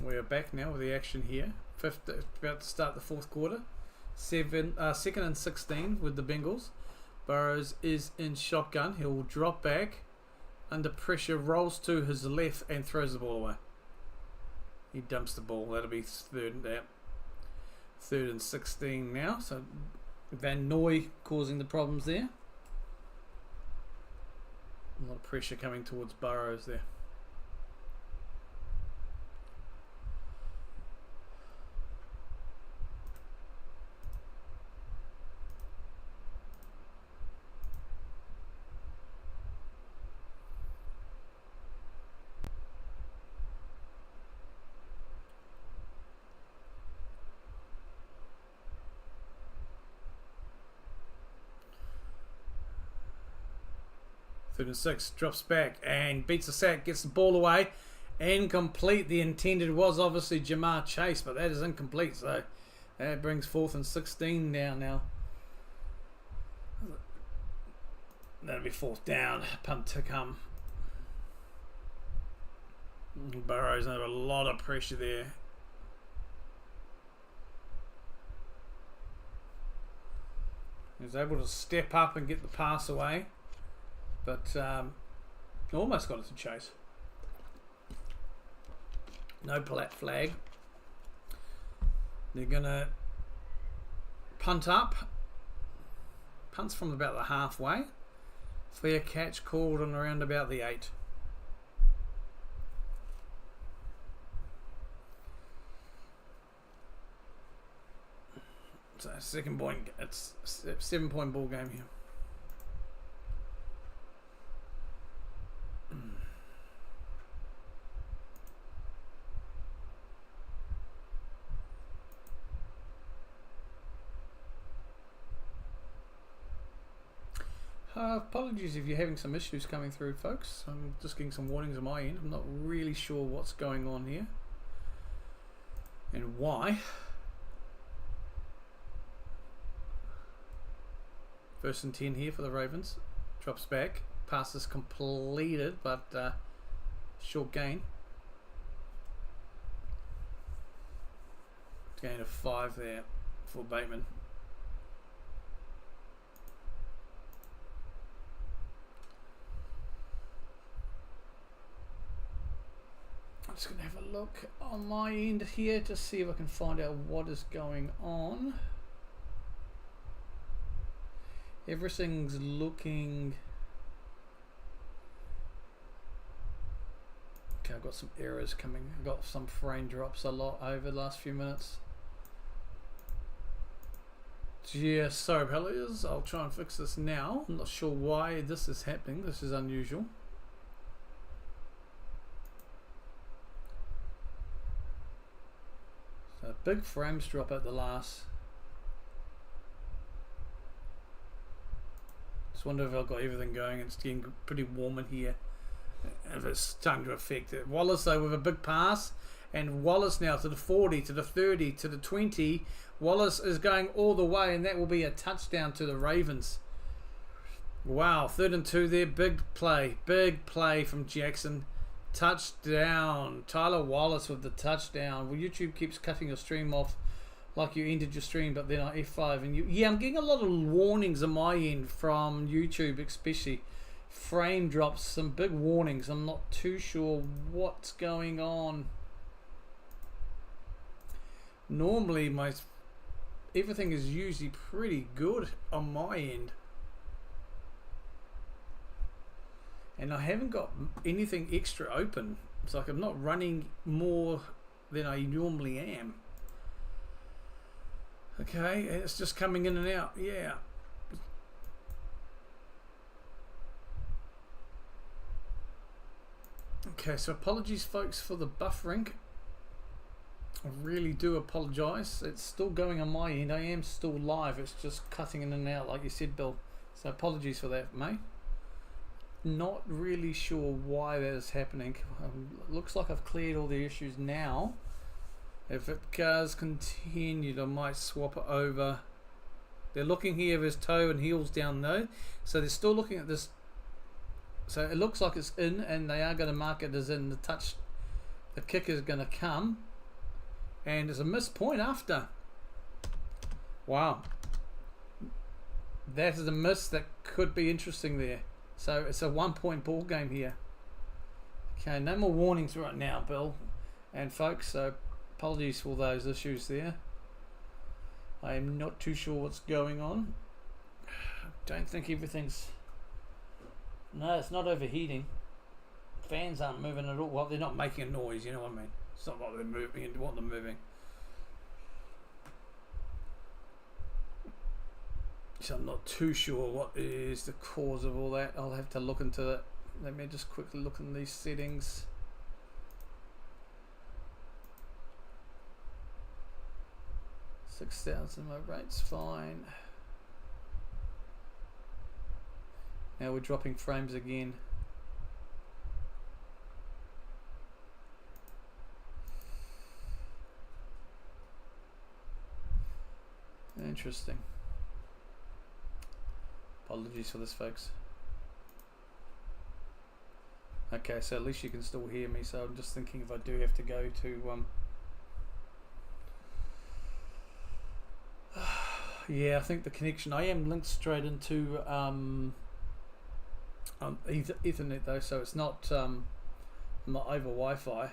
We are back now with the action here. About to start the fourth quarter. Second and 16 with the Bengals. Burrows is in shotgun. He'll drop back under pressure, rolls to his left and throws the ball away. He dumps the ball. That'll be third and 16 now. So Van Noy causing the problems there. A lot of pressure coming towards Burrows there. Third and 6, drops back and beats the sack, gets the ball away. Incomplete. The intended was obviously Jamar Chase, but that is incomplete. So that brings 4th and 16 down now. That'll be 4th down. Punt to come. Burrows under a lot of pressure there. He was able to step up and get the pass away. But almost got it to Chase. No flag. They're going to punt up. Punts from about the halfway. Fair catch called on around about the 8. So second point, it's a 7-point ball game here. Apologies if you're having some issues coming through, folks. I'm just getting some warnings on my end. I'm not really sure what's going on here and why. First and 10 here for the Ravens. Drops back. Pass is completed, but short gain. Gain of 5 there for Bateman. I'm just going to have a look on my end here to see if I can find out what is going on. Everything's looking... Okay, I've got some errors coming. I've got some frame drops a lot over the last few minutes. Yeah, sorry pals, I'll try and fix this now. I'm not sure why this is happening. This is unusual. So big frames drop at the last. Just wonder if I've got everything going. It's getting pretty warm in here. If it's starting to affect it. Wallace though with a big pass. And Wallace now to the 40, to the 30, to the 20. Wallace is going all the way, and that will be a touchdown to the Ravens. Wow, 3rd and 2 there. Big play from Jackson. Touchdown. Tyler Wallace with the touchdown. Well, YouTube keeps cutting your stream off like you ended your stream, but then I F5 and you... Yeah, I'm getting a lot of warnings on my end from YouTube, especially. Frame drops, some big warnings. I'm not too sure what's going on. Normally, everything is usually pretty good on my end. And I haven't got anything extra open. It's like I'm not running more than I normally am. Okay, it's just coming in and out. Yeah. Okay, so apologies folks for the buffering. I really do apologise. It's still going on my end. I am still live. It's just cutting in and out like you said, Bill. So apologies for that, mate. Not really sure why that is happening. Looks like I've cleared all the issues now. If it does continue, I might swap it over. They're looking here with his toe and heels down though. So they're still looking at this. So it looks like it's in, and they are going to mark it as in. The kick is going to come. And there's a missed point after. Wow. That is a miss that could be interesting there. So it's a 1 point ball game here. Okay, no more warnings right now, Bill and folks. So apologies for those issues there. I am not too sure what's going on. I don't think everything's... No, it's not overheating. Fans aren't moving at all. Well, they're not making a noise, you know what I mean? It's not like they're moving and want them moving. So I'm not too sure what is the cause of all that. I'll have to look into it. Let me just quickly look in these settings. $6,000, my rate's fine. Now we're dropping frames again. Interesting. Apologies for this, folks. Okay, so at least you can still hear me. So I'm just thinking if I do have to go to yeah, I think the connection, I am linked straight into Ethernet though, so it's not not over Wi-Fi.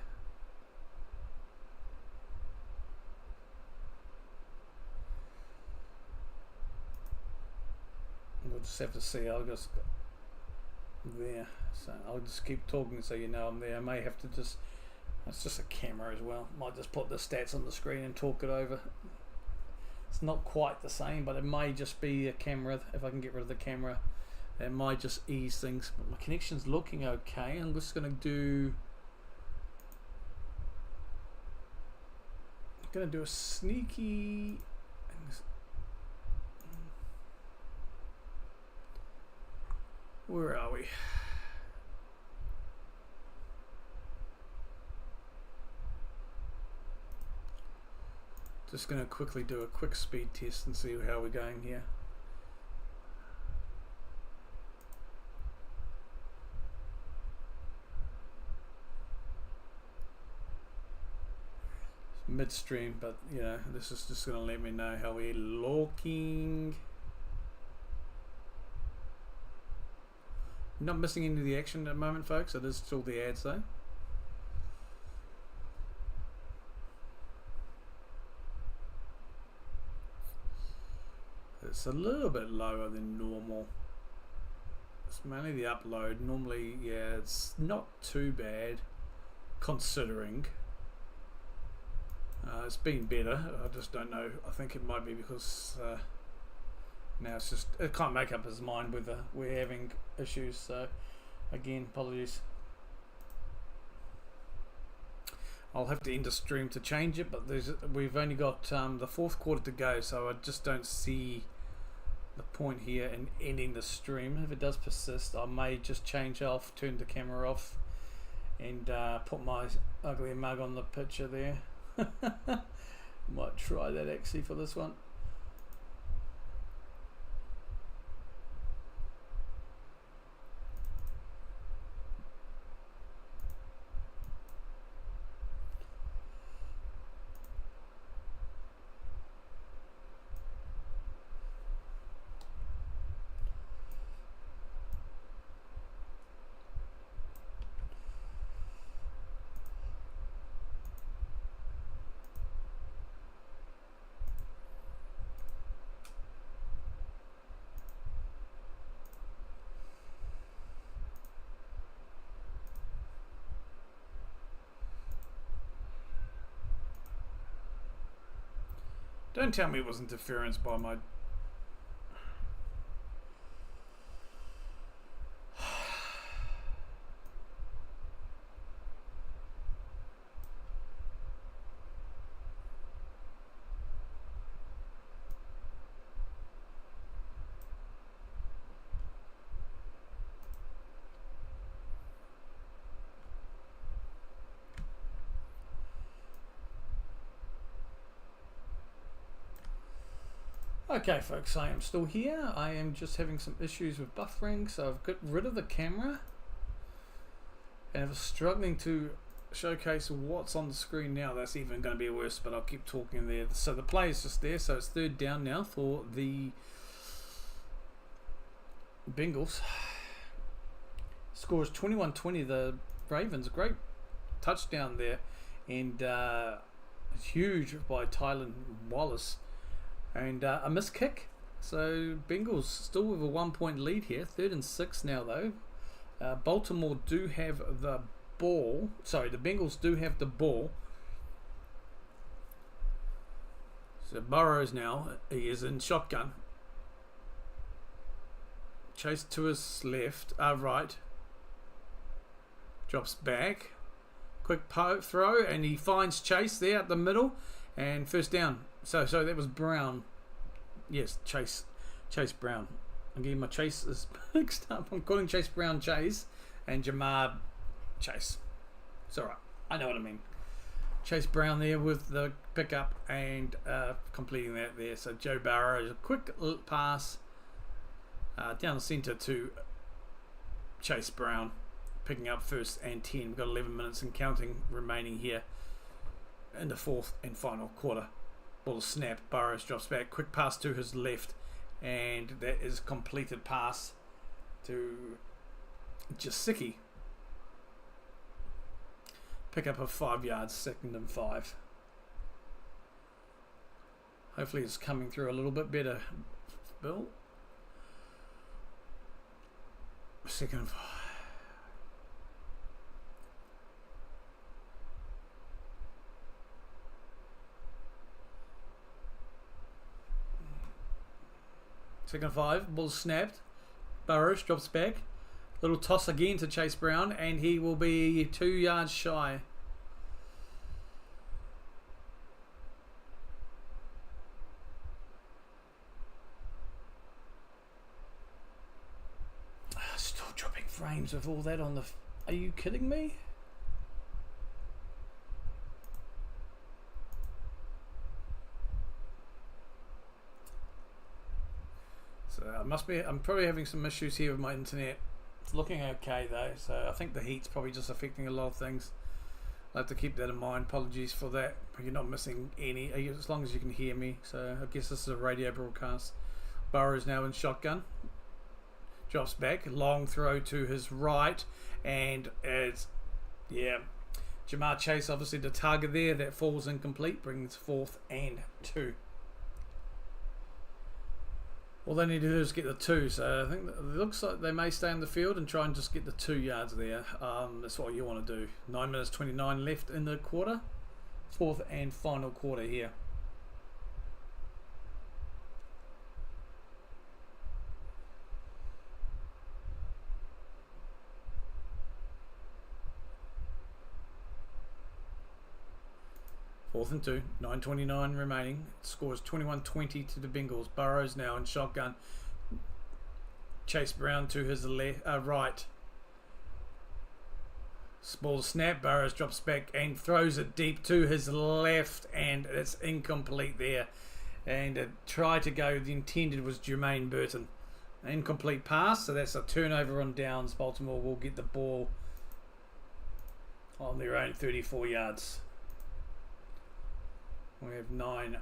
We'll just have to see. I'll just there, so I'll just keep talking so you know I'm there. I may have to just, it's just a camera as well, might just put the stats on the screen and talk it over. It's not quite the same, but it may just be a camera. If I can get rid of the camera, it might just ease things. But my connection's looking okay. I'm just going to do a sneaky... Where are we? Just going to quickly do a quick speed test and see how we're going here. It's midstream, but you know, this is just going to let me know how we're looking. Not missing any of the action at the moment, folks. It is still the ads though. It's a little bit lower than normal. It's mainly the upload. Normally, yeah, it's not too bad considering. It's been better. I just don't know. I think it might be because now it's just, it can't make up its mind whether we're having issues. So again, apologies. I'll have to end the stream to change it, but we've only got the fourth quarter to go, so I just don't see the point here in ending the stream. If it does persist, I may just change off, turn the camera off, and put my ugly mug on the picture there. Might try that actually for this one. Don't tell me it was interference by my... Okay folks, I am still here. I am just having some issues with buffering, so I've got rid of the camera and I'm struggling to showcase what's on the screen now. That's even going to be worse, but I'll keep talking there. So the play is just there, so it's third down now for the Bengals. Score is 21-20, the Ravens. Great touchdown there, and huge by Tylan Wallace. And a missed kick. So Bengals still with a 1-point lead here. 3rd and 6 now though. Baltimore do have the ball. Sorry, the Bengals do have the ball. So Burrows now, he is in shotgun. Chase to his left, right. Drops back. Quick throw, and he finds Chase there at the middle. And first down. So that was Brown. Yes, Chase Brown. I'm getting my Chases mixed up. I'm calling Chase Brown Chase and Jamar Chase. It's alright. I know what I mean. Chase Brown there with the pickup and completing that there. So Joe Burrow, a quick pass down the centre to Chase Brown, picking up 1st and 10. We've got 11 minutes and counting remaining here in the 4th and final quarter. Ball snap, Burrows drops back, quick pass to his left, and that is completed pass to Jasicki. Pick up of 5 yards, 2nd and 5. Hopefully it's coming through a little bit better, Bill. 2nd and 5. Second 5, ball snapped. Burrows drops back. Little toss again to Chase Brown, and he will be 2 yards shy. Still dropping frames with all that on the... Are you kidding me? I'm probably having some issues here with my internet. It's looking okay though, so I think the heat's probably just affecting a lot of things. I'll have to keep that in mind. Apologies for that, but you're not missing any, as long as you can hear me. So I guess this is a radio broadcast. Burrows now in shotgun. Drops back, long throw to his right, and it's, yeah, Jamar Chase obviously the target there. That falls incomplete, brings 4th and 2. All they need to do is get the 2, so I think it looks like they may stay in the field and try and just get the 2 yards there. That's what you want to do. 9 minutes 29 left in the quarter. 4th and final quarter here. Fourth and 2, 9:29 remaining. Scores 21-20 to the Bengals. Burrows now in shotgun. Chase Brown to his right. Ball snap. Burrows drops back and throws it deep to his left, and it's incomplete there. And it tried to go. The intended was Jermaine Burton. Incomplete pass, so that's a turnover on downs. Baltimore will get the ball on their own 34 yards. We have 9.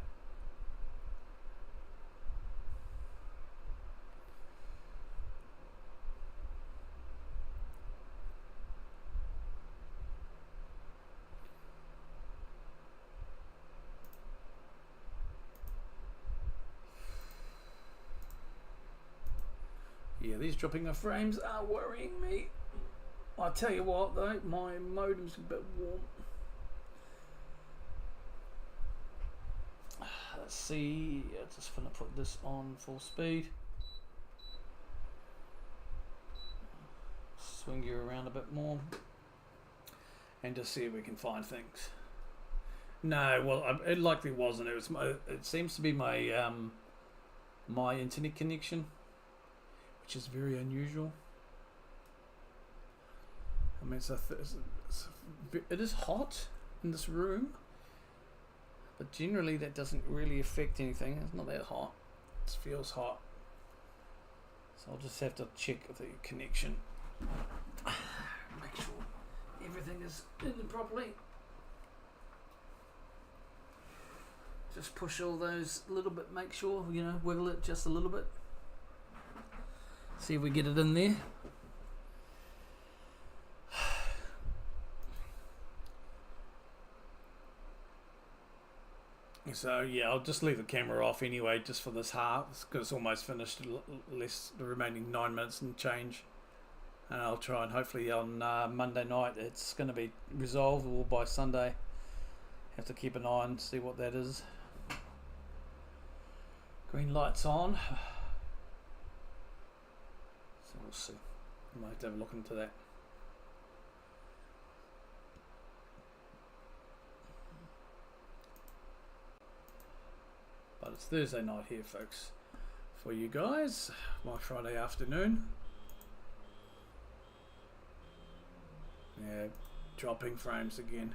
Yeah, these dropping of frames are worrying me. I'll tell you what though, my modem's a bit warm. Let's see. I'm just going to put this on full speed. Swing you around a bit more. And just see if we can find things. No, well, it likely wasn't. It seems to be my my internet connection, which is very unusual. I mean, it is hot in this room, but generally that doesn't really affect anything. It's not that hot. It feels hot, so I'll just have to check the connection. Make sure everything is in properly. Just push all those a little bit, make sure, wiggle it just a little bit. See if we get it in there. So yeah, I'll just leave the camera off anyway, just for this half, because it's almost finished, the remaining 9 minutes and change. And I'll try and hopefully on Monday night it's going to be resolved, or by Sunday. Have to keep an eye and see what that is. Green light's on. So we'll see. I might have to have a look into that. But it's Thursday night here, folks, for you guys. My Friday afternoon. Yeah, dropping frames again.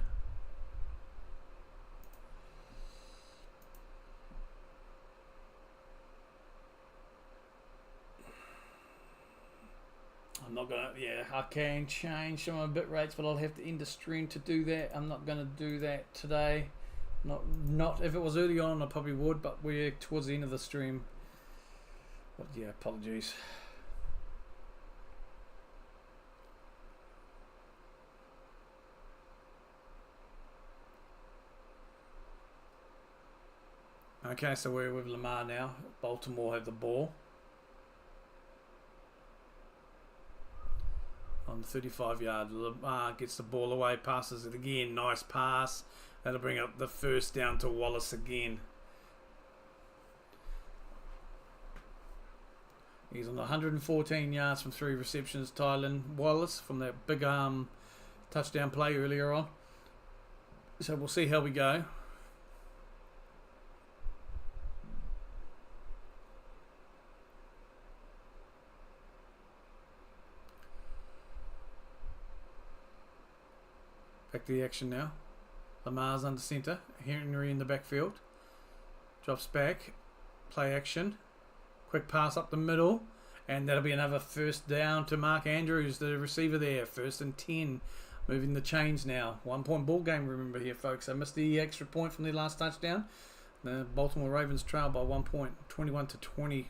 I'm not gonna, I can change some of my bit rates, but I'll have to end the stream to do that. I'm not gonna do that today. Not if it was early on, I probably would, but we're towards the end of the stream. But yeah, apologies. Okay, so we're with Lamar now. Baltimore have the ball. On the 35-yard, Lamar gets the ball away, passes it again. Nice pass. That'll bring up the first down to Wallace again. He's on 114 yards from 3 receptions. Tylan Wallace from that big touchdown play earlier on. So we'll see how we go. Back to the action now. Lamar's under centre. Henry in the backfield. Drops back. Play action. Quick pass up the middle. And that'll be another first down to Mark Andrews, the receiver there. 1st and 10. Moving the chains now. 1 point ball game, remember here, folks. I missed the extra point from the last touchdown. The Baltimore Ravens trail by 1 point. 21-20.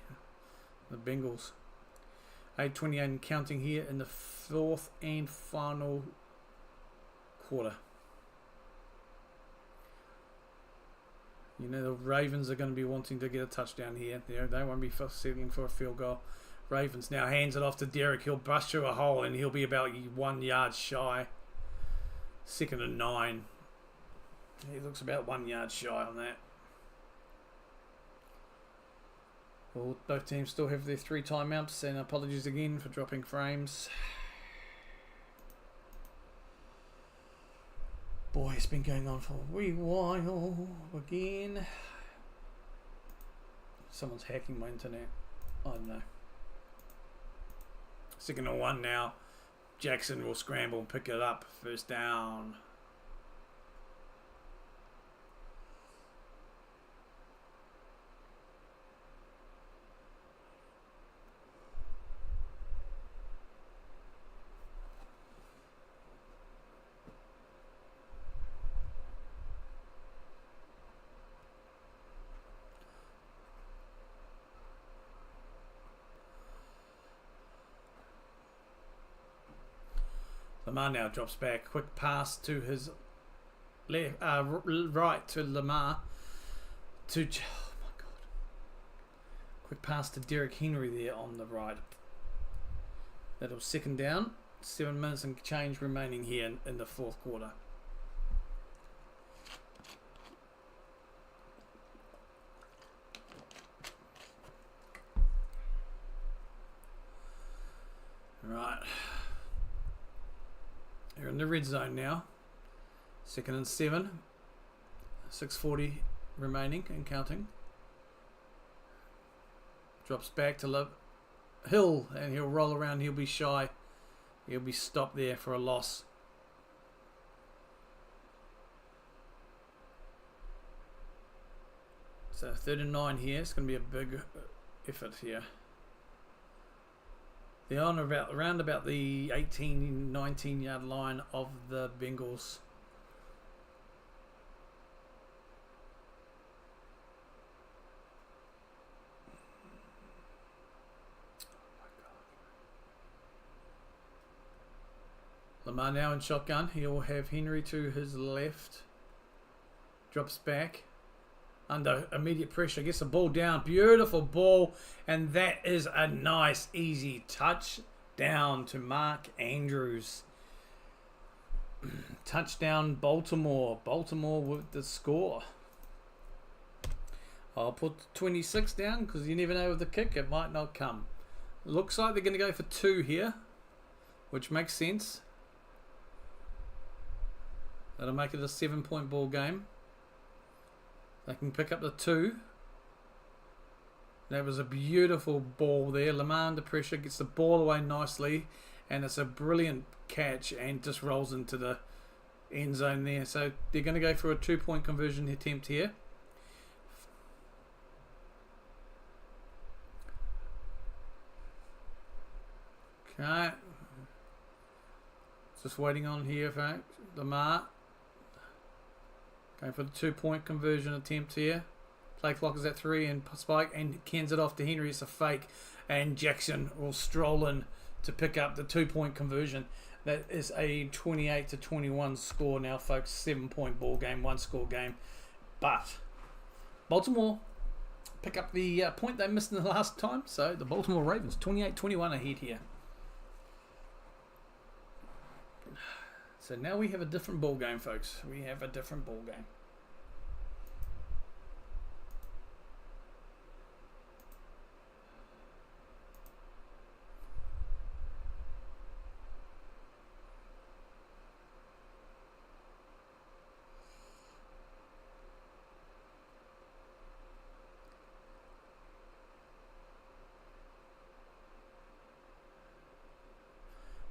The Bengals. 8:28 and counting here in the 4th and final quarter. You know the Ravens are going to be wanting to get a touchdown here. They won't be settling for a field goal. Ravens now hands it off to Derek. He'll bust through a hole and he'll be about 1 yard shy. 2nd and 9. He looks about 1 yard shy on that. Well, both teams still have their 3 timeouts, and apologies again for dropping frames. Boy, it's been going on for a wee while again. Someone's hacking my internet. I don't know. 2nd and 1 now. Jackson will scramble and pick it up. 1st down. Lamar now drops back. Quick pass to his left, right to Lamar. Oh my God. Quick pass to Derek Henry there on the right. That'll 2nd down. 7 minutes and change remaining here in the 4th quarter. Right. You're in the red zone now. 2nd and 7. 6:40 remaining and counting. Drops back to Hill, and he'll roll around. He'll be shy. He'll be stopped there for a loss. So 3rd and 9 here. It's going to be a big effort here. They're on around about the 18, 19 yard line of the Bengals. Lamar now in shotgun. He'll have Henry to his left. Drops back. Under immediate pressure. Gets the ball down. Beautiful ball. And that is a nice, easy touchdown to Mark Andrews. Touchdown Baltimore. Baltimore with the score. I'll put 26 down because you never know with the kick. It might not come. Looks like they're going to go for 2 here. Which makes sense. That'll make it a 7-point ball game. They can pick up the 2. That was a beautiful ball there. Lamar under pressure gets the ball away nicely, and it's a brilliant catch and just rolls into the end zone there. So they're going to go for a 2-point conversion attempt here. Okay. Just waiting on here, folks. Lamar. Going for the 2-point conversion attempt here. Play clock is at 3 and Spike and hands it off to Henry. It's a fake. And Jackson will stroll in to pick up the 2-point conversion. That is a 28-21 score now, folks. 7-point ball game, 1-score game. But Baltimore pick up the point they missed in the last time. So the Baltimore Ravens 28-21 ahead here. So now we have a different ball game, folks. We have a different ball game.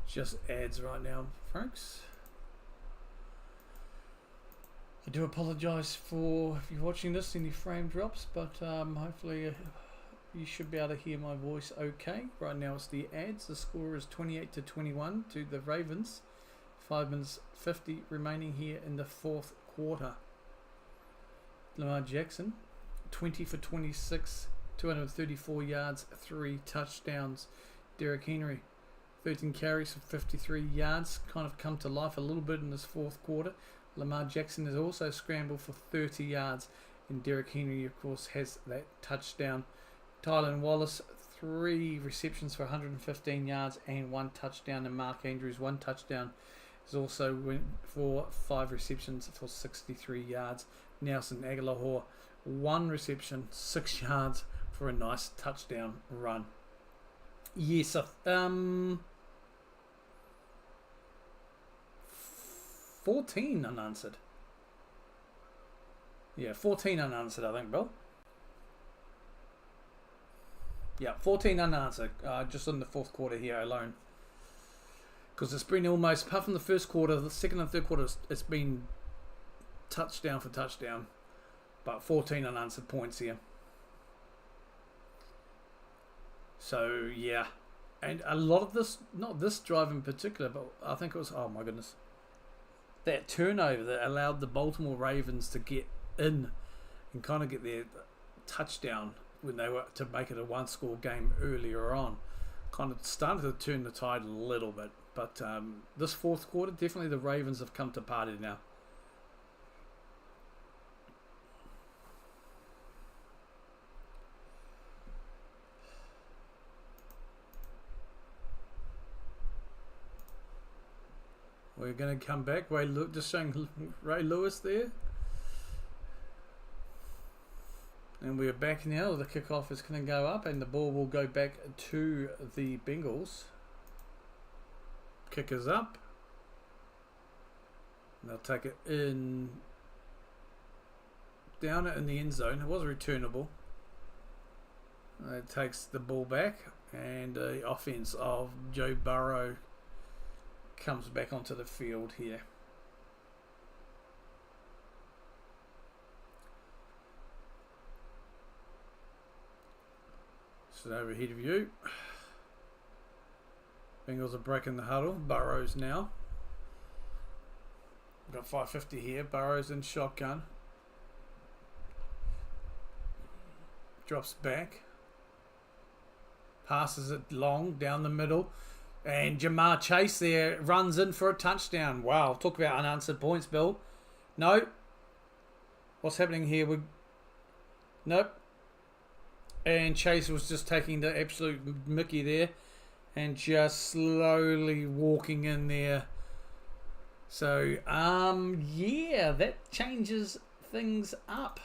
Just ads right now, folks. I do apologise for if you're watching this any frame drops, but hopefully you should be able to hear my voice okay. Right now it's the ads. The score is 28-21 to the Ravens. 5 minutes 50 remaining here in the 4th quarter. Lamar Jackson, 20 for 26, 234 yards, 3 touchdowns. Derrick Henry, 13 carries for 53 yards. Kind of come to life a little bit in this 4th quarter. Lamar Jackson has also scrambled for 30 yards. And Derrick Henry, of course, has that touchdown. Tylan Wallace, 3 receptions for 115 yards and 1 touchdown. And Mark Andrews, 1 touchdown. Has also went for 5 receptions for 63 yards. Nelson Aguilar, 1 reception, 6 yards for a nice touchdown run. Yes, 14 unanswered. Yeah, 14 unanswered, I think, Bill. Yeah, 14 unanswered, just in the 4th quarter here alone. Because it's been almost, apart from the 1st quarter, the 2nd and 3rd quarter, it's been touchdown for touchdown. But 14 unanswered points here. So, yeah. And a lot of this, not this drive in particular, but I think it was, oh my goodness, that turnover that allowed the Baltimore Ravens to get in and kind of get their touchdown when they were to make it a 1-score game earlier on. Kind of started to turn the tide a little bit. But this 4th quarter, definitely the Ravens have come to party now. We're going to come back. Just showing Ray Lewis there. And we're back now. The kickoff is going to go up and the ball will go back to the Bengals. Kickers up. They'll take it in, down it in the end zone. It was returnable. It takes the ball back, and the offense of Joe Burrow comes back onto the field here. So overhead view. Bengals are breaking the huddle. Burrows now. We've got 550 here. Burrows in shotgun. Drops back. Passes it long down the middle. And Jamar Chase there runs in for a touchdown. Wow, talk about unanswered points, Bill. No. What's happening here? Nope. And Chase was just taking the absolute mickey there and just slowly walking in there. So, yeah, that changes things up.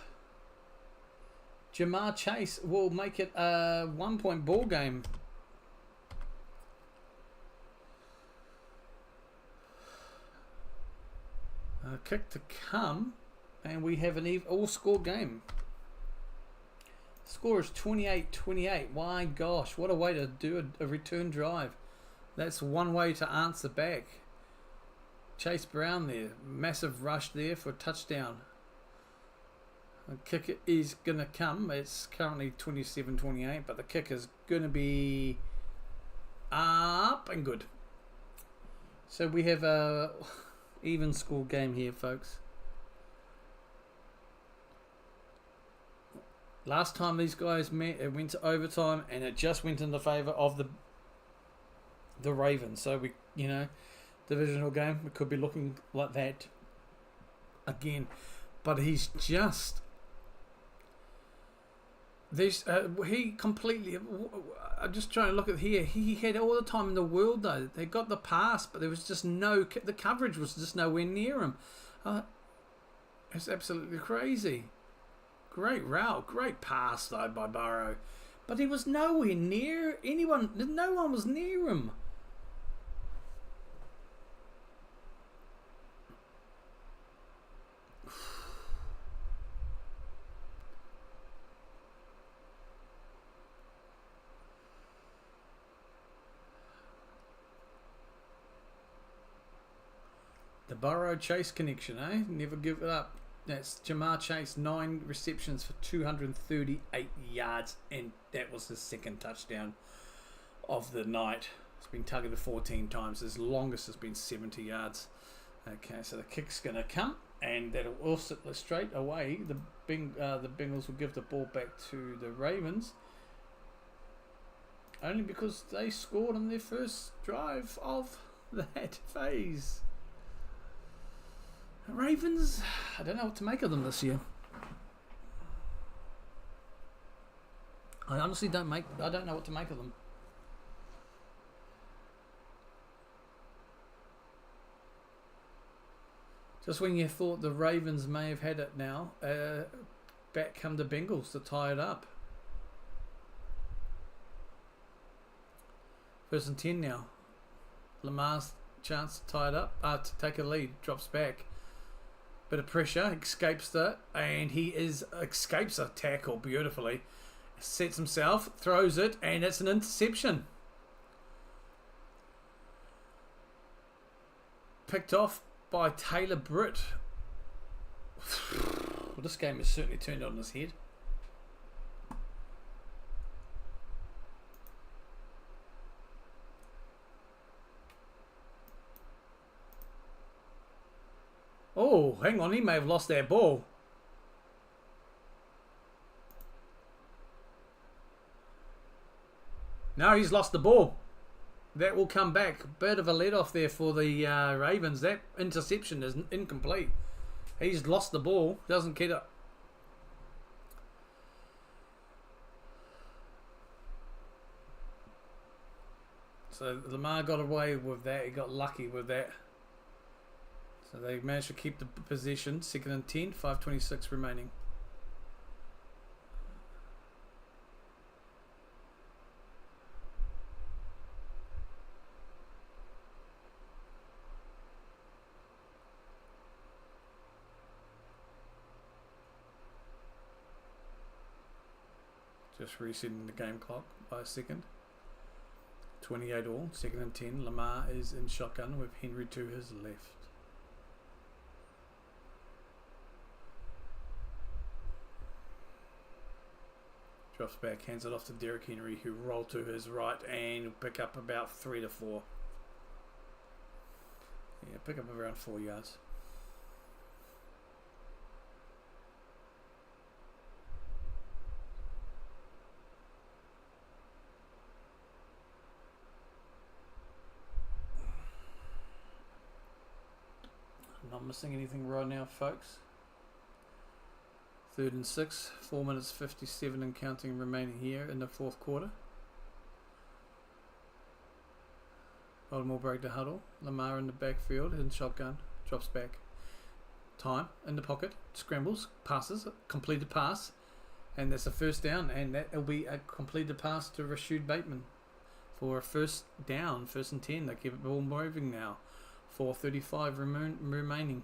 Jamar Chase will make it a 1-point ball game. A kick to come, and we have an all-score game. Score is 28-28. My gosh, what a way to do a return drive. That's one way to answer back. Chase Brown there. Massive rush there for a touchdown. The kick is going to come. It's currently 27-28, but the kick is going to be up and good. So we have a even score game here, folks. Last time these guys met, it went to overtime, and it just went in the favour of the Ravens. So we, divisional game, we could be looking like that again. But he's just he completely. I'm just trying to look at here. He had all the time in the world though. They got the pass, but there was just the coverage was just nowhere near him. It's absolutely crazy. Great route, great pass though by Burrow, but he was nowhere near anyone. No one was near him. The Burrow Chase connection, eh? Never give it up. That's Jamar Chase, 9 receptions for 238 yards, and that was his second touchdown of the night. It's been targeted 14 times. His longest has been 70 yards. Okay, so the kick's going to come, and that'll also straight away. The Bengals will give the ball back to the Ravens, only because they scored on their first drive of that phase. Ravens, I don't know what to make of them this year. I honestly don't know what to make of them. Just when you thought the Ravens may have had it now, back come the Bengals to tie it up. 1st and 10 now. Lamar's chance to tie it up, to take a lead, drops back. Bit of pressure, escapes that, and he escapes a tackle beautifully. Sets himself, throws it, and it's an interception. Picked off by Taylor Britt. Well, this game has certainly turned on his head. Oh, hang on, he may have lost that ball. No, he's lost the ball. That will come back. Bit of a let-off there for the Ravens. That interception is incomplete. He's lost the ball. Doesn't get it. So Lamar got away with that. He got lucky with that. So they managed to keep the possession. 2nd and 10, 5:26 remaining. Just resetting the game clock by a second. 28 all, 2nd and 10. Lamar is in shotgun with Henry to his left. Drops back, hands it off to Derrick Henry, who roll to his right and pick up about 3 to 4. Yeah, pick up around 4 yards. I'm not missing anything right now, folks. 3rd and 6, 4 minutes 57 and counting remaining here in the 4th quarter. Baltimore break the huddle. Lamar in the backfield in shotgun. Drops back. Time in the pocket. Scrambles. Passes. Completed pass. And that's a first down. And that will be a completed pass to Rashad Bateman for a first down. 1st and 10. They keep it all moving now. 4:35 remaining.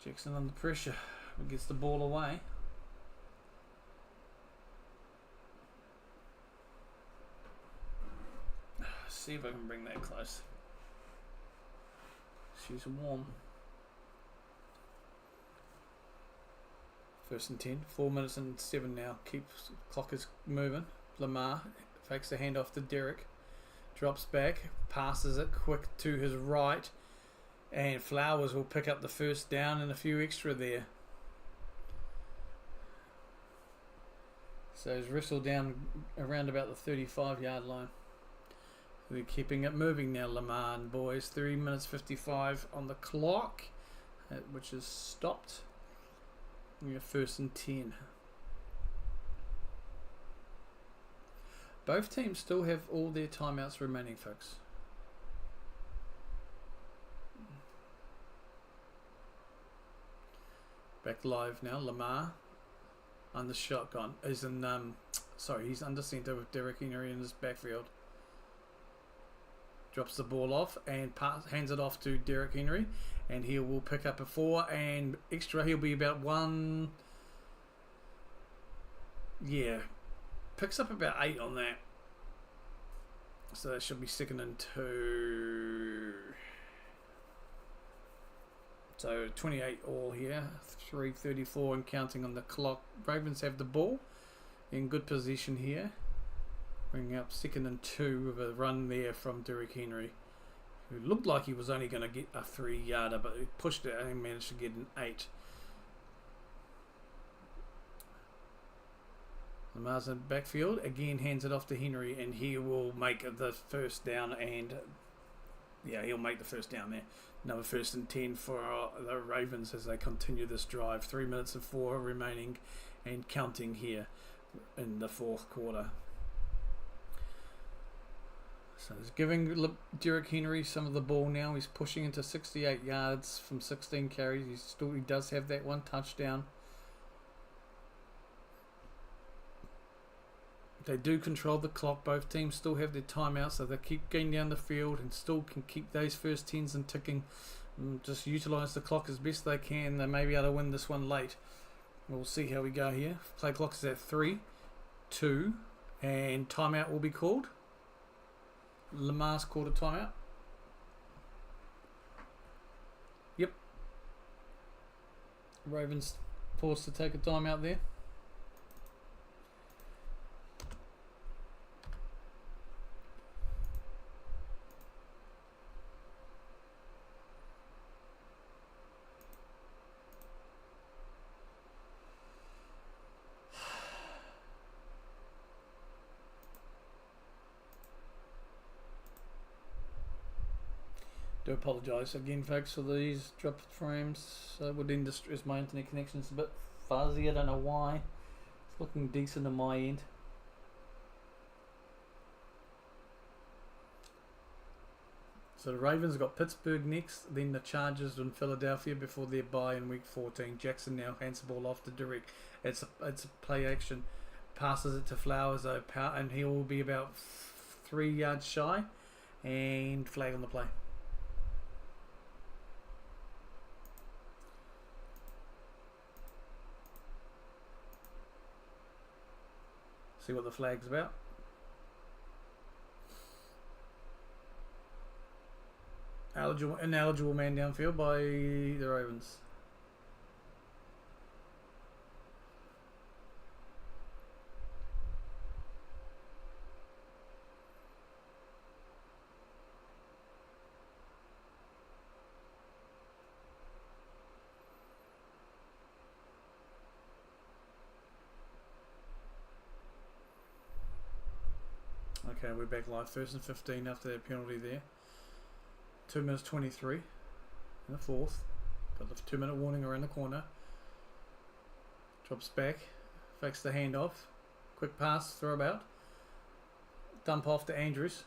Jackson under pressure. Gets the ball away. See if I can bring that close. She's warm. 1st and 10. 4 minutes and 7 now. Clock is moving. Lamar fakes the handoff to Derrick. Drops back. Passes it quick to his right. And Flowers will pick up the first down and a few extra there. So he's wrestled down around about the 35-yard line. We're keeping it moving now, Lamar and boys. 3 minutes 55 on the clock, which is stopped. We have 1st and 10. Both teams still have all their timeouts remaining, folks. Back live now. Lamar on the shotgun is in. He's under center with Derrick Henry in his backfield. Drops the ball off and hands it off to Derrick Henry, and he will pick up a 4 and extra. He'll be about 1. Yeah, picks up about 8 on that. So that should be 2nd and 2. So 28 all here, 3:34 and counting on the clock. Ravens have the ball in good position here. Bringing up 2nd and 2 with a run there from Derrick Henry, who looked like he was only going to get a 3-yarder, but he pushed it and managed to get an 8. Lamar's in backfield, again hands it off to Henry, and he will make the first down, and yeah, he'll make the first down there. Another 1st and 10 for the Ravens as they continue this drive. 3 minutes and 4 remaining and counting here in the 4th quarter. So he's giving Derrick Henry some of the ball now. He's pushing into 68 yards from 16 carries. He does have that 1 touchdown. They do control the clock. Both teams still have their timeouts, so they keep going down the field and still can keep those first 10s and ticking. Just utilise the clock as best they can. They may be able to win this one late. We'll see how we go here. Play clock is at 3, 2, and timeout will be called. Lamar's called a timeout. Yep. Ravens forced to take a timeout there. Do apologise again, folks, for these dropped frames. Would industry is my internet connection's a bit fuzzy. I don't know why. It's looking decent on my end. So the Ravens got Pittsburgh next, then the Chargers and Philadelphia before their bye in Week 14. Jackson now hands the ball off to Derrick. It's a play action. Passes it to Flowers though, and he will be about 3 yards shy, and flag on the play. See what the flag's about. Ineligible man downfield by the Ravens. Okay, we're back live. 1st and 15 after that penalty there. 2 minutes 23 in the fourth. Got the 2-minute warning around the corner. Drops back. Fakes the handoff. Quick pass, throw about. Dump off to Andrews.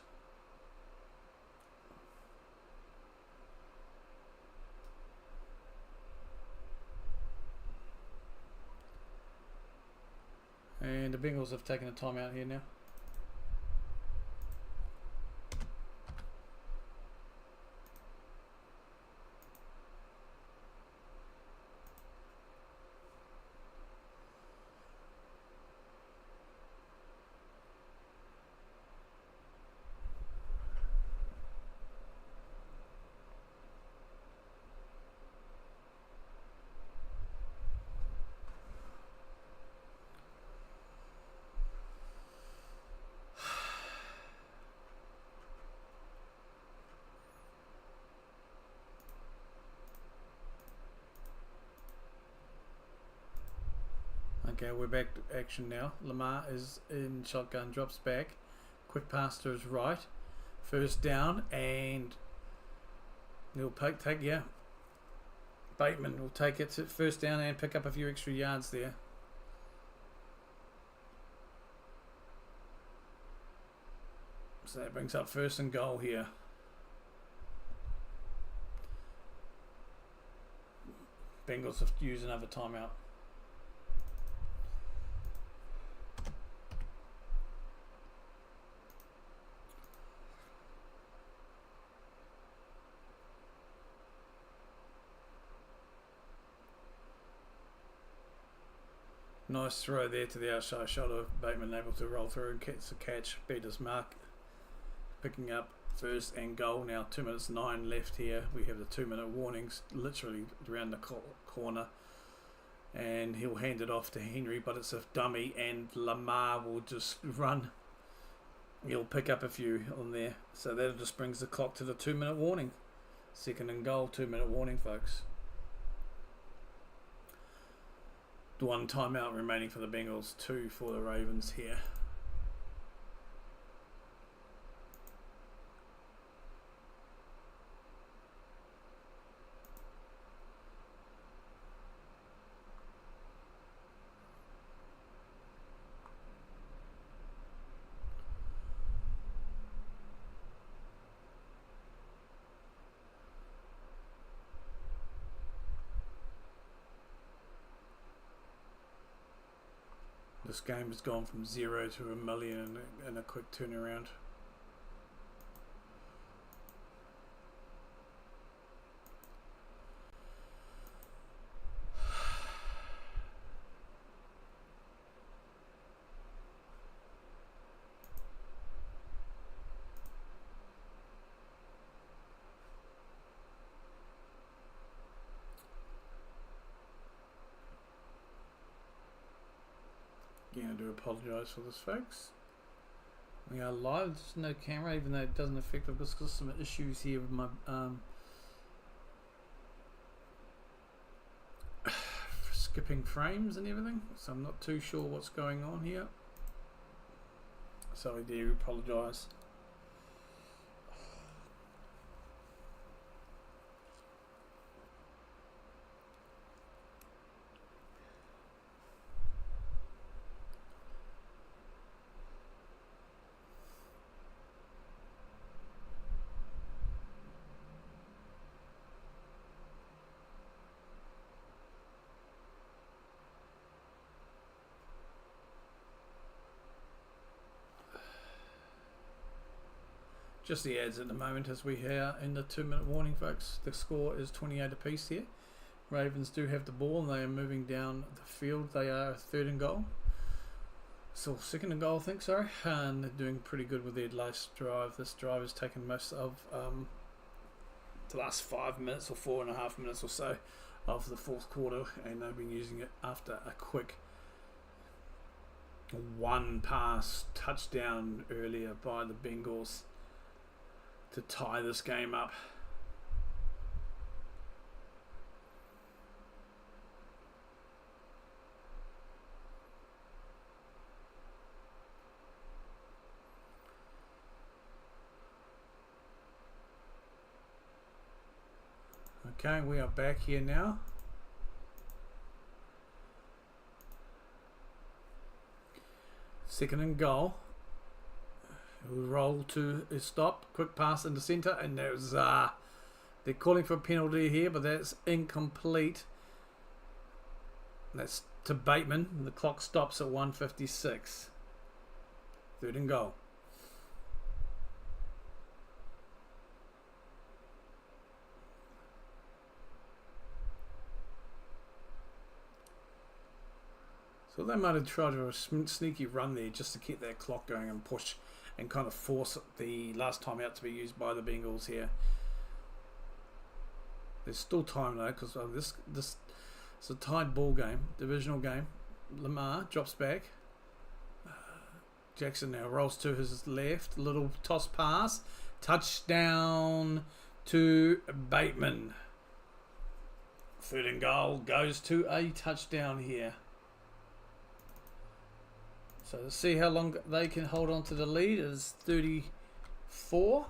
And the Bengals have taken a timeout here now. Okay, we're back to action now. Lamar is in shotgun, drops back. Quick pass to his right. First down, and he'll take yeah. Bateman will take it to first down and pick up a few extra yards there. So that brings up 1st and goal here. Bengals have to use another timeout. Nice throw there to the outside shoulder. Bateman able to roll through and catch the catch. Beat his mark. Picking up 1st and goal. Now 2 minutes 9 left here. We have the 2-minute warnings literally around the corner. And he'll hand it off to Henry, but it's a dummy, and Lamar will just run. He'll pick up a few on there. So that just brings the clock to the 2-minute warning. 2nd and goal, 2-minute warning, folks. One timeout remaining for the Bengals, 2 for the Ravens here. This game has gone from 0 to 1,000,000 in a quick turnaround. Again, I do apologise for this, folks. We are live. There's no camera, even though it doesn't affect. I've got some issues here with my skipping frames and everything, so I'm not too sure what's going on here. So I do apologise. Just the ads at the moment as we are in the 2-minute warning, folks. The score is 28 apiece here. Ravens do have the ball and they are moving down the field. They are 3rd and goal. So second and goal, I think, sorry. And they're doing pretty good with their last drive. This drive has taken most of the last 5 minutes or 4.5 minutes or so of the fourth quarter, and they've been using it after a quick one pass touchdown earlier by the Bengals to tie this game up. Okay, we are back here now. Second and goal. We roll to a stop. Quick pass into centre, and there's they're calling for a penalty here, but that's incomplete. That's to Bateman. The clock stops at 1:56. Third and goal. So they might have tried a sneaky run there just to keep that clock going and push and kind of force the last time out to be used by the Bengals here. There's still time though, because this is a tied ball game, divisional game. Lamar drops back. Jackson now rolls to his left, little toss pass, touchdown to Bateman. Third and goal goes to a touchdown here. So to see how long they can hold on to the lead is 34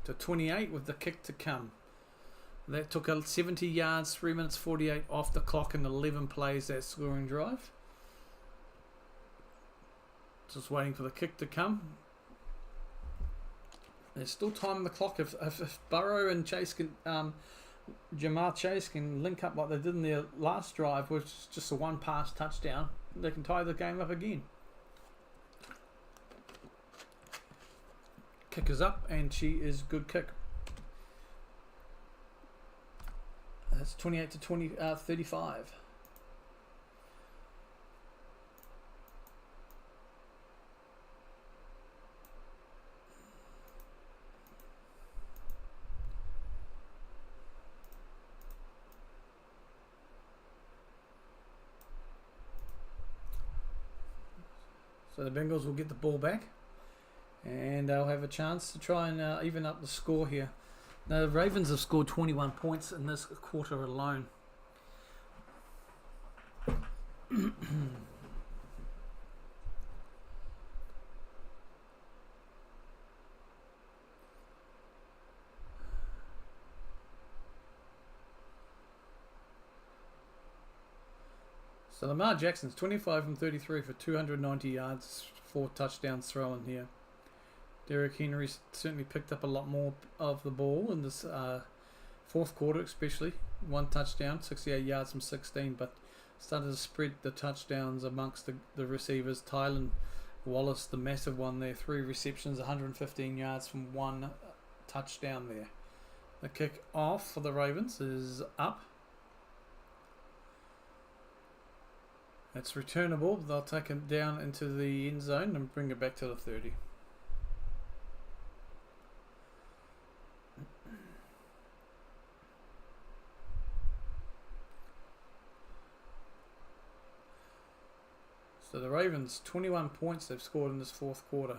to 28 with the kick to come. That took 70 yards, 3 minutes 48 off the clock and 11 plays that scoring drive. Just waiting for the kick to come. There's still time on the clock. If Burrow and Chase can, Jamar Chase can link up like they did in their last drive, which is just a one pass touchdown, they can tie the game up again. Kick is up, and she is good kick. That's 28 to 35. So the Bengals will get the ball back, and they'll have a chance to try and even up the score here. The Ravens have scored 21 points in this quarter alone. So Lamar Jackson's 25 from 33 for 290 yards, 4 touchdowns thrown here. Derrick Henry certainly picked up a lot more of the ball in this fourth quarter, especially. 1 touchdown, 68 yards from 16, but started to spread the touchdowns amongst the receivers. Tylan Wallace, the massive one there, 3 receptions, 115 yards from 1 touchdown there. The kick off for the Ravens is up. It's returnable. They'll take it down into the end zone and bring it back to the 30. So the Ravens, 21 points they've scored in this fourth quarter.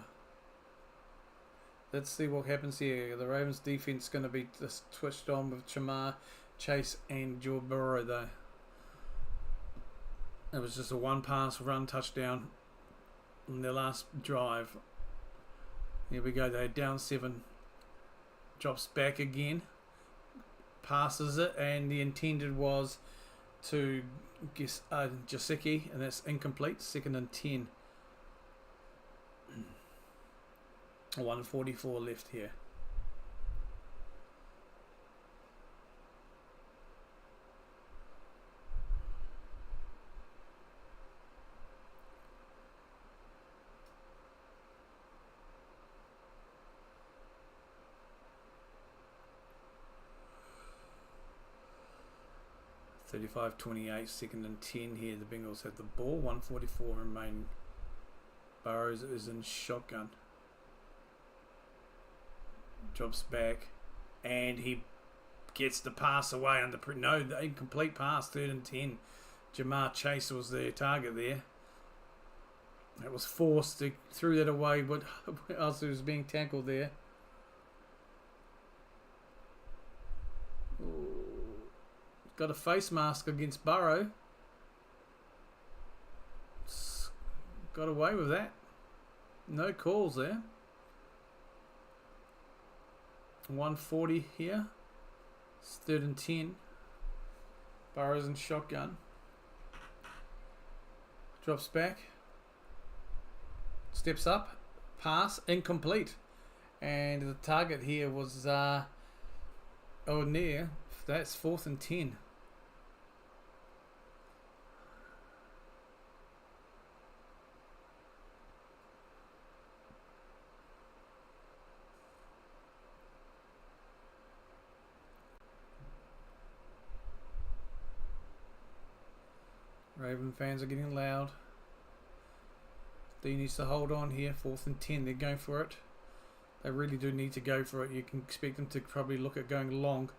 Let's see what happens here. The Ravens defense is going to be just twitched on with Jamar Chase and Joe Burrow though. It was just a 1 pass run touchdown in their last drive. Here we go. They're down 7. Drops back again. Passes it, and the intended was to Jasicki, and that's incomplete. 2nd and 10. 1:44 left here. 35-28, second and 10 here. The Bengals have the ball. 1:44 remaining. Burrows is in shotgun. Drops back. And he gets the pass away under... No, the incomplete pass. 3rd and 10. Jamar Chase was their target there. It was forced. They threw that away, but else was being tackled there. Ooh. Got a face mask against Burrow. Got away with that. No calls there. 1:40 here. It's 3rd and 10. Burrow's in shotgun. Drops back. Steps up. Pass. Incomplete. And the target here was O'Neill. That's 4th and 10. Raven fans are getting loud. D needs to hold on here. 4th and 10. They're going for it. They really do need to go for it. You can expect them to probably look at going long.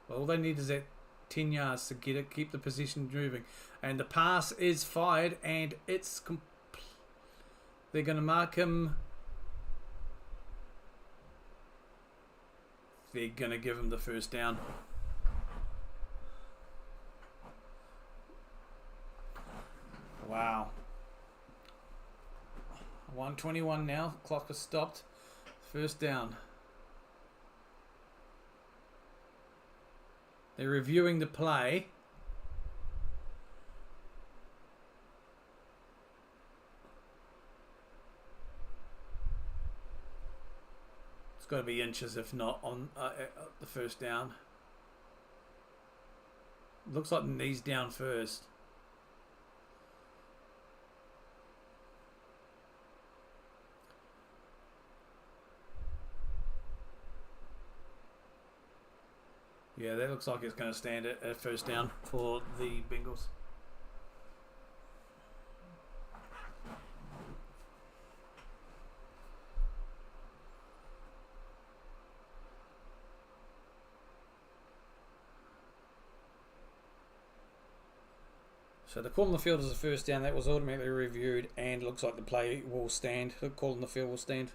But all they need is that 10 yards to get it. Keep the position moving. And the pass is fired. And it's they're going to mark him. They're going to give him the first down. Wow. 1:21 now. Clock has stopped. First down. They're reviewing the play. It's got to be inches, if not on the first down. Looks like the knee's down first. Yeah, that looks like it's going to stand at first down for the Bengals. So the call on the field is a first down. That was automatically reviewed, and looks like the play will stand. The call on the field will stand.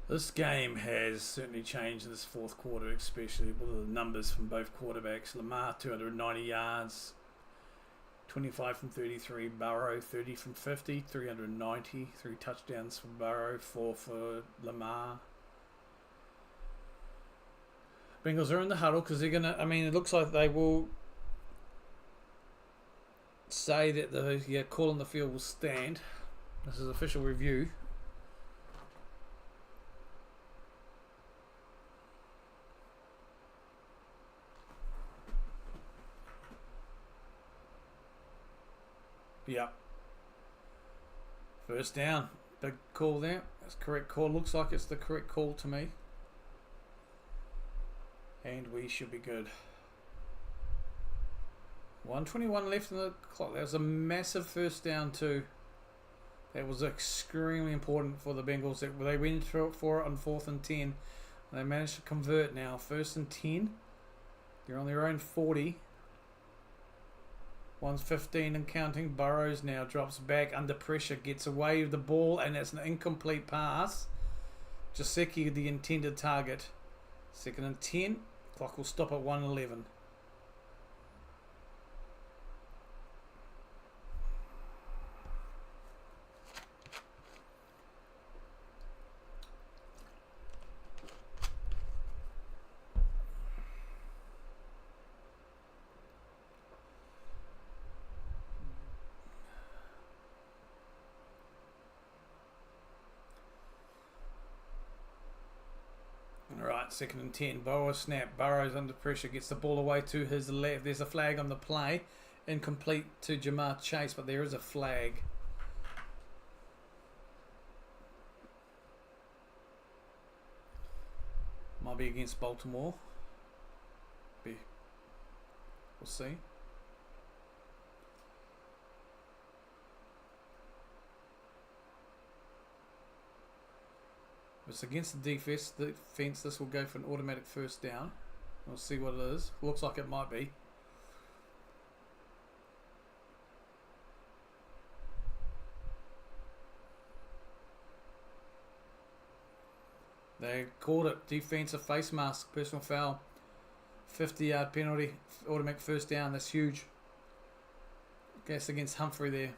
This game has certainly changed in this fourth quarter, especially with the numbers from both quarterbacks. Lamar, 290 yards, 25 from 33. Burrow, 30 from 50, 390. 3 touchdowns for Burrow, 4 for Lamar. Bengals are in the huddle because they're going to... I mean, it looks like they will say that the call on the field will stand. This is official review. Yeah. First down. Big call there. That's correct call. Looks like it's the correct call to me. And we should be good. 1:21 left in the clock. That was a massive first down too. That was extremely important for the Bengals. They went for it on 4th and 10. And they managed to convert now. 1st and 10. They're on their own 40. 1:15 and counting. Burrows now drops back under pressure, gets away with the ball, and it's an incomplete pass. Jasecki, the intended target. 2nd and 10. Clock will stop at 1:11. Right, 2nd and 10. Burrow snap. Burrow's under pressure. Gets the ball away to his left. There's a flag on the play. Incomplete to Jamar Chase, but there is a flag. Might be against Baltimore. We'll see. If it's against the defense, this will go for an automatic first down. We'll see what it is. Looks like it might be. They called it defensive face mask, personal foul, 50-yard penalty, automatic first down. That's huge. Guess against Humphrey there.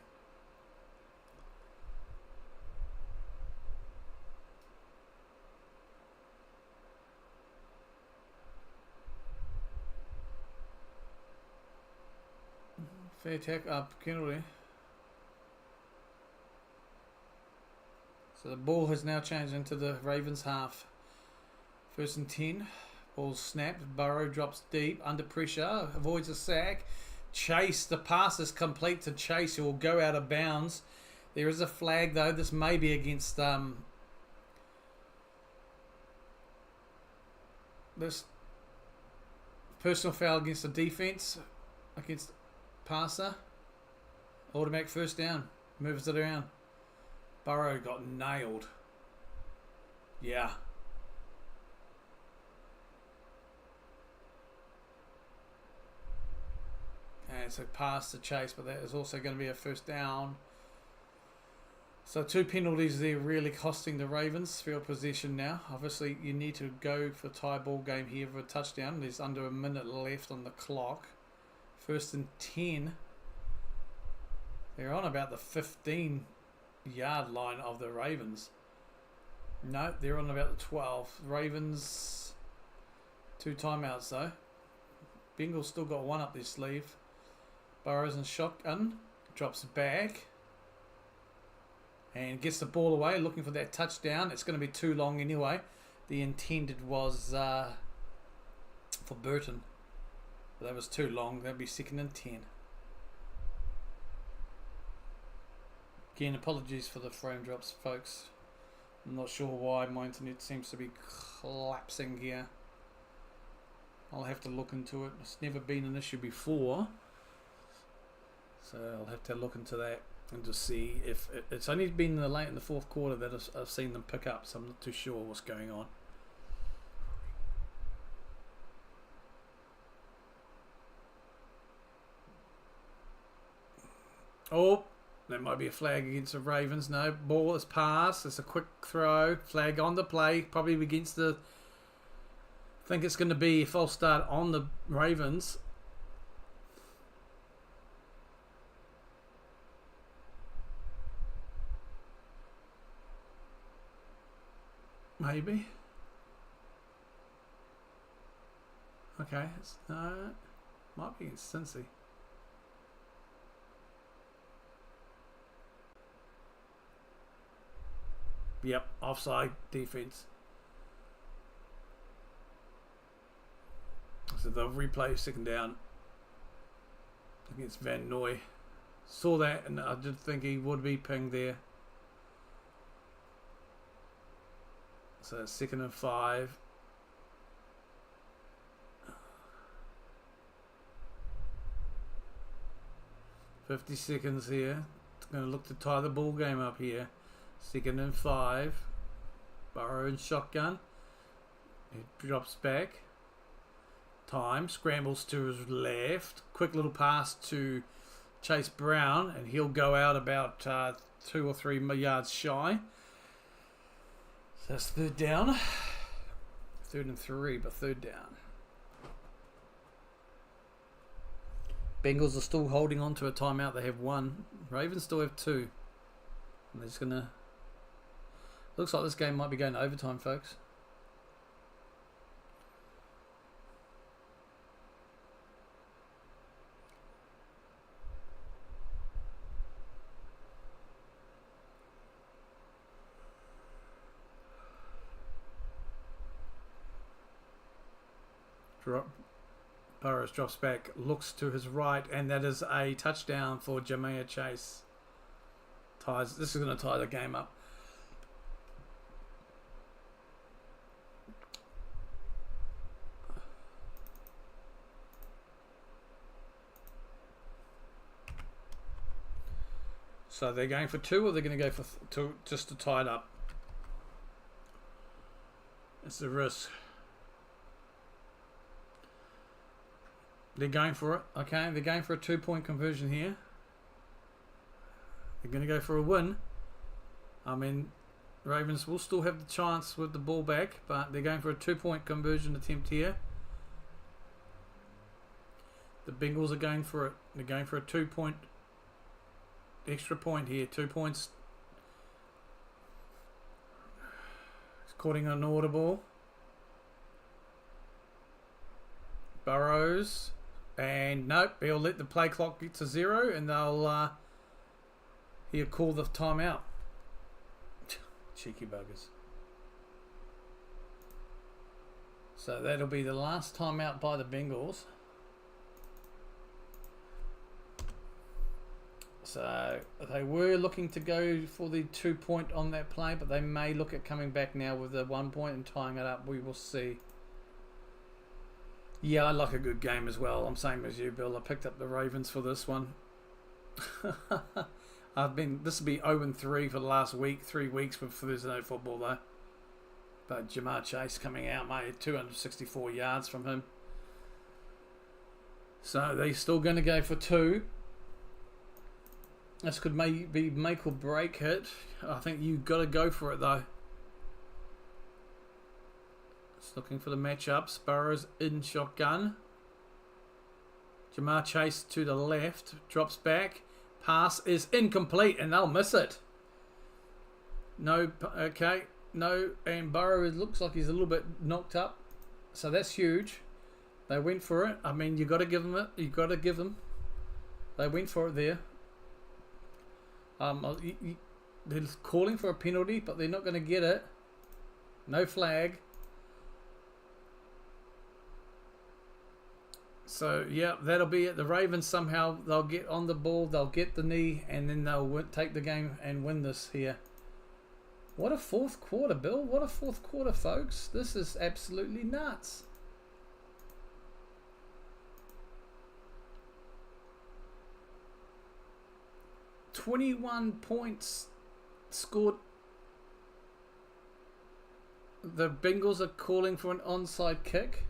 Fair tackle up penalty. So the ball has now changed into the Ravens half. 1st and 10. Ball snapped. Burrow drops deep under pressure. Avoids a sack. Chase. The pass is complete to Chase. He will go out of bounds. There is a flag though. This may be against this personal foul against the defense, against passer. Automatic first down. Moves it around. Burrow got nailed. Yeah. And so pass to Chase, but that is also going to be a first down. So 2 penalties there really costing the Ravens field possession now. Obviously you need to go for a tie ball game here for a touchdown. There's under a minute left on the clock. 1st and 10. They're on about the 15-yard line of the Ravens. No, they're on about the 12. Ravens, 2 timeouts though. Bengals still got 1 up their sleeve. Burrows in shotgun, drops back and gets the ball away, looking for that touchdown. It's going to be too long anyway. The intended was for Burton, but that was too long. That'd be 2nd and 10. Again, apologies for the frame drops, folks. I'm not sure why my internet seems to be collapsing here. I'll have to look into it. It's never been an issue before, so I'll have to look into that and just see if it's only been late in the 4th quarter that I've seen them pick up, so I'm not too sure what's going on. Oh, that might be a flag against the Ravens. No, ball is passed. It's a quick throw. Flag on the play. Probably against the... I think it's going to be a false start on the Ravens. Maybe. Okay. No. Might be against Cincy. Yep, offside defense. So they'll replay 2nd down against Van Noy. Saw that and I did think he would be pinged there. So 2nd and 5. $50 seconds here. It's going to look to tie the ball game up here. 2nd and 5. Burrow and shotgun. He drops back. Time. Scrambles to his left. Quick little pass to Chase Brown. And he'll go out about 2 or 3 yards shy. So that's 3rd down. 3rd and 3, but 3rd down. Bengals are still holding on to a timeout. They have 1. Ravens still have 2. And they're just going to... Looks like this game might be going to overtime, folks. Burrows drops back, looks to his right, and that is a touchdown for Jamea Chase. This is going to tie the game up. So they're going for 2, or they're going to go for 2 just to tie it up? It's a risk. They're going for it. Okay, they're going for a 2-point conversion here. They're going to go for a win. I mean, Ravens will still have the chance with the ball back, but they're going for a 2-point conversion attempt here. The Bengals are going for it. They're going for a 2-point extra point here. 2 points. It's calling an audible. Burrows. And nope, he'll let the play clock get to 0, and he'll call the timeout. Cheeky buggers. So that'll be the last timeout by the Bengals. So they were looking to go for the 2-point on that play, but they may look at coming back now with the 1 point and tying it up. We will see. Yeah, I like a good game as well. I'm same as you, Bill. I picked up the Ravens for this one. This will be 0-3 for the last week, 3 weeks for Thursday Night Football though. But Jamar Chase coming out, mate, 264 yards from him. So they're still going to go for 2. This could maybe make or break it. I think you've got to go for it though. It's looking for the matchups. Burrows in shotgun. Jamar Chase to the left. Drops back. Pass is incomplete and they'll miss it. No, okay. No, and Burrow looks like he's a little bit knocked up. So that's huge. They went for it. I mean, you got to give them it. You got to give them. They went for it there. They're calling for a penalty, but they're not going to get it. No flag. So, yeah, that'll be it. The Ravens somehow, they'll get on the ball, they'll get the knee, and then they'll take the game and win this here. What a fourth quarter, Bill. What a fourth quarter, folks. This is absolutely nuts. $21 points scored. The Bengals are calling for an onside kick.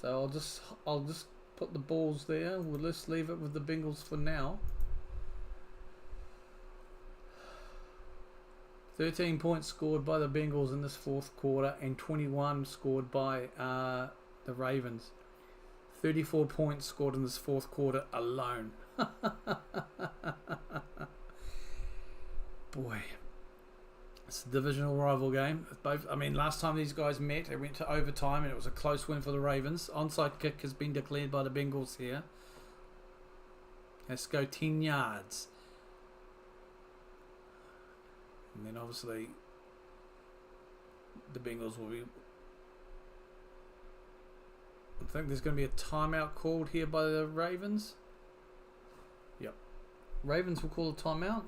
So I'll just put the balls there. We'll just leave it with the Bengals for now. 13 points scored by the Bengals in this fourth quarter and 21 scored by the Ravens. 34 points scored in this fourth quarter alone. Boy. It's a divisional rival game. Last time these guys met, it went to overtime and it was a close win for the Ravens. Onside kick has been declared by the Bengals here. Let's go 10 yards. And then obviously the Bengals will be... I think there's going to be a timeout called here by the Ravens. Yep. Ravens will call a timeout.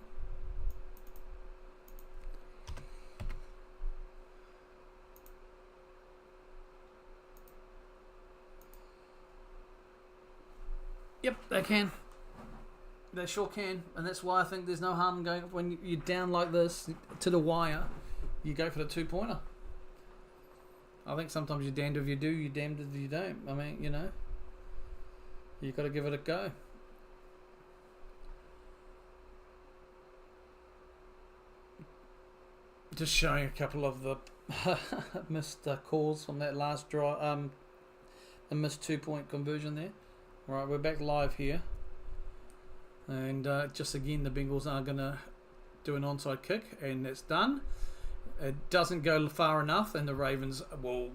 Yep, they can. They sure can. And that's why I think there's no harm going when you're down like this to the wire. You go for the 2-pointer. I think sometimes you're damned if you do, you're damned if you don't. I mean, you know, you've got to give it a go. Just showing a couple of the missed calls from that last draw. A missed 2-point conversion there. Right, we're back live here. And just again, the Bengals are going to do an onside kick, and it's done. It doesn't go far enough, and the Ravens will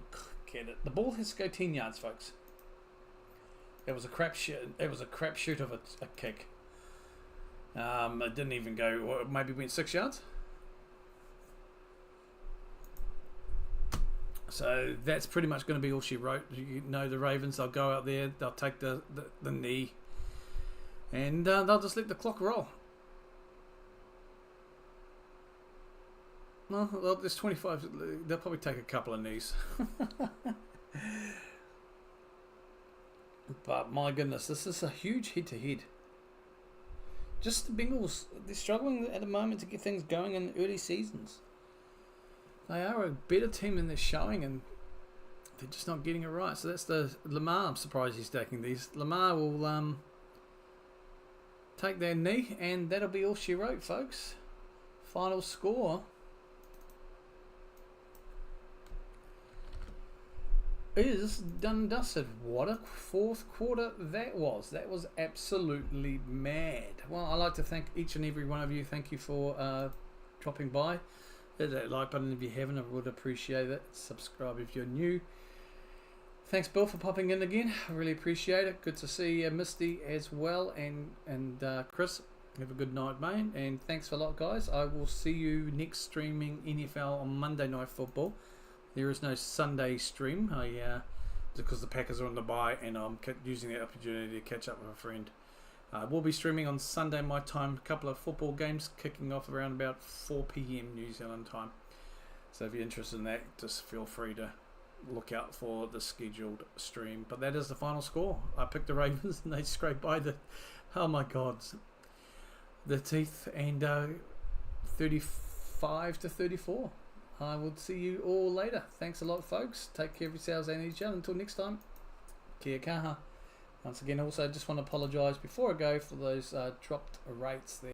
get it. The ball has to go 10 yards, folks. It was a crapshoot of a kick. It didn't even go. Maybe went 6 yards. So that's pretty much going to be all she wrote. You know, the Ravens, they'll go out there, they'll take the knee, and they'll just let the clock roll. Well, there's 25. They'll probably take a couple of knees. But my goodness, this is a huge head-to-head. Just the Bengals, they're struggling at the moment to get things going in early seasons. They are a better team than they're showing, and they're just not getting it right. So that's the Lamar. I'm surprised he's taking these. Lamar will take their knee, and that'll be all she wrote, folks. Final score is done and dusted. What a fourth quarter that was. That was absolutely mad. Well, I'd like to thank each and every one of you. Thank you for dropping by. Hit that like button if you haven't. I would appreciate it. Subscribe if you're new. Thanks, Bill, for popping in again. I really appreciate it. Good to see Misty as well, and Chris. Have a good night, mate. And thanks a lot, guys. I will see you next streaming NFL on Monday Night Football. There is no Sunday stream. Because the Packers are on the bye, and I'm using that opportunity to catch up with a friend. We'll be streaming on Sunday my time. A couple of football games kicking off around about 4 p.m. New Zealand time. So if you're interested in that, just feel free to look out for the scheduled stream. But that is the final score. I picked the Ravens, and they scraped by the, oh my God, the teeth, and 35-34. I will see you all later. Thanks a lot, folks. Take care of yourselves and each other. Until next time, kia kaha. Once again, also just want to apologise before I go for those dropped rates there.